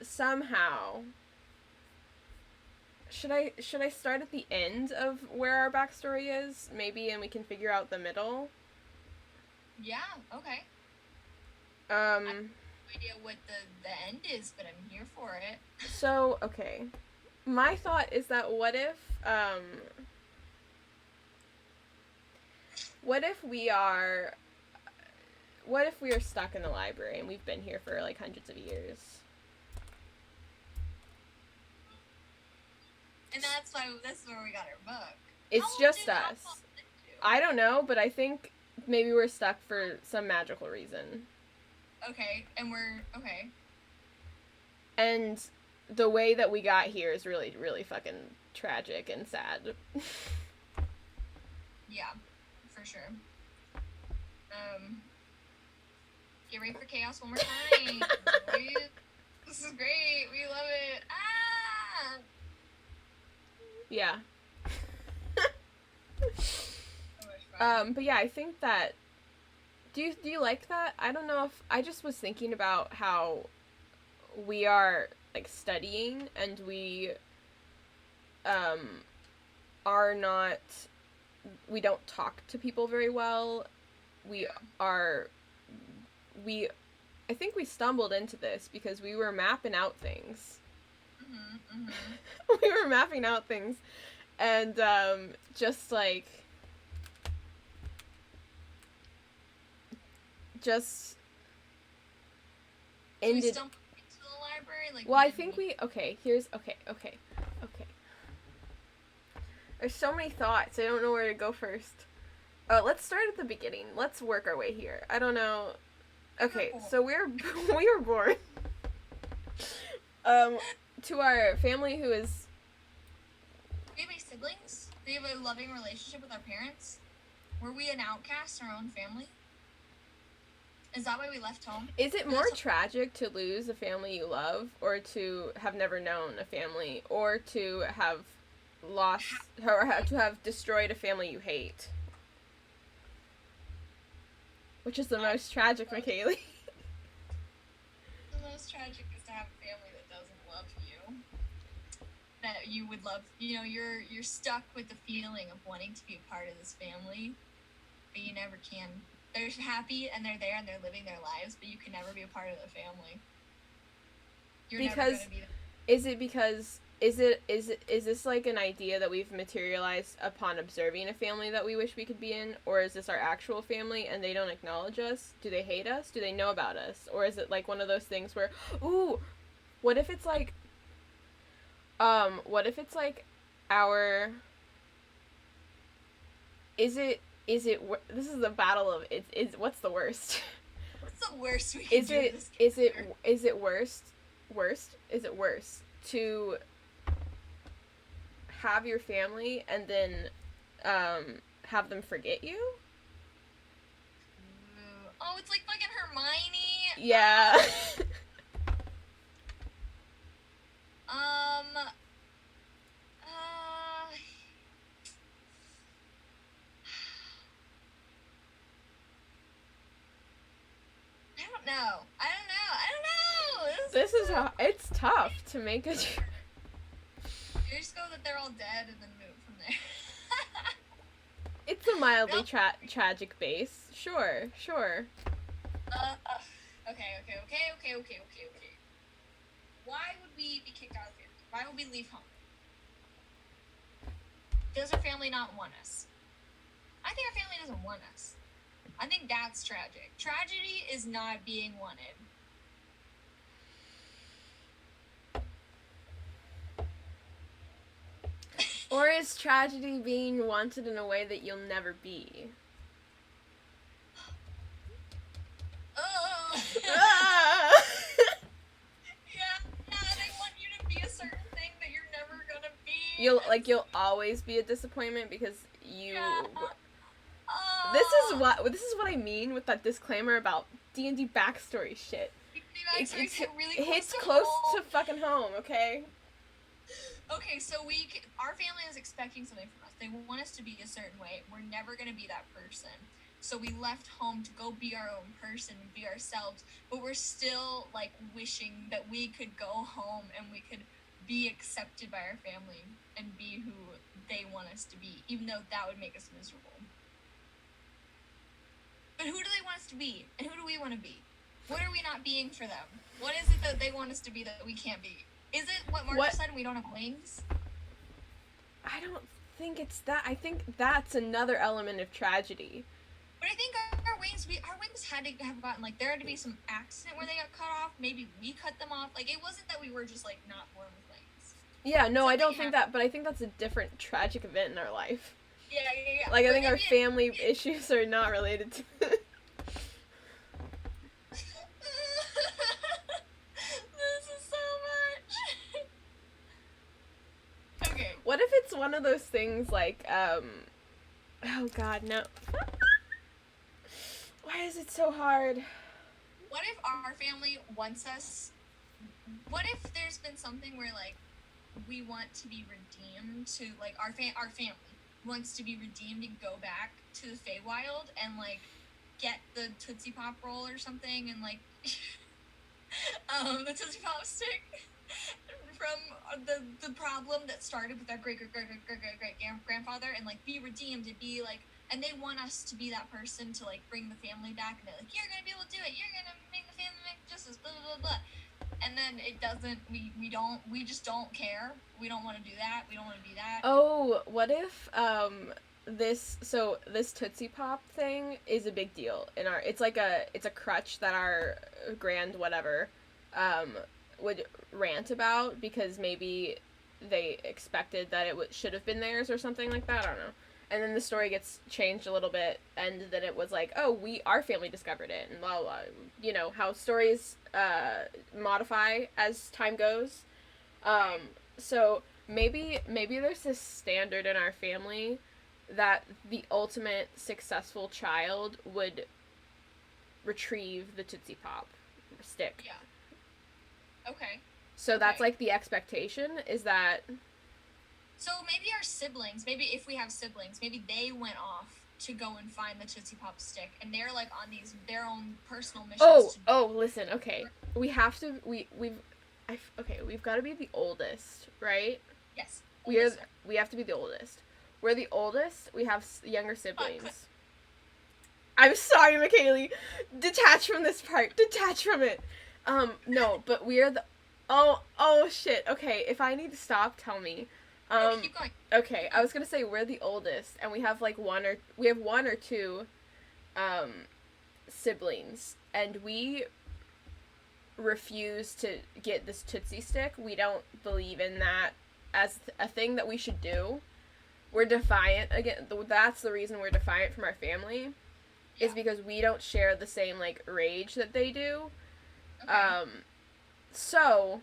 somehow should I start at the end of where our backstory is, maybe, and we can figure out the middle? Yeah, okay. I have no idea what the end is, but I'm here for it. So, okay. My thought is that what if we are stuck in the library and we've been here for like hundreds of years? And this is where we got our book. It's just us. I don't know, but I think maybe we're stuck for some magical reason. Okay, and we're okay. And the way that we got here is really, really fucking tragic and sad. Yeah, for sure. Get ready for chaos one more time. This is great. We love it. Ah! Yeah. So much fun. But yeah, I think that. Do you like that? I don't know if I just was thinking about how we are like studying and we are not, we don't talk to people very well. We are we I think we stumbled into this because we were mapping out things. We were mapping out things and just like just So we ended. stumbled into the library. Like, Well, I think we here's okay. There's so many thoughts. I don't know where to go first. Let's start at the beginning. Let's work our way here. I don't know. Okay, so we were born. To our family who is. Do we have any siblings? Do we have a loving relationship with our parents? Were we an outcast in our own family? Is that why we left home? Is it more tragic to lose a family you love, or to have never known a family, or to have lost, or to have destroyed a family you hate? Which is the most tragic, McKaylee? The most tragic is to have a family that doesn't love you. That you would love, you're stuck with the feeling of wanting to be a part of this family, but you never can. They're happy and they're there and they're living their lives, but you can never be a part of the family. You're never gonna be there. Is this like an idea that we've materialized upon observing a family that we wish we could be in, or is this our actual family and they don't acknowledge us? Do they hate us? Do they know about us? Or is it like one of those things where, ooh, what if it's like our, this is the battle of what's the worst? What's the worst we can do? Is it worse to have your family and then have them forget you? Oh, it's like fucking Hermione. Yeah. I don't know. This is how it's tough to make a. You just go that they're all dead and then move from there. It's a mildly tragic base. Sure. Okay. Why would we be kicked out of family? Why would we leave home? Does our family not want us? I think our family doesn't want us. I think that's tragic. Tragedy is not being wanted. Or is tragedy being wanted in a way that you'll never be? They want you to be a certain thing that you're never gonna be. You'll always be a disappointment because you. Yeah. This is what I mean with that disclaimer about D&D backstory shit. It hits close to fucking home, okay? Okay, so our family is expecting something from us. They want us to be a certain way. We're never gonna be that person. So we left home to go be our own person and be ourselves, but we're still like wishing that we could go home and we could be accepted by our family and be who they want us to be, even though that would make us miserable. But who do they want us to be? And who do we want to be? What are we not being for them? What is it that they want us to be that we can't be? Is it what Mark said, we don't have wings? I don't think it's that. I think that's another element of tragedy. But I think our wings had to have gotten, like, there had to be some accident where they got cut off. Maybe we cut them off. Like, it wasn't that we were just, like, not born with wings. Yeah, no, I don't think that, but I think that's a different tragic event in our life. Yeah. Like, I think our family issues are not related to it's one of those things like, oh god, no. Why is it so hard? What if our family wants us? What if there's been something where like we want to be redeemed to like our family wants to be redeemed and go back to the Feywild and like get the Tootsie Pop roll or something and like the Tootsie Pop stick from the problem that started with our great grandfather and like be redeemed and be like, and they want us to be that person to like bring the family back and they're like, you're gonna be able to do it, you're gonna make the family make justice, blah blah blah blah. And then it doesn't, we just don't care. We don't want to do that. We don't want to be that. Oh, what if this Tootsie Pop thing is a big deal in our, it's a crutch that our grand whatever would rant about because maybe they expected that it should have been theirs or something like that. I don't know. And then the story gets changed a little bit, and then it was like, oh, our family discovered it, and blah, blah, you know, how stories modify as time goes. So maybe there's this standard in our family that the ultimate successful child would retrieve the Tootsie Pop stick. Yeah. Okay. So that's like the expectation is that... So maybe our siblings, maybe if we have siblings, maybe they went off to go and find the Tootsie Pop stick, and they're like on their own personal missions. Listen, okay, we have to, we've got to be the oldest, right? Yes. We have to be the oldest. We're the oldest. We have younger siblings. I'm sorry, McKaylee. Detach from this part. Detach from it. No, but we are the. Oh shit. Okay, if I need to stop, tell me. Keep going. Okay, I was gonna say we're the oldest, and we have like one or two siblings, and we refuse to get this Tootsie stick. We don't believe in that as a thing that we should do. We're defiant again. That's the reason we're defiant from our family, is because we don't share the same like rage that they do. Okay. So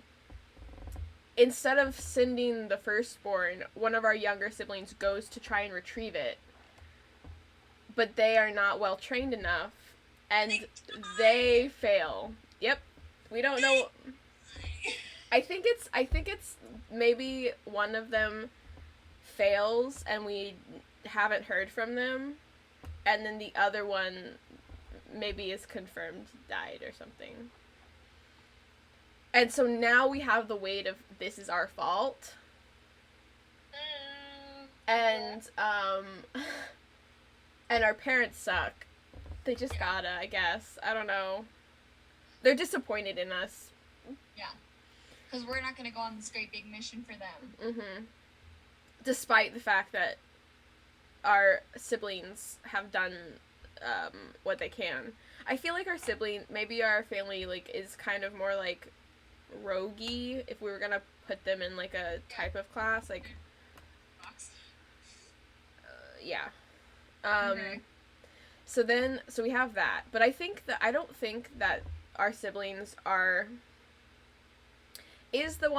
instead of sending the firstborn, one of our younger siblings goes to try and retrieve it. But they are not well trained enough, and they fail. Yep. We don't know. I think it's maybe one of them fails and we haven't heard from them, and then the other one maybe is confirmed died or something. And so now we have the weight of this is our fault. And and our parents suck. They just gotta, I guess. I don't know. They're disappointed in us. Yeah. Because we're not gonna go on this great big mission for them. Mm-hmm. Despite the fact that our siblings have done what they can. I feel like maybe our family like is kind of more like roguey if we were gonna put them in like a type of class, like yeah. Okay. So we have that, but I don't think that our siblings is the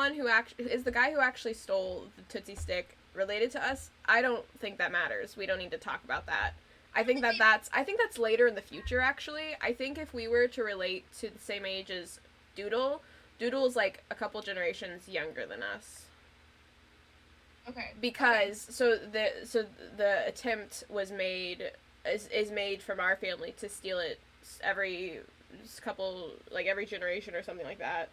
guy who actually stole the Tootsie stick related to us. I don't think that matters. We don't need to talk about that. I think that's later in the future, actually. I think if we were to relate to the same age as Doodle is like a couple generations younger than us. Okay. Because so the attempt was made is made from our family to steal it every generation or something like that.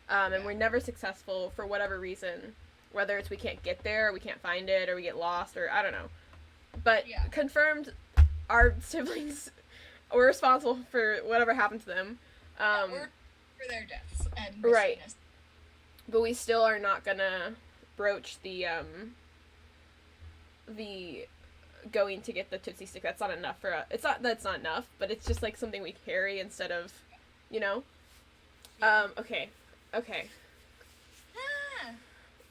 And we're never successful for whatever reason, whether it's we can't get there, or we can't find it, or we get lost, or I don't know. But confirmed, our siblings were responsible for whatever happened to them. We're for their deaths and right. But we still are not gonna broach the going to get the Tootsie stick. That's not enough for us. That's not enough, but it's just like something we carry instead of, you know. Okay. All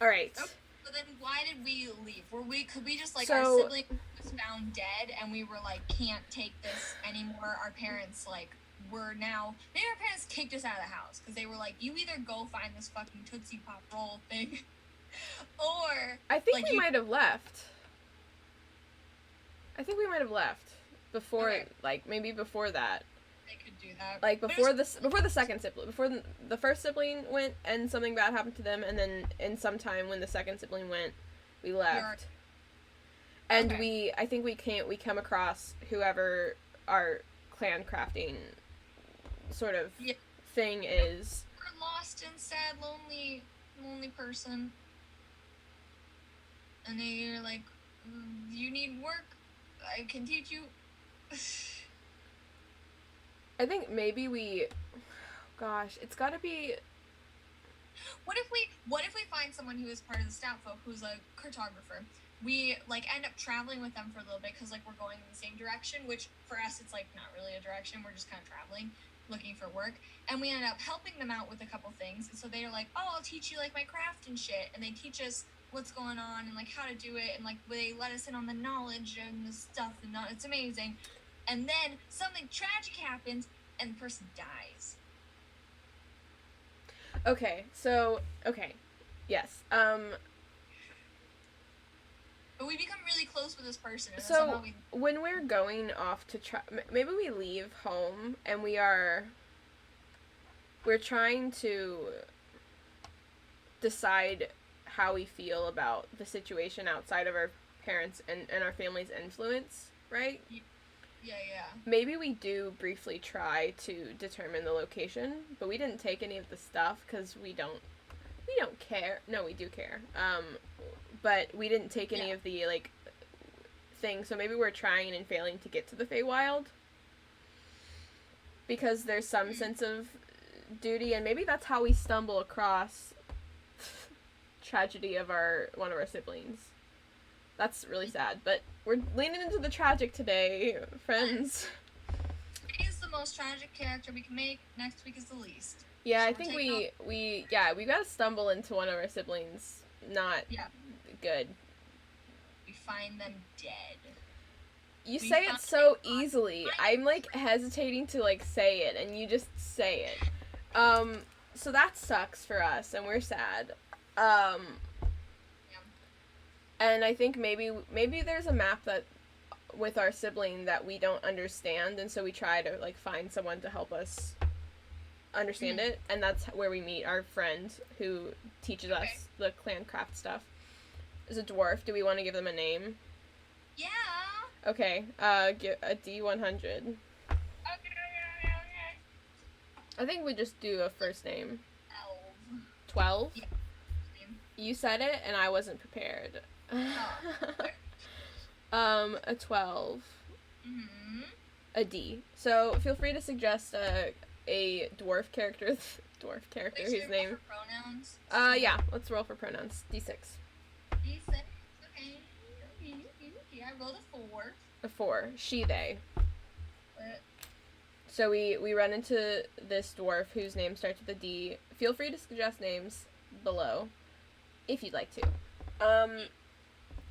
right. Okay. So then why did we leave? Could we just like our sibling was found dead and we were like can't take this anymore? Our parents like maybe our parents kicked us out of the house because they were like, you either go find this fucking Tootsie Pop roll thing Or I think like we might have left. Before, Okay. like maybe before that. they could do that. Like But it before was- the second sibling, before the first sibling went and something bad happened to them, and then in some time when the second sibling went, we left. And Okay. I think we come across whoever our clan crafting sort of Yeah. thing is. We're lost and sad, lonely person. And they're like, you need work. I can teach you. I think maybe gosh, it's got to be. What if we find someone who is part of the stat folk who's a cartographer? We like end up traveling with them for a little bit because like we're going in the same direction, which for us it's like not really a direction. We're just kind of traveling, looking for work, and we end up helping them out with a couple things. And so they're like, "Oh, I'll teach you like my craft and shit," and they teach us what's going on and like how to do it, and like they let us in on the knowledge and the stuff, and it's amazing. And then something tragic happens, and the person dies. Okay, so yes. But we become really close with this person. And So when we're going off to maybe we leave home and we're trying to decide how we feel about the situation outside of our parents and our family's influence, right? Yeah. Maybe we do briefly try to determine the location, but we didn't take any of the stuff because we don't care. No, we do care. But we didn't take any of the like things, so maybe we're trying and failing to get to the Feywild because there's some sense of duty, and maybe that's how we stumble across tragedy of one of our siblings. That's really sad, but we're leaning into the tragic today, friends. Today is the most tragic character we can make. Next week is the least. Yeah, I think we gotta stumble into one of our siblings not good. We find them dead. You say it so easily. I'm like hesitating to like say it, and you just say it. So that sucks for us, and we're sad. And I think maybe there's a map that with our sibling that we don't understand, and so we try to like find someone to help us understand it, and that's where we meet our friend who teaches us the clan craft stuff. Is a dwarf. Do we want to give them a name? Yeah. Okay. Get a D100. I think we just do a first name. 12. Yeah. You said it, and I wasn't prepared. Oh. A 12. Mm-hmm. A D. So feel free to suggest a dwarf character. Whose name? Pronouns. Yeah. Let's roll for pronouns. D6. D6. Okay. I rolled a 4. A 4. She, they. What? So we run into this dwarf whose name starts with a D. Feel free to suggest names below, if you'd like to.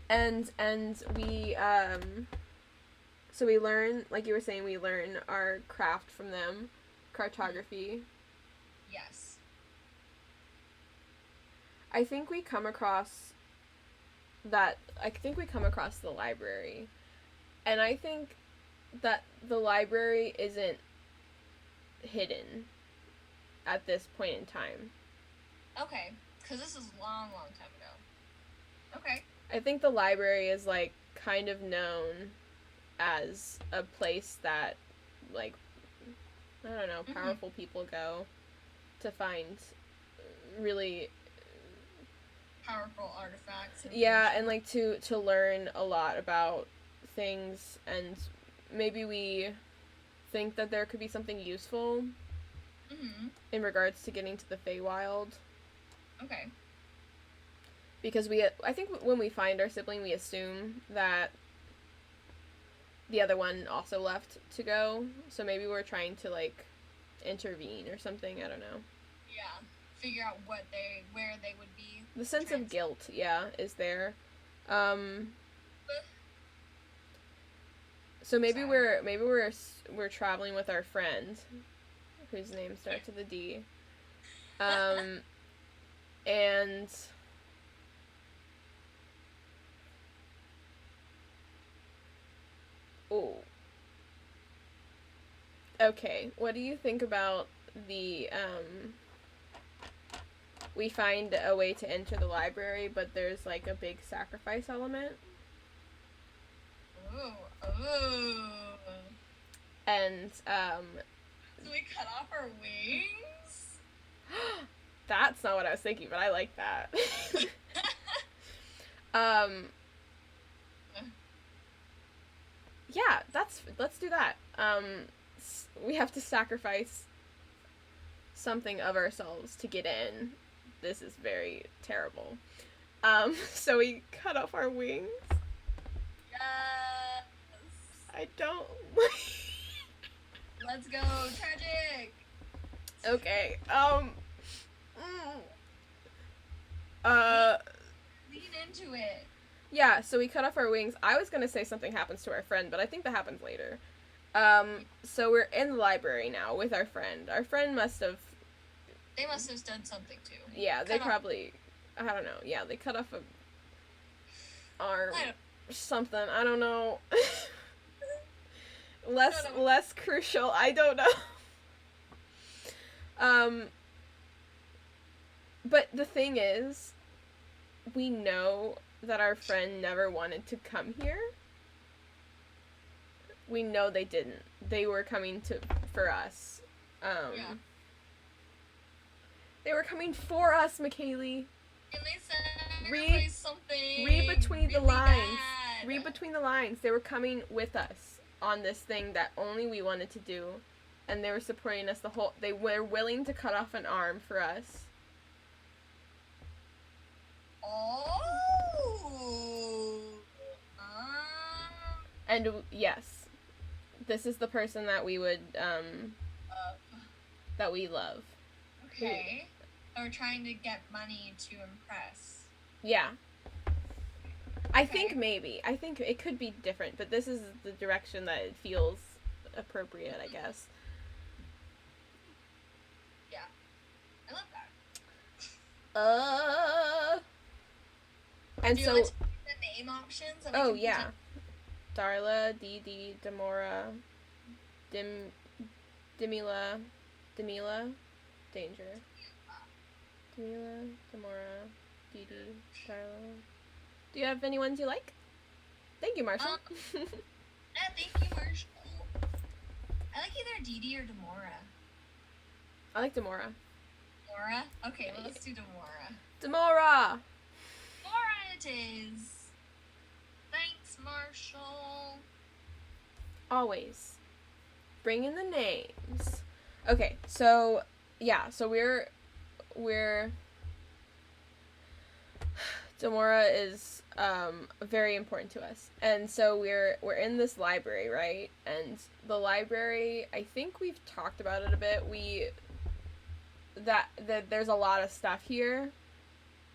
And we so we learn, like you were saying, we learn our craft from them, cartography. Yes. I think we come across the library, and I think that the library isn't hidden at this point in time. Okay, because this is a long time ago. Okay. I think the library is like kind of known as a place that like I don't know, powerful people go to find really powerful artifacts. Yeah, and like to learn a lot about things, and maybe we think that there could be something useful in regards to getting to the Feywild. Okay. Because I think when we find our sibling, we assume that the other one also left to go, so maybe we're trying to like intervene or something. I don't know. Yeah, figure out where they would be. The sense of guilt, is there. So maybe we're traveling with our friend, whose name starts with a D, and Ooh. Okay, what do you think about the, we find a way to enter the library, but there's, like, a big sacrifice element? Ooh. And, So we cut off our wings? that's not what I was thinking, but I like that. um, yeah, let's do that. We have to sacrifice something of ourselves to get in. This is very terrible. So we cut off our wings. Yes. I don't. Let's go, tragic. Okay. Lean into it. Yeah. So we cut off our wings. I was gonna say something happens to our friend, but I think that happens later. So we're in the library now with our friend. Our friend must have. They must have done something too. Yeah, they probably. I don't know. Yeah, they cut off a arm. Something. I don't know. Less crucial. I don't know. But the thing is, we know that our friend never wanted to come here. We know they didn't. They were coming for us. Yeah. They were coming for us, McKaylee. And they sacrificed something. Read between the lines. Bad. Read between the lines. They were coming with us on this thing that only we wanted to do, and they were supporting us the whole. They were willing to cut off an arm for us. Oh. And yes, this is the person that we would that we love. Okay. Or trying to get money to impress. Yeah. I think maybe. I think it could be different, but this is the direction that it feels appropriate, I guess. Yeah. I love that. And do so. You want to pick the name options? Oh, yeah. Darla, Dee, Demora, Demila, Danger. Demila, Demora, Dee, Darla. Do you have any ones you like? Thank you, Marshall. Thank you, Marshall. I like either Dee or Demora. I like Demora. Demora? Okay, well, let's do Demora. Demora it is. Thanks, Marshall. Always. Bring in the names. Okay, so, yeah, so we're Demora is very important to us, and so we're in this library, right? And the library, I think we've talked about it a bit. That there's a lot of stuff here.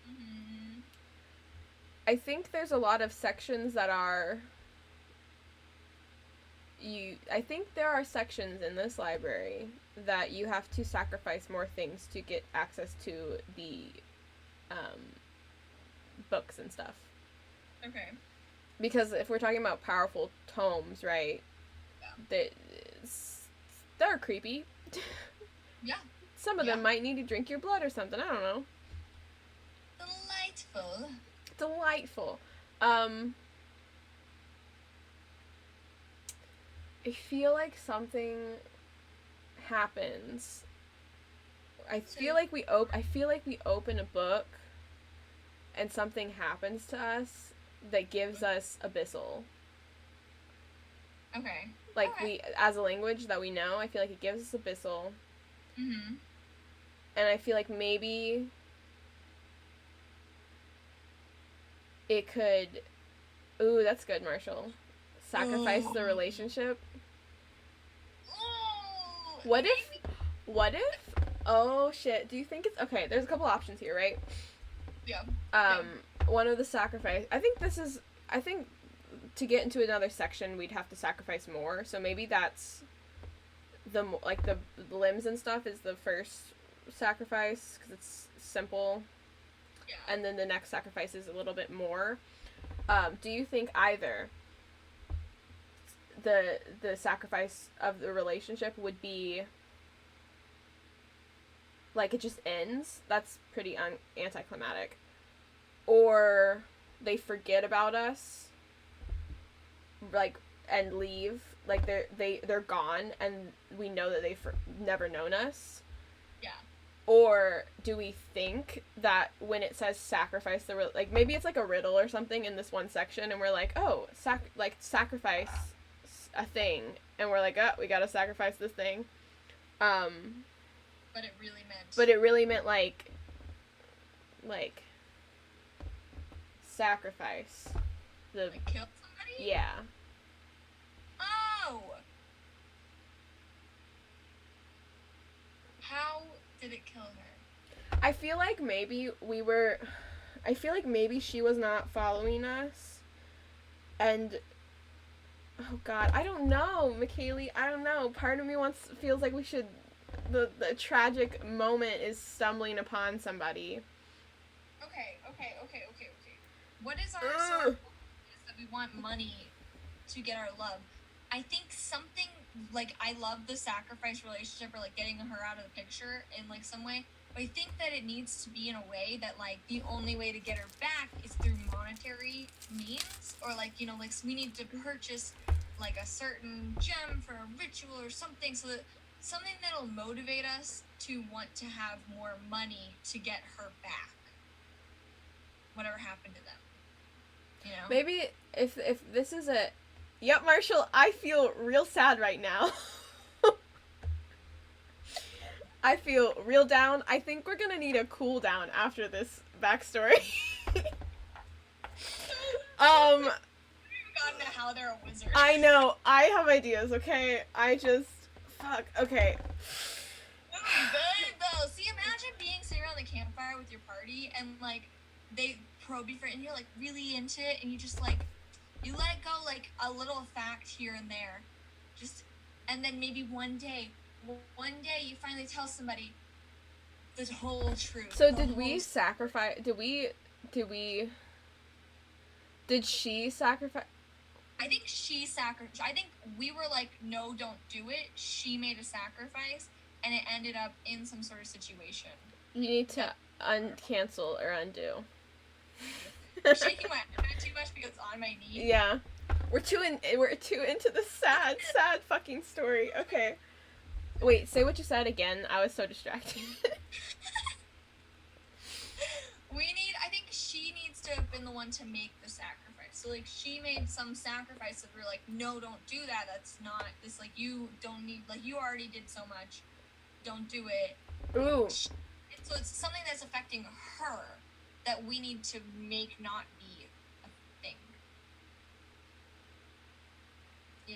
Mm-hmm. I think there's a lot of sections that are. I think there are sections in this library that you have to sacrifice more things to get access to the books and stuff. Okay. Because if we're talking about powerful tomes, right? Yeah. They're creepy. Yeah. Some of them might need to drink your blood or something. I don't know. Delightful. I feel like something happens. I feel like we open a book and something happens to us that gives us abyssal. Okay. Like we, as a language that we know, I feel like it gives us abyssal. Mm-hmm. And I feel like maybe it could. Ooh, that's good, Marshall. Sacrifice the relationship. Ooh, What if? Oh shit! Do you think it's okay? There's a couple options here, right? Yeah. One of the sacrifice. I think to get into another section, we'd have to sacrifice more. So maybe that's the limbs and stuff is the first sacrifice because it's simple. Yeah. And then the next sacrifice is a little bit more. Do you think either the sacrifice of the relationship would be like it just ends. That's pretty anticlimactic. Or they forget about us, like, and leave. Like they're gone, and we know that they've never known us. Yeah. Or do we think that when it says sacrifice like maybe it's like a riddle or something in this one section, and we're like, oh, sacrifice a thing, and we're like, oh, we gotta sacrifice this thing. But it really meant like sacrifice the like kill somebody. Yeah. Oh. How did it kill her? I feel like maybe she was not following us, and oh god, I don't know, McKaylee, I don't know. Part of me feels like we should. The tragic moment is stumbling upon somebody. Okay. What is our sort of is that we want money to get our love? I think something like I love the sacrifice relationship or like getting her out of the picture in like some way. But I think that it needs to be in a way that like the only way to get her back is through monetary means, or like, you know, like we need to purchase like a certain gem for a ritual or something, so that something that'll motivate us to want to have more money to get her back. Whatever happened to them. You know? Maybe if this is a Yep, Marshall, I feel real sad right now. I feel real down. I think we're gonna need a cool down after this backstory. We've gotten to how they're a wizard. I know. I have ideas, okay? Fuck. Okay. Though. See, imagine sitting around the campfire with your party and like they probe you for it and you're like really into it and you just like you let it go like a little fact here and there, just and then maybe one day you finally tell somebody the whole truth. So did we sacrifice? Did she sacrifice? I think she sacrificed. I think we were like, no, don't do it. She made a sacrifice, and it ended up in some sort of situation. You need to cancel or undo. I'm shaking my head too much because it's on my knee. Yeah, we're too into the sad fucking story. Okay, wait, say what you said again. I was so distracted. I think she needs to have been the one to make the sacrifice. So, like, she made some sacrifice that we're like, no, don't do that. That's not this, like, you don't need, like, you already did so much. Don't do it. Ooh. So it's something that's affecting her that we need to make not be a thing. You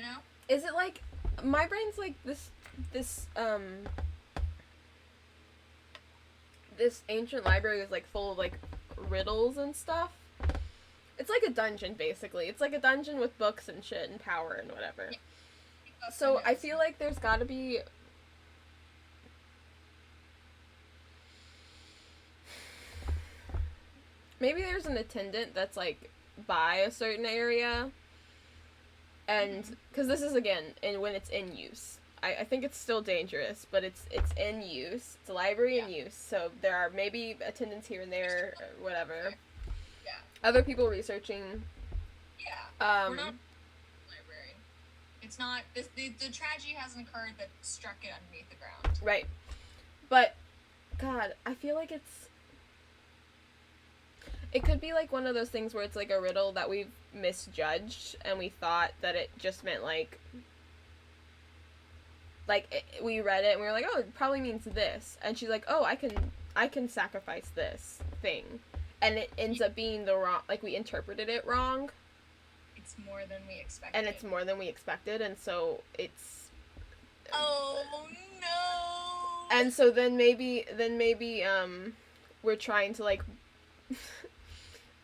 know? Is it like, my brain's like this ancient library is like full of like riddles and stuff. It's like a dungeon, basically. It's like a dungeon with books and shit and power and whatever. Yeah. So I feel like there's gotta be... Maybe there's an attendant that's like by a certain area. And, because this is, again, when it's in use. I think it's still dangerous, but it's in use. It's a library in use, so there are maybe attendants here and there, or whatever. Yeah. Other people researching. Yeah. We're not library. It's not the tragedy hasn't occurred that struck it underneath the ground. Right. But God, I feel like it could be like one of those things where it's like a riddle that we've misjudged and we thought that it just meant like we read it and we were like, oh, it probably means this, and she's like, oh, I can sacrifice this thing, and it ends up being the wrong, like we interpreted it wrong. It's more than we expected. And it's more than we expected, and so it's... Oh, no! And so then maybe, we're trying to, like...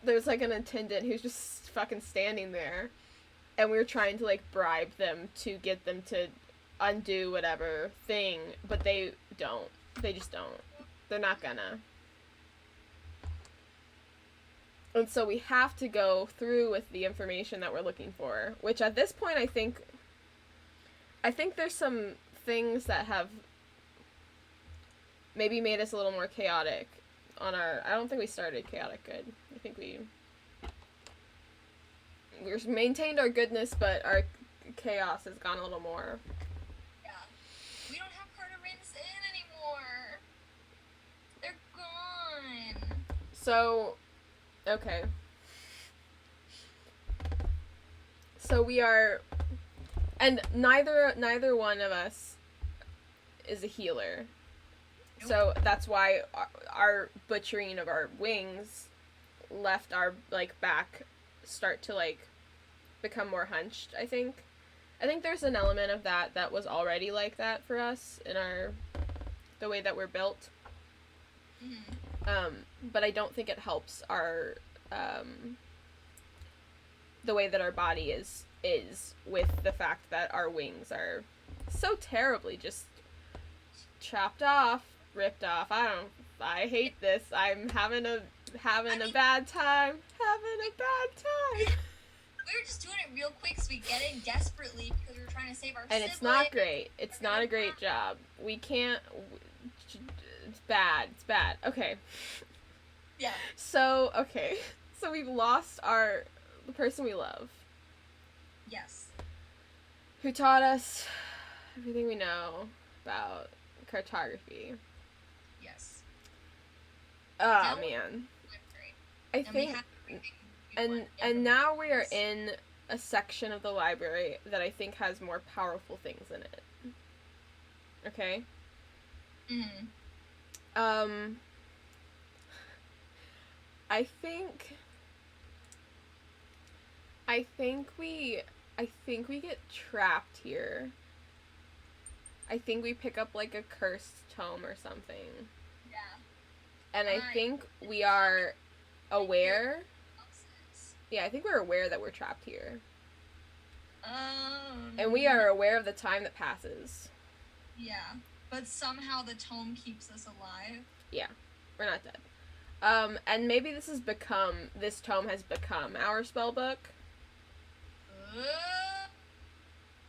There's, like, an attendant who's just fucking standing there, and we're trying to, like, bribe them to get them to undo whatever thing, but they don't. They just don't. They're not gonna. And so we have to go through with the information that we're looking for, which at this point I think there's some things that have maybe made us a little more chaotic on our... I don't think we started chaotic good. I think we maintained our goodness, but our chaos has gone a little more. Yeah. We don't have Carterins in anymore. They're gone. So, okay. So we are... And neither one of us is a healer. Nope. So that's why our butchering of our wings left our, like, back start to, like, become more hunched, I think. I think there's an element of that was already like that for us in the way that we're built. Mm-hmm. But I don't think it helps our, the way that our body is with the fact that our wings are so terribly just chopped off, ripped off. I hate this. I'm having a bad time. Having a bad time. We were just doing it real quick so we get in desperately because we were trying to save our And sibling. it's not great. It's not a great job. We can't... It's bad. It's bad. Okay. Yeah. So, okay. So we've lost the person we love. Yes. Who taught us everything we know about cartography. Yes. Oh, man. I think... And now we are in a section of the library that I think has more powerful things in it. Okay? Mm-hmm. I think we get trapped here. I think we pick up, like, a cursed tome or something. Yeah. And I think we are aware... Yeah, I think we're aware that we're trapped here. And we are aware of the time that passes. Yeah, but somehow the tome keeps us alive. Yeah, we're not dead. And maybe this tome has become our spell book.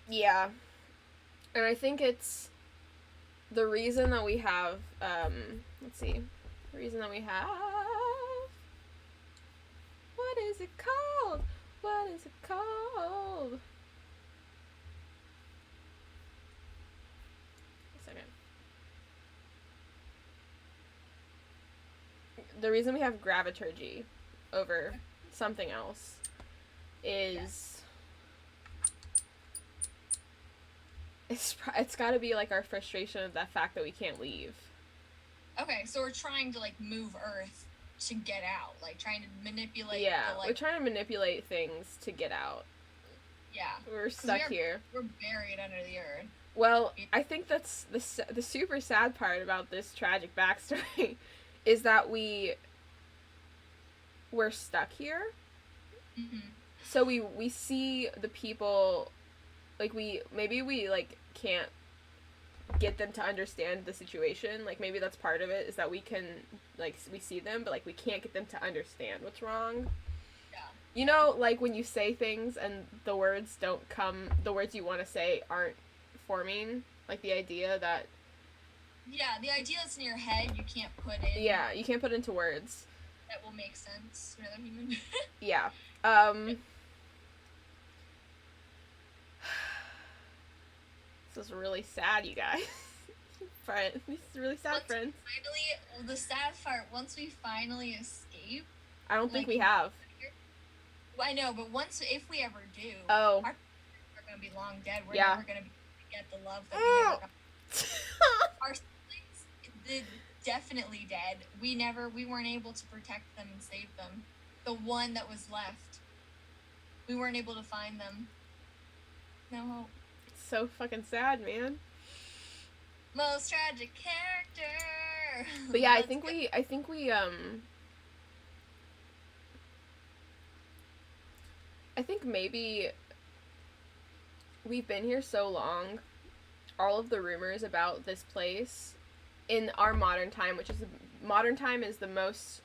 Yeah. And I think it's the reason that we have, let's see, the reason that we have... What is it called? What is it called? A second. The reason we have graviturgy over something else is... It's gotta be, like, our frustration of that fact that we can't leave. Okay, so we're trying to, like, move Earth to get out, like trying to manipulate. Yeah, we're trying to manipulate things to get out. Yeah, we're stuck here. We're buried under the earth. Well, I think that's the super sad part about this tragic backstory is that we're stuck here. Mm-hmm. So we see the people, like maybe we like can't get them to understand the situation. Like maybe that's part of it is that we can like we see them but like we can't get them to understand what's wrong. Yeah. You know, like when you say things and the words you want to say aren't forming, like the idea that the idea that's in your head you can't put in. Yeah, you can't put into words that will make sense to another human. Yeah. This is really sad, you guys. This is really sad, friends. The sad part, once we finally escape... I don't think we have. Well, I know, but if we ever do... Oh. Our are going to be long dead. We're never going to get the love that we never got. Our siblings, they're definitely dead. We weren't able to protect them and save them. The one that was left, we weren't able to find them. No hope. So fucking sad, man. Most tragic character. But yeah, I think we I think maybe we've been here so long, all of the rumors about this place in our modern time, which is modern time is the most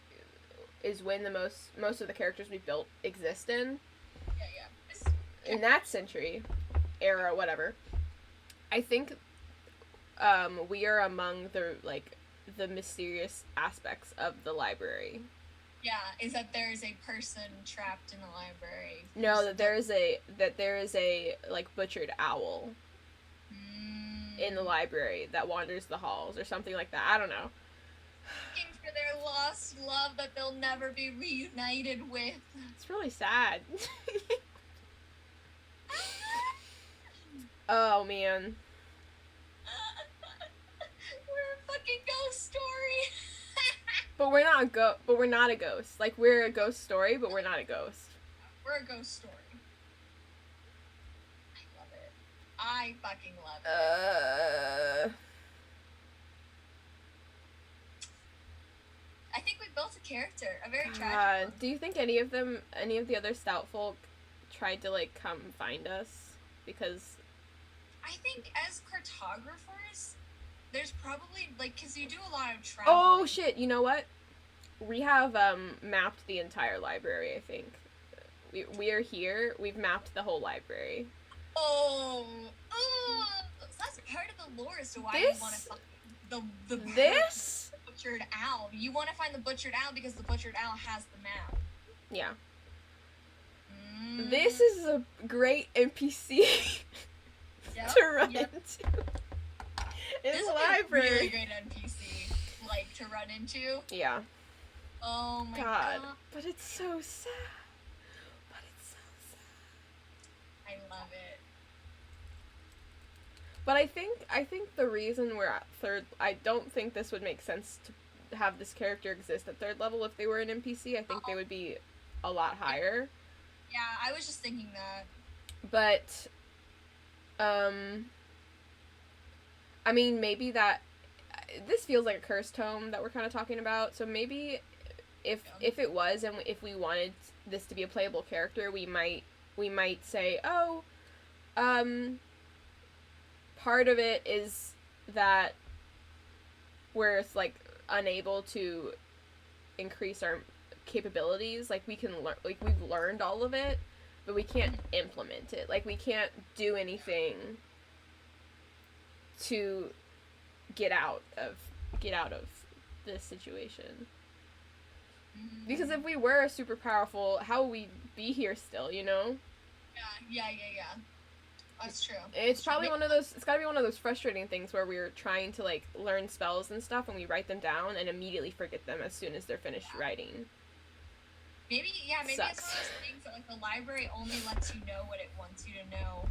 is when the most of the characters we built exist in. Yeah. In that century, era, whatever. I think we are among the mysterious aspects of the library. Yeah, is that there is a person trapped in the library. No, that there is a like butchered owl in the library that wanders the halls or something like that. I don't know. Looking for their lost love that they'll never be reunited with. It's really sad. Oh man. We're a fucking ghost story. But we're not a ghost. Like, we're a ghost story, but we're not a ghost. We're a ghost story. I love it. I fucking love it. I think we built a character, a very tragic one. Do you think any of the other stout folk tried to, like, come find us? Because I think as cartographers, there's probably, like, because you do a lot of traveling. Oh, shit, you know what? We have, mapped the entire library, I think. We are here. We've mapped the whole library. Oh! So that's part of the lore as to why you want to find the butchered owl. You want to find the butchered owl because the butchered owl has the map. Yeah. This is a great NPC to run into. This is a really great NPC, like, to run into. Yeah. Oh my god. But it's so sad. I love it. But I think the reason we're at third, I don't think this would make sense to have this character exist at third level if they were an NPC. I think they would be a lot higher. Yeah, I was just thinking that. But, I mean, maybe this feels like a cursed tome that we're kind of talking about, so maybe if it was, and if we wanted this to be a playable character, we might say, oh, part of it is that we're, like, unable to increase our capabilities. Like, we can learn, like, we've learned all of it, but we can't implement it. Like, we can't do anything to get out of this situation. Because if we were super powerful, how would we be here still, you know? Yeah. That's true. It's probably it's gotta be one of those frustrating things where we're trying to, like, learn spells and stuff, and we write them down and immediately forget them as soon as they're finished writing. Maybe it's one of those things that, like, the library only lets you know what it wants you to know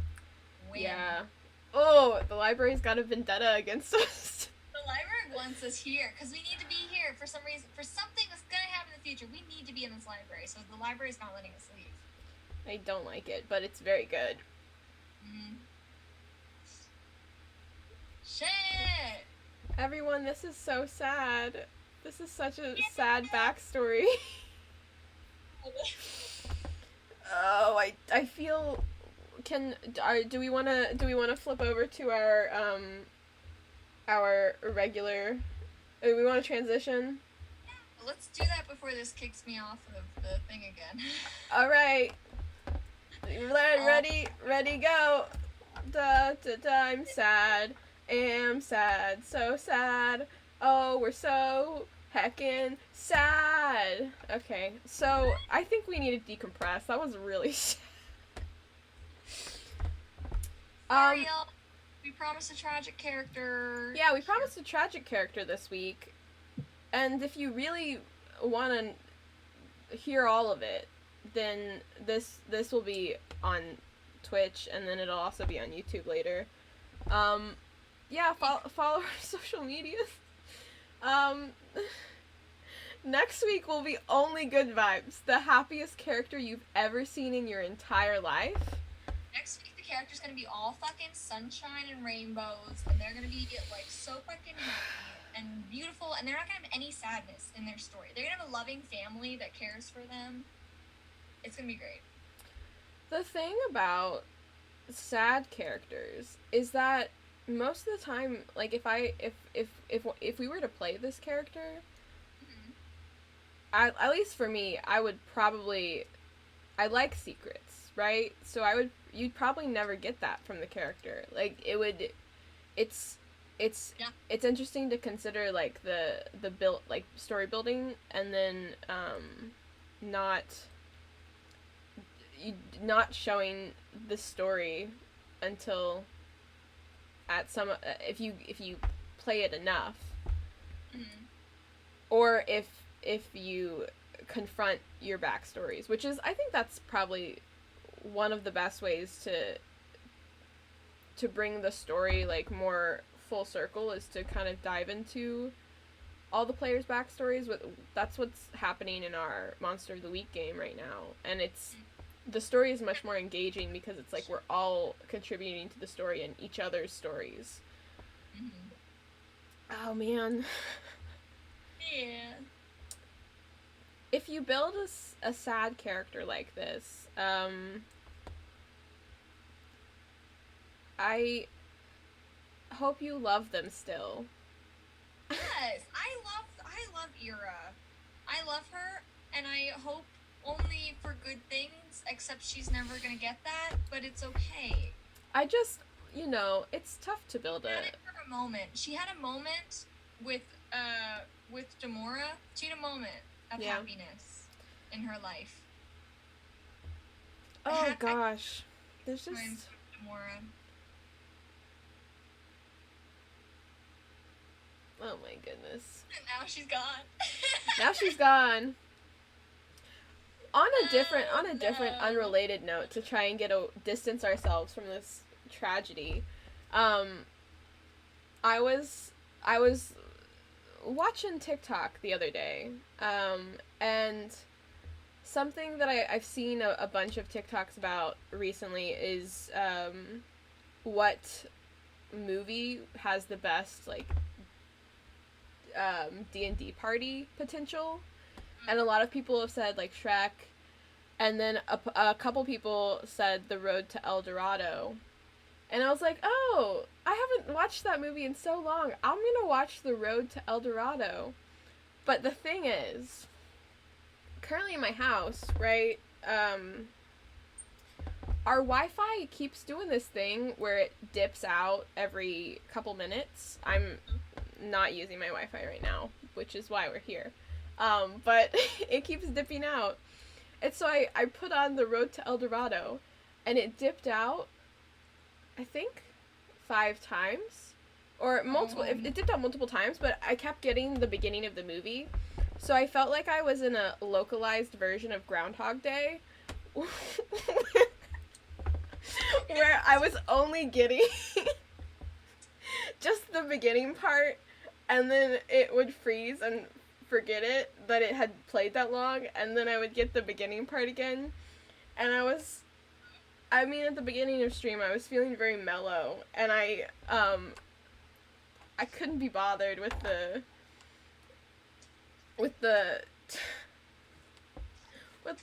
when. Yeah. Oh, the library's got a vendetta against us. The library wants us here, because we need to be here for some reason. For something that's going to happen in the future, we need to be in this library, so the library's not letting us leave. I don't like it, but it's very good. Shit! Everyone, this is so sad. This is such a sad backstory. Oh, I feel... Do we wanna flip over to our regular... Do we want to transition? Yeah, let's do that before this kicks me off of the thing again. Alright. Ready, go. I'm sad. Am sad. So sad. Oh, we're so heckin' sad. Okay, so I think we need to decompress. That was really sad. We promised a tragic character. Yeah, we promised a tragic character this week. And if you really want to hear all of it, then this will be on Twitch, and then it'll also be on YouTube later. Yeah, follow our social medias. Next week will be only good vibes. The happiest character you've ever seen in your entire life. Next week, the character's gonna be all fucking sunshine and rainbows, and they're gonna be, like, so fucking happy and beautiful, and they're not gonna have any sadness in their story. They're gonna have a loving family that cares for them. It's gonna be great. The thing about sad characters is that most of the time, like, if we were to play this character, at least for me, I like secrets, right? So you'd probably never get that from the character. Like it's it's Yeah. it's interesting to consider like the build like story building and then not not showing the story until at some if you play it enough, Mm-hmm. or if you confront your backstories, which is I think that's probably one of the best ways to bring the story like more full circle is to kind of dive into all the players' backstories. That's what's happening in our Monster of the Week game right now, and it's the story is much more engaging because it's like we're all contributing to the story and each other's stories. Mm-hmm. Oh man. Yeah. If you build a sad character like this, I hope you love them still. Yes, I love Ira. I love her, and I hope only for good things. Except she's never gonna get that, but it's okay. I just, it's tough to build She had a. it for a moment. She had a moment with Demora. She had a moment of Yeah. happiness in her life. Oh gosh, there's just. Demora. Oh my goodness. And now she's gone. Now she's gone. On a different unrelated note, to try and distance ourselves from this tragedy, I was watching TikTok the other day, and something that I've seen a bunch of TikToks about recently is what movie has the best like D&D party potential, and a lot of people have said like Shrek, and then a couple people said The Road to El Dorado, and I was like, oh, I haven't watched that movie in so long. I'm gonna watch The Road to El Dorado. But the thing is, currently in my house, right, our Wi-Fi keeps doing this thing where it dips out every couple minutes. I'm not using my Wi-Fi right now, which is why we're here. But it keeps dipping out. And so I put on The Road to El Dorado, and it dipped out, I think, 5 times. Or multiple, it dipped out multiple times, but I kept getting the beginning of the movie. So I felt like I was in a localized version of Groundhog Day, where I was only getting just the beginning part, and then it would freeze and forget it that it had played that long, and then I would get the beginning part again, and at the beginning of stream I was feeling very mellow, and I couldn't be bothered with the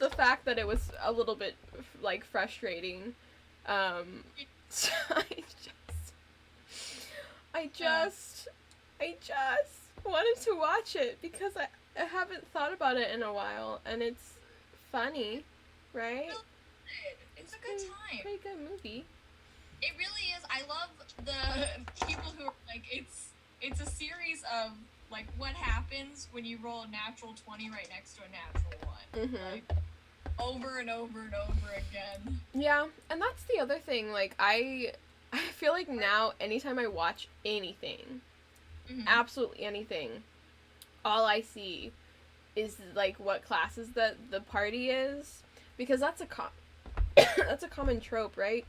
fact that it was a little bit like frustrating. So I just wanted to watch it because I haven't thought about it in a while, and it's funny, right? It's a good time. Pretty good movie. It really is. I love the people who are like, it's a series of like what happens when you roll a natural 20 right next to a natural 1. Mm-hmm. Like, over and over and over again. Yeah, and that's the other thing. Like I feel like now anytime I watch anything, absolutely anything, all I see is like what classes that the party is, because that's a common trope, right?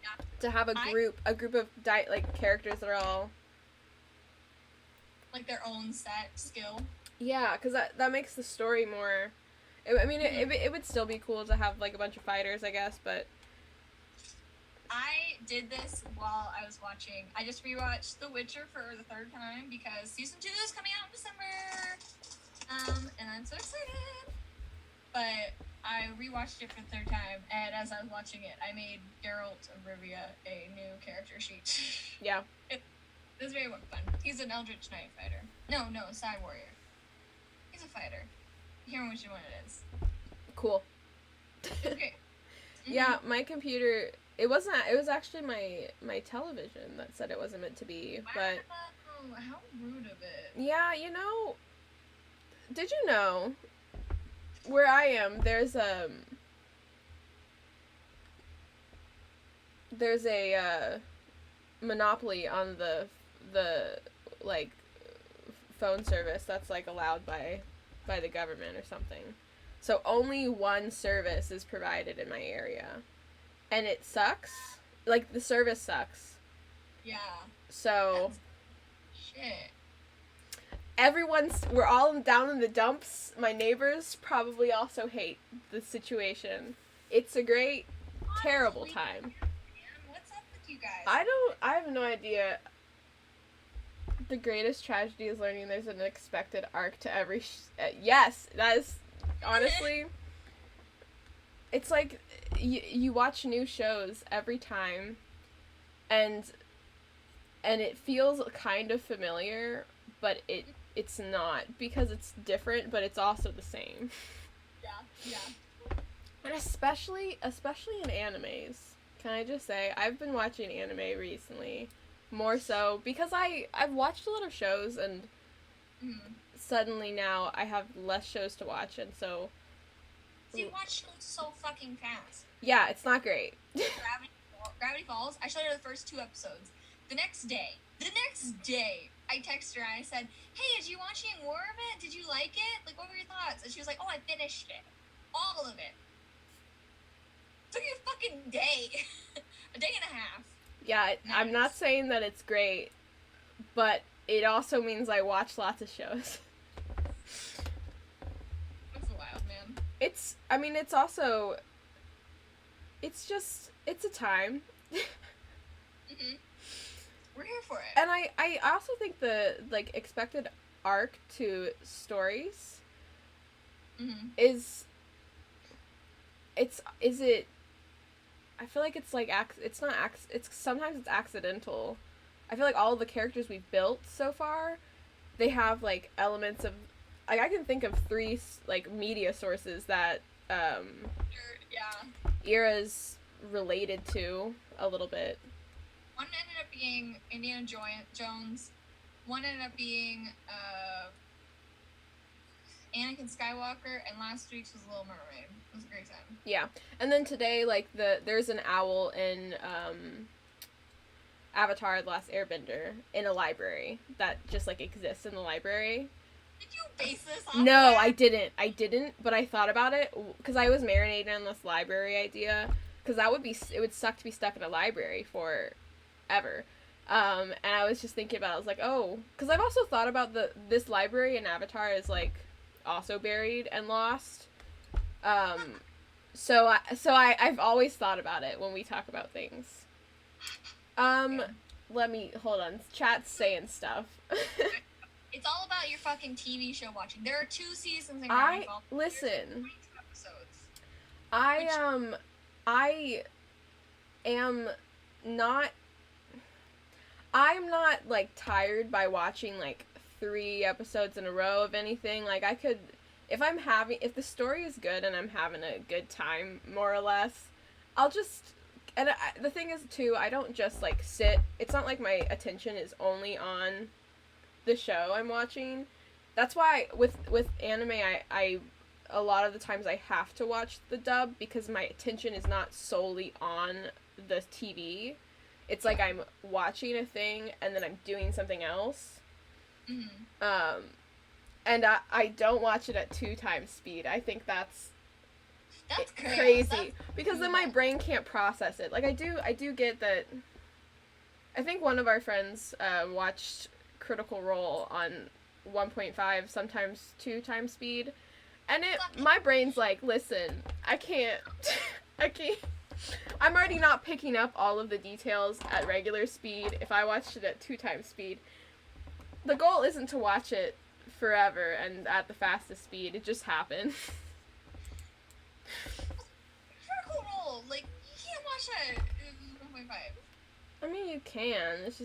Yeah. To have a group of like characters that are all like their own set skill. Yeah, because that makes the story more. It would still be cool to have like a bunch of fighters, I guess, but I did this while I was watching. I just rewatched The Witcher for the 3rd time because season 2 is coming out in December. And I'm so excited. But I rewatched it for the 3rd time, and as I was watching it, I made Geralt of Rivia a new character sheet. Yeah. It was very fun. He's an Eldritch Knight fighter. No, Side Warrior. He's a fighter. hear which one it is. Cool. Okay. Mm-hmm. Yeah, my computer. It wasn't. It was actually my television that said it wasn't meant to be. But how rude of it. yeah, did you know where I am? There's a monopoly on the like phone service that's like allowed by the government or something. So only one service is provided in my area. And it sucks. Like, the service sucks. Yeah. So shit. we're all down in the dumps. My neighbors probably also hate the situation. It's a great, terrible time. What's up with you guys? I have no idea. The greatest tragedy is learning there's an expected arc to every yes, that is honestly it's like you watch new shows every time and it feels kind of familiar, but it's not, because it's different, but it's also the same. Yeah. And especially in animes. Can I just say, I've been watching anime recently, more so because I've watched a lot of shows, and suddenly now I have less shows to watch, and so you watch shows so fucking fast. Yeah, it's not great. Gravity Falls, I showed her the first 2 episodes. The next day, I texted her and I said, hey, did you watch any more of it? Did you like it? Like, what were your thoughts? And she was like, oh, I finished it. All of it. Took you a fucking day. A day and a half. Yeah, nice. I'm not saying that it's great, but it also means I watch lots of shows. That's wild, man. It's a time. Mm-hmm. We're here for it. And I also think the, like, expected arc to stories is it I feel like it's like it's sometimes it's accidental. I feel like all the characters we've built so far, they have like elements of, like, I can think of 3 like media sources that Era's related to a little bit. One ended up being Indiana Jones. One ended up being Anakin Skywalker, and last week's was Little Mermaid. It was a great time. Yeah, and then today, like, there's an owl in Avatar: The Last Airbender in a library that just like exists in the library. Did you base this off No, that? I didn't, but I thought about it because I was marinating on this library idea, because it would suck to be stuck in a library forever. And I was just thinking about it. I was like, oh, because I've also thought about this library in Avatar is like also buried and lost. So I've always thought about it when we talk about things. Let me hold on. Chat's saying stuff. It's all about your fucking TV show watching. There are 2 seasons in Gravity Falls. Listen. There's 22 episodes. I'm not like tired by watching like 3 episodes in a row of anything. Like, I could, if the story is good and I'm having a good time, more or less, I'll just, and the thing is too, I don't just like sit. It's not like my attention is only on the show I'm watching. That's why with anime, I a lot of the times I have to watch the dub, because my attention is not solely on the TV. It's like I'm watching a thing and then I'm doing something else. Mm-hmm. And I don't watch it at 2 times speed. I think that's crazy. Because then my brain can't process it. Like, I do get that. I think one of our friends watched Critical Role on 1.5, sometimes 2 times speed. And my brain's like, listen, I can't. I'm already not picking up all of the details at regular speed if I watched it at 2 times speed. The goal isn't to watch it forever and at the fastest speed. It just happens. Critical Role, like, you can't watch that at 1.5. I mean, you can. It's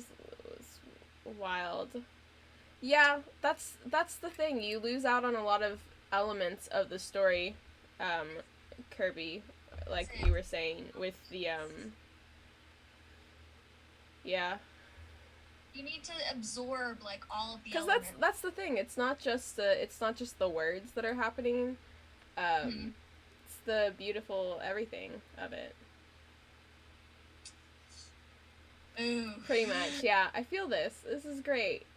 wild. Yeah, that's the thing. You lose out on a lot of elements of the story, Kirby, like you were saying, with the, yeah. You need to absorb, like, all of the Because elements. that's the thing. It's not just the words that are happening. It's the beautiful everything of it. Ooh. Pretty much, yeah. I feel this. This is great.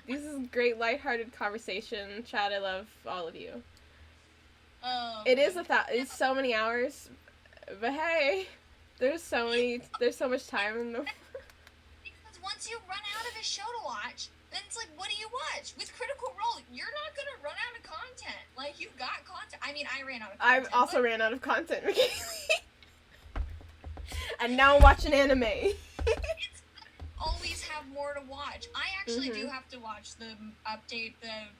This is great, lighthearted conversation. Chad, I love all of you. Oh. It is it's so many hours, but hey, there's so much time in the. Because once you run out of a show to watch, then it's like, what do you watch? With Critical Role, you're not gonna run out of content. Like, you've got content. I mean, I ran out of content. I also ran out of content, and now I'm watching anime. It's always have more to watch. I actually do have to watch the update. The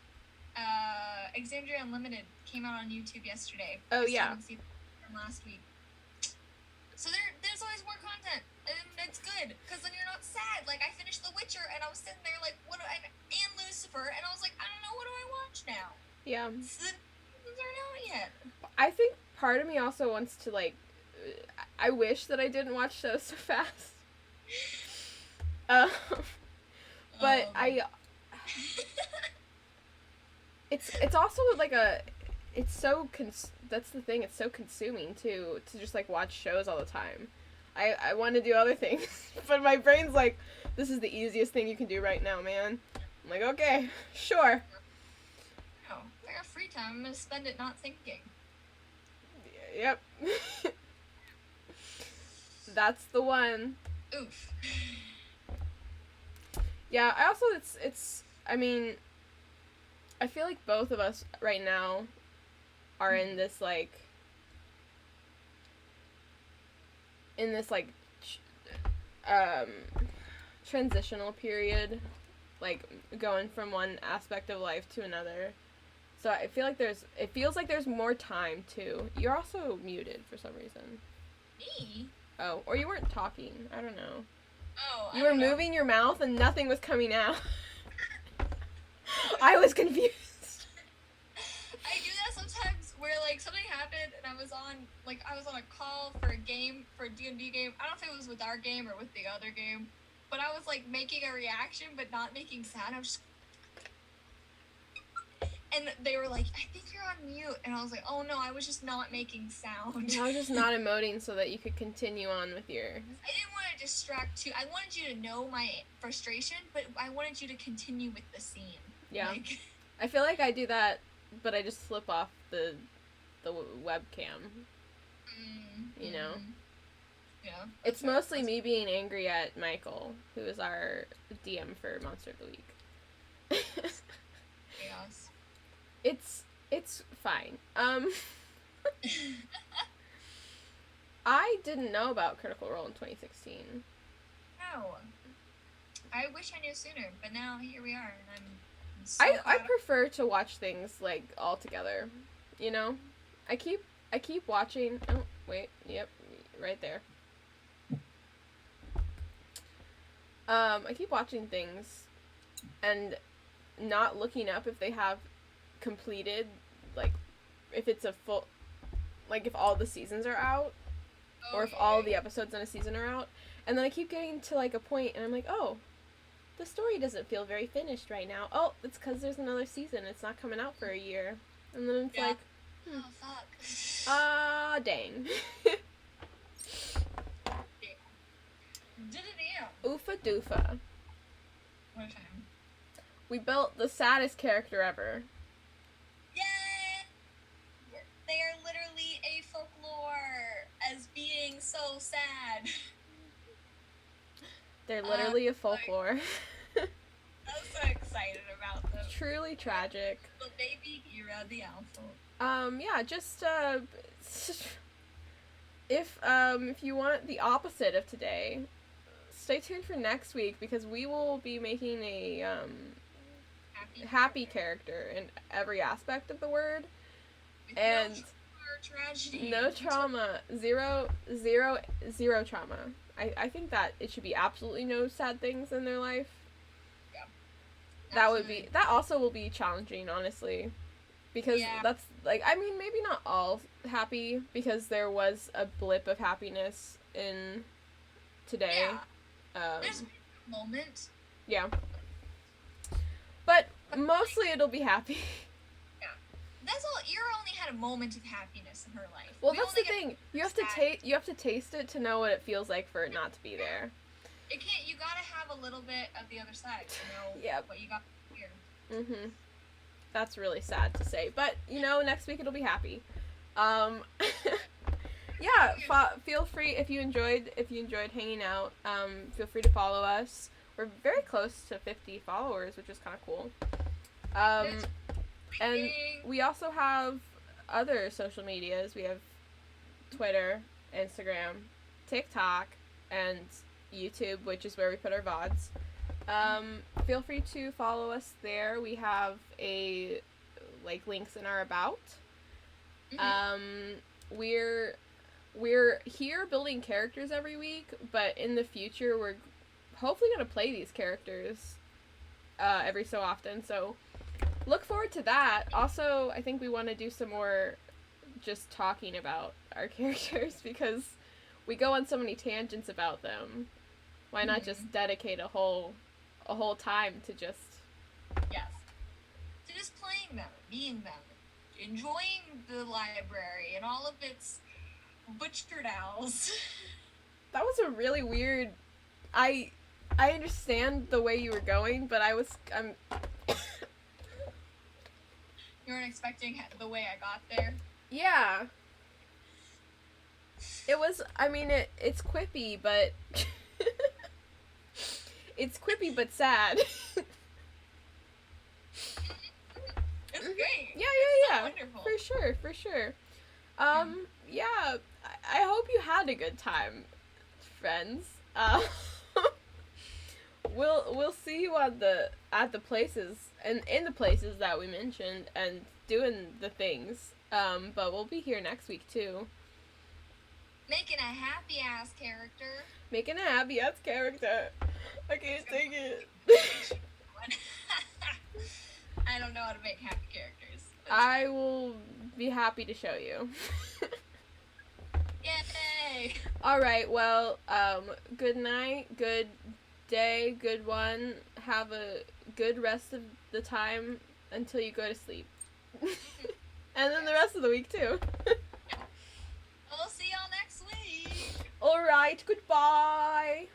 Exandria Unlimited came out on YouTube yesterday. Oh yeah. From last week. So there's always more content, and it's good because then you're not sad. Like, I finished The Witcher, and I was sitting there like, and Lucifer, and I was like, I don't know, what do I watch now? Yeah. So the seasons aren't out yet. I think part of me also wants to, like, I wish that I didn't watch shows so fast. But it's also like it's so that's the thing, it's so consuming too, to just like watch shows all the time. I want to do other things, but my brain's like, this is the easiest thing you can do right now, man. I'm like, okay, sure. Oh, I got free time, I'm gonna spend it not thinking. Yep. That's the one. Oof. Yeah, I also, it's I mean, I feel like both of us right now are in this, like, transitional period, like, going from one aspect of life to another. So I feel like it feels like there's more time, too. You're also muted for some reason. Me? Oh, or you weren't talking. I don't know. Oh, you were moving your mouth and nothing was coming out. I was confused. I do that sometimes where, like, something happened and I was on a call for a game, for a D&D game. I don't know if it was with our game or with the other game, but I was, like, making a reaction but not making sound. I was just... And they were like, I think you're on mute. And I was like, oh no, I was just not making sound. I was just not emoting so that you could continue on with your... I didn't want to distract you. I wanted you to know my frustration, but I wanted you to continue with the scene. Yeah. Like... I feel like I do that, but I just flip off the webcam. You know? Yeah. It's mostly me being angry at Michael, who is our DM for Monster of the Week. Chaos. It's fine. I didn't know about Critical Role in 2016. No. I wish I knew sooner, but now here we are, and I'm so I prefer to watch things, like, all together. You know? I keep watching... Oh, wait. Yep. Right there. I keep watching things and not looking up if they have completed, like, if it's a full, like, if all the seasons are out, or if all the episodes in a season are out, and then I keep getting to, like, a point, and I'm like, oh, the story doesn't feel very finished right now. Oh, it's because there's another season, it's not coming out for a year. And then it's like, oh, fuck. Dang. Oofa doofa. What a time. We built the saddest character ever. Yay! They are literally a folklore as being so sad. They're literally a folklore. I'm so excited about them. Truly tragic. The baby Gira, the alpha. Yeah, just, if you want the opposite of today, stay tuned for next week, because we will be making a, happy character in every aspect of the word. With and no trauma or tragedy. No trauma. Zero trauma. I think that it should be absolutely no sad things in their life. Yeah. That also will be challenging, honestly. because Yeah. that's like, I mean, maybe not all happy, because there was a blip of happiness in today. Yeah. There's a moment. Yeah. But mostly it'll be happy. That's all. Ira only had a moment of happiness in her life. Well, that's the thing. You have to sad. you have to taste it to know what it feels like for it not to be there. It can't. You gotta have a little bit of the other side to know Yep. what you got here. Mhm. That's really sad to say, but you know, next week it'll be happy. Yeah, feel free if you enjoyed hanging out. Feel free to follow us. We're very close to 50 followers, which is kind of cool. And we also have other social medias. We have Twitter, Instagram, TikTok, and YouTube, which is where we put our VODs. Feel free to follow us there. We have links in our about. We're here building characters every week, but in the future we're hopefully gonna play these characters every so often. So look forward to that. Also, I think we want to do some more just talking about our characters, because we go on so many tangents about them. Why not just dedicate a whole time to just to just playing them, being them, enjoying the library and all of its butchered owls. That was a really weird. I understand the way you were going, but I'm. You weren't expecting the way I got there? Yeah. It was, I mean, it's quippy, but it's quippy but sad. It's great. Yeah. So wonderful. For sure. Yeah, I hope you had a good time, friends. We'll see you at the places and in the places that we mentioned and doing the things. But we'll be here next week too. Making a happy ass character. I can't take it. I don't know how to make happy characters. I will be happy to show you. Yay! Alright, well, good night, good day, good one. Have a good rest of the time until you go to sleep. And then the rest of the week, too. We'll see y'all next week. Alright, goodbye.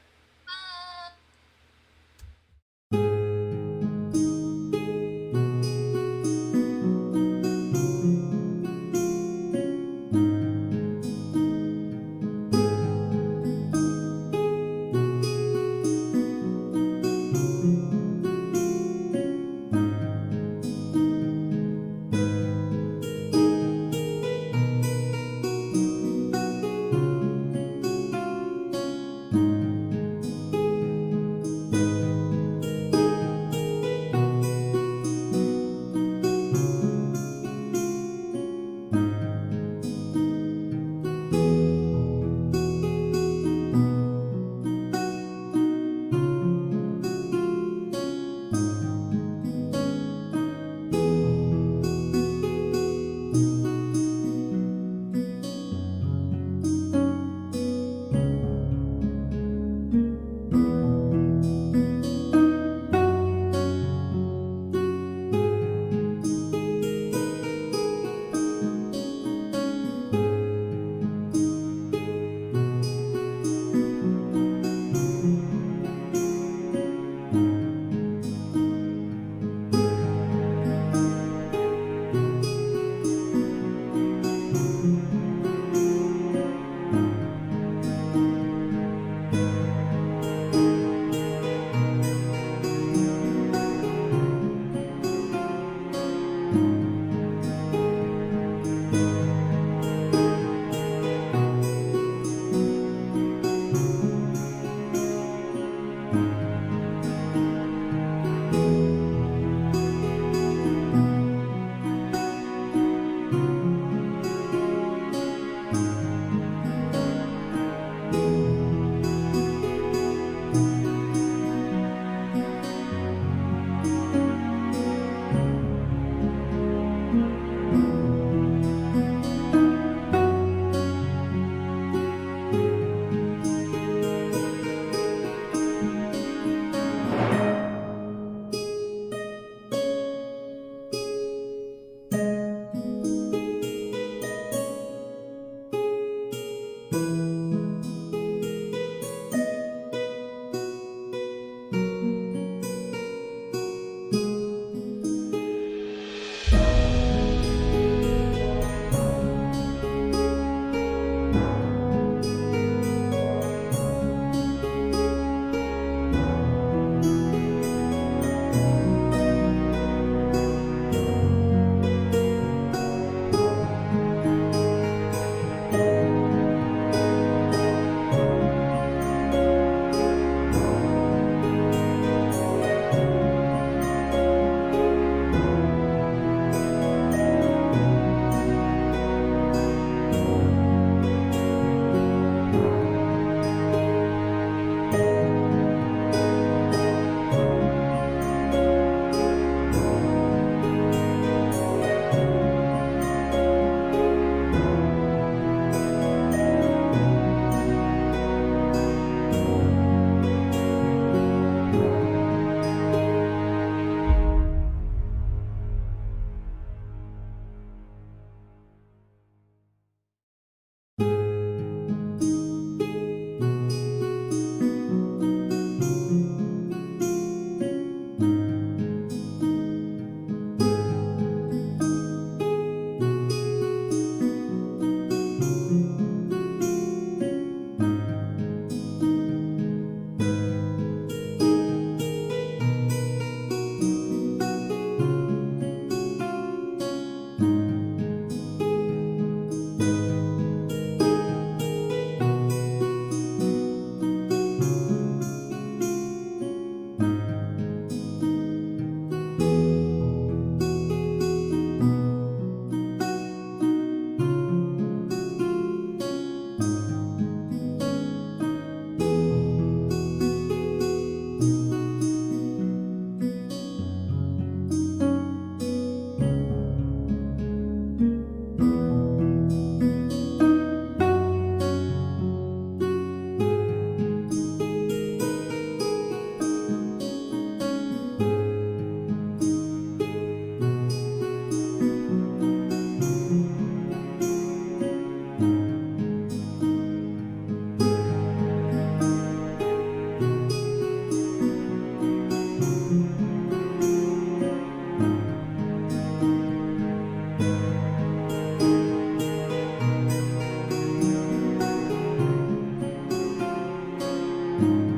you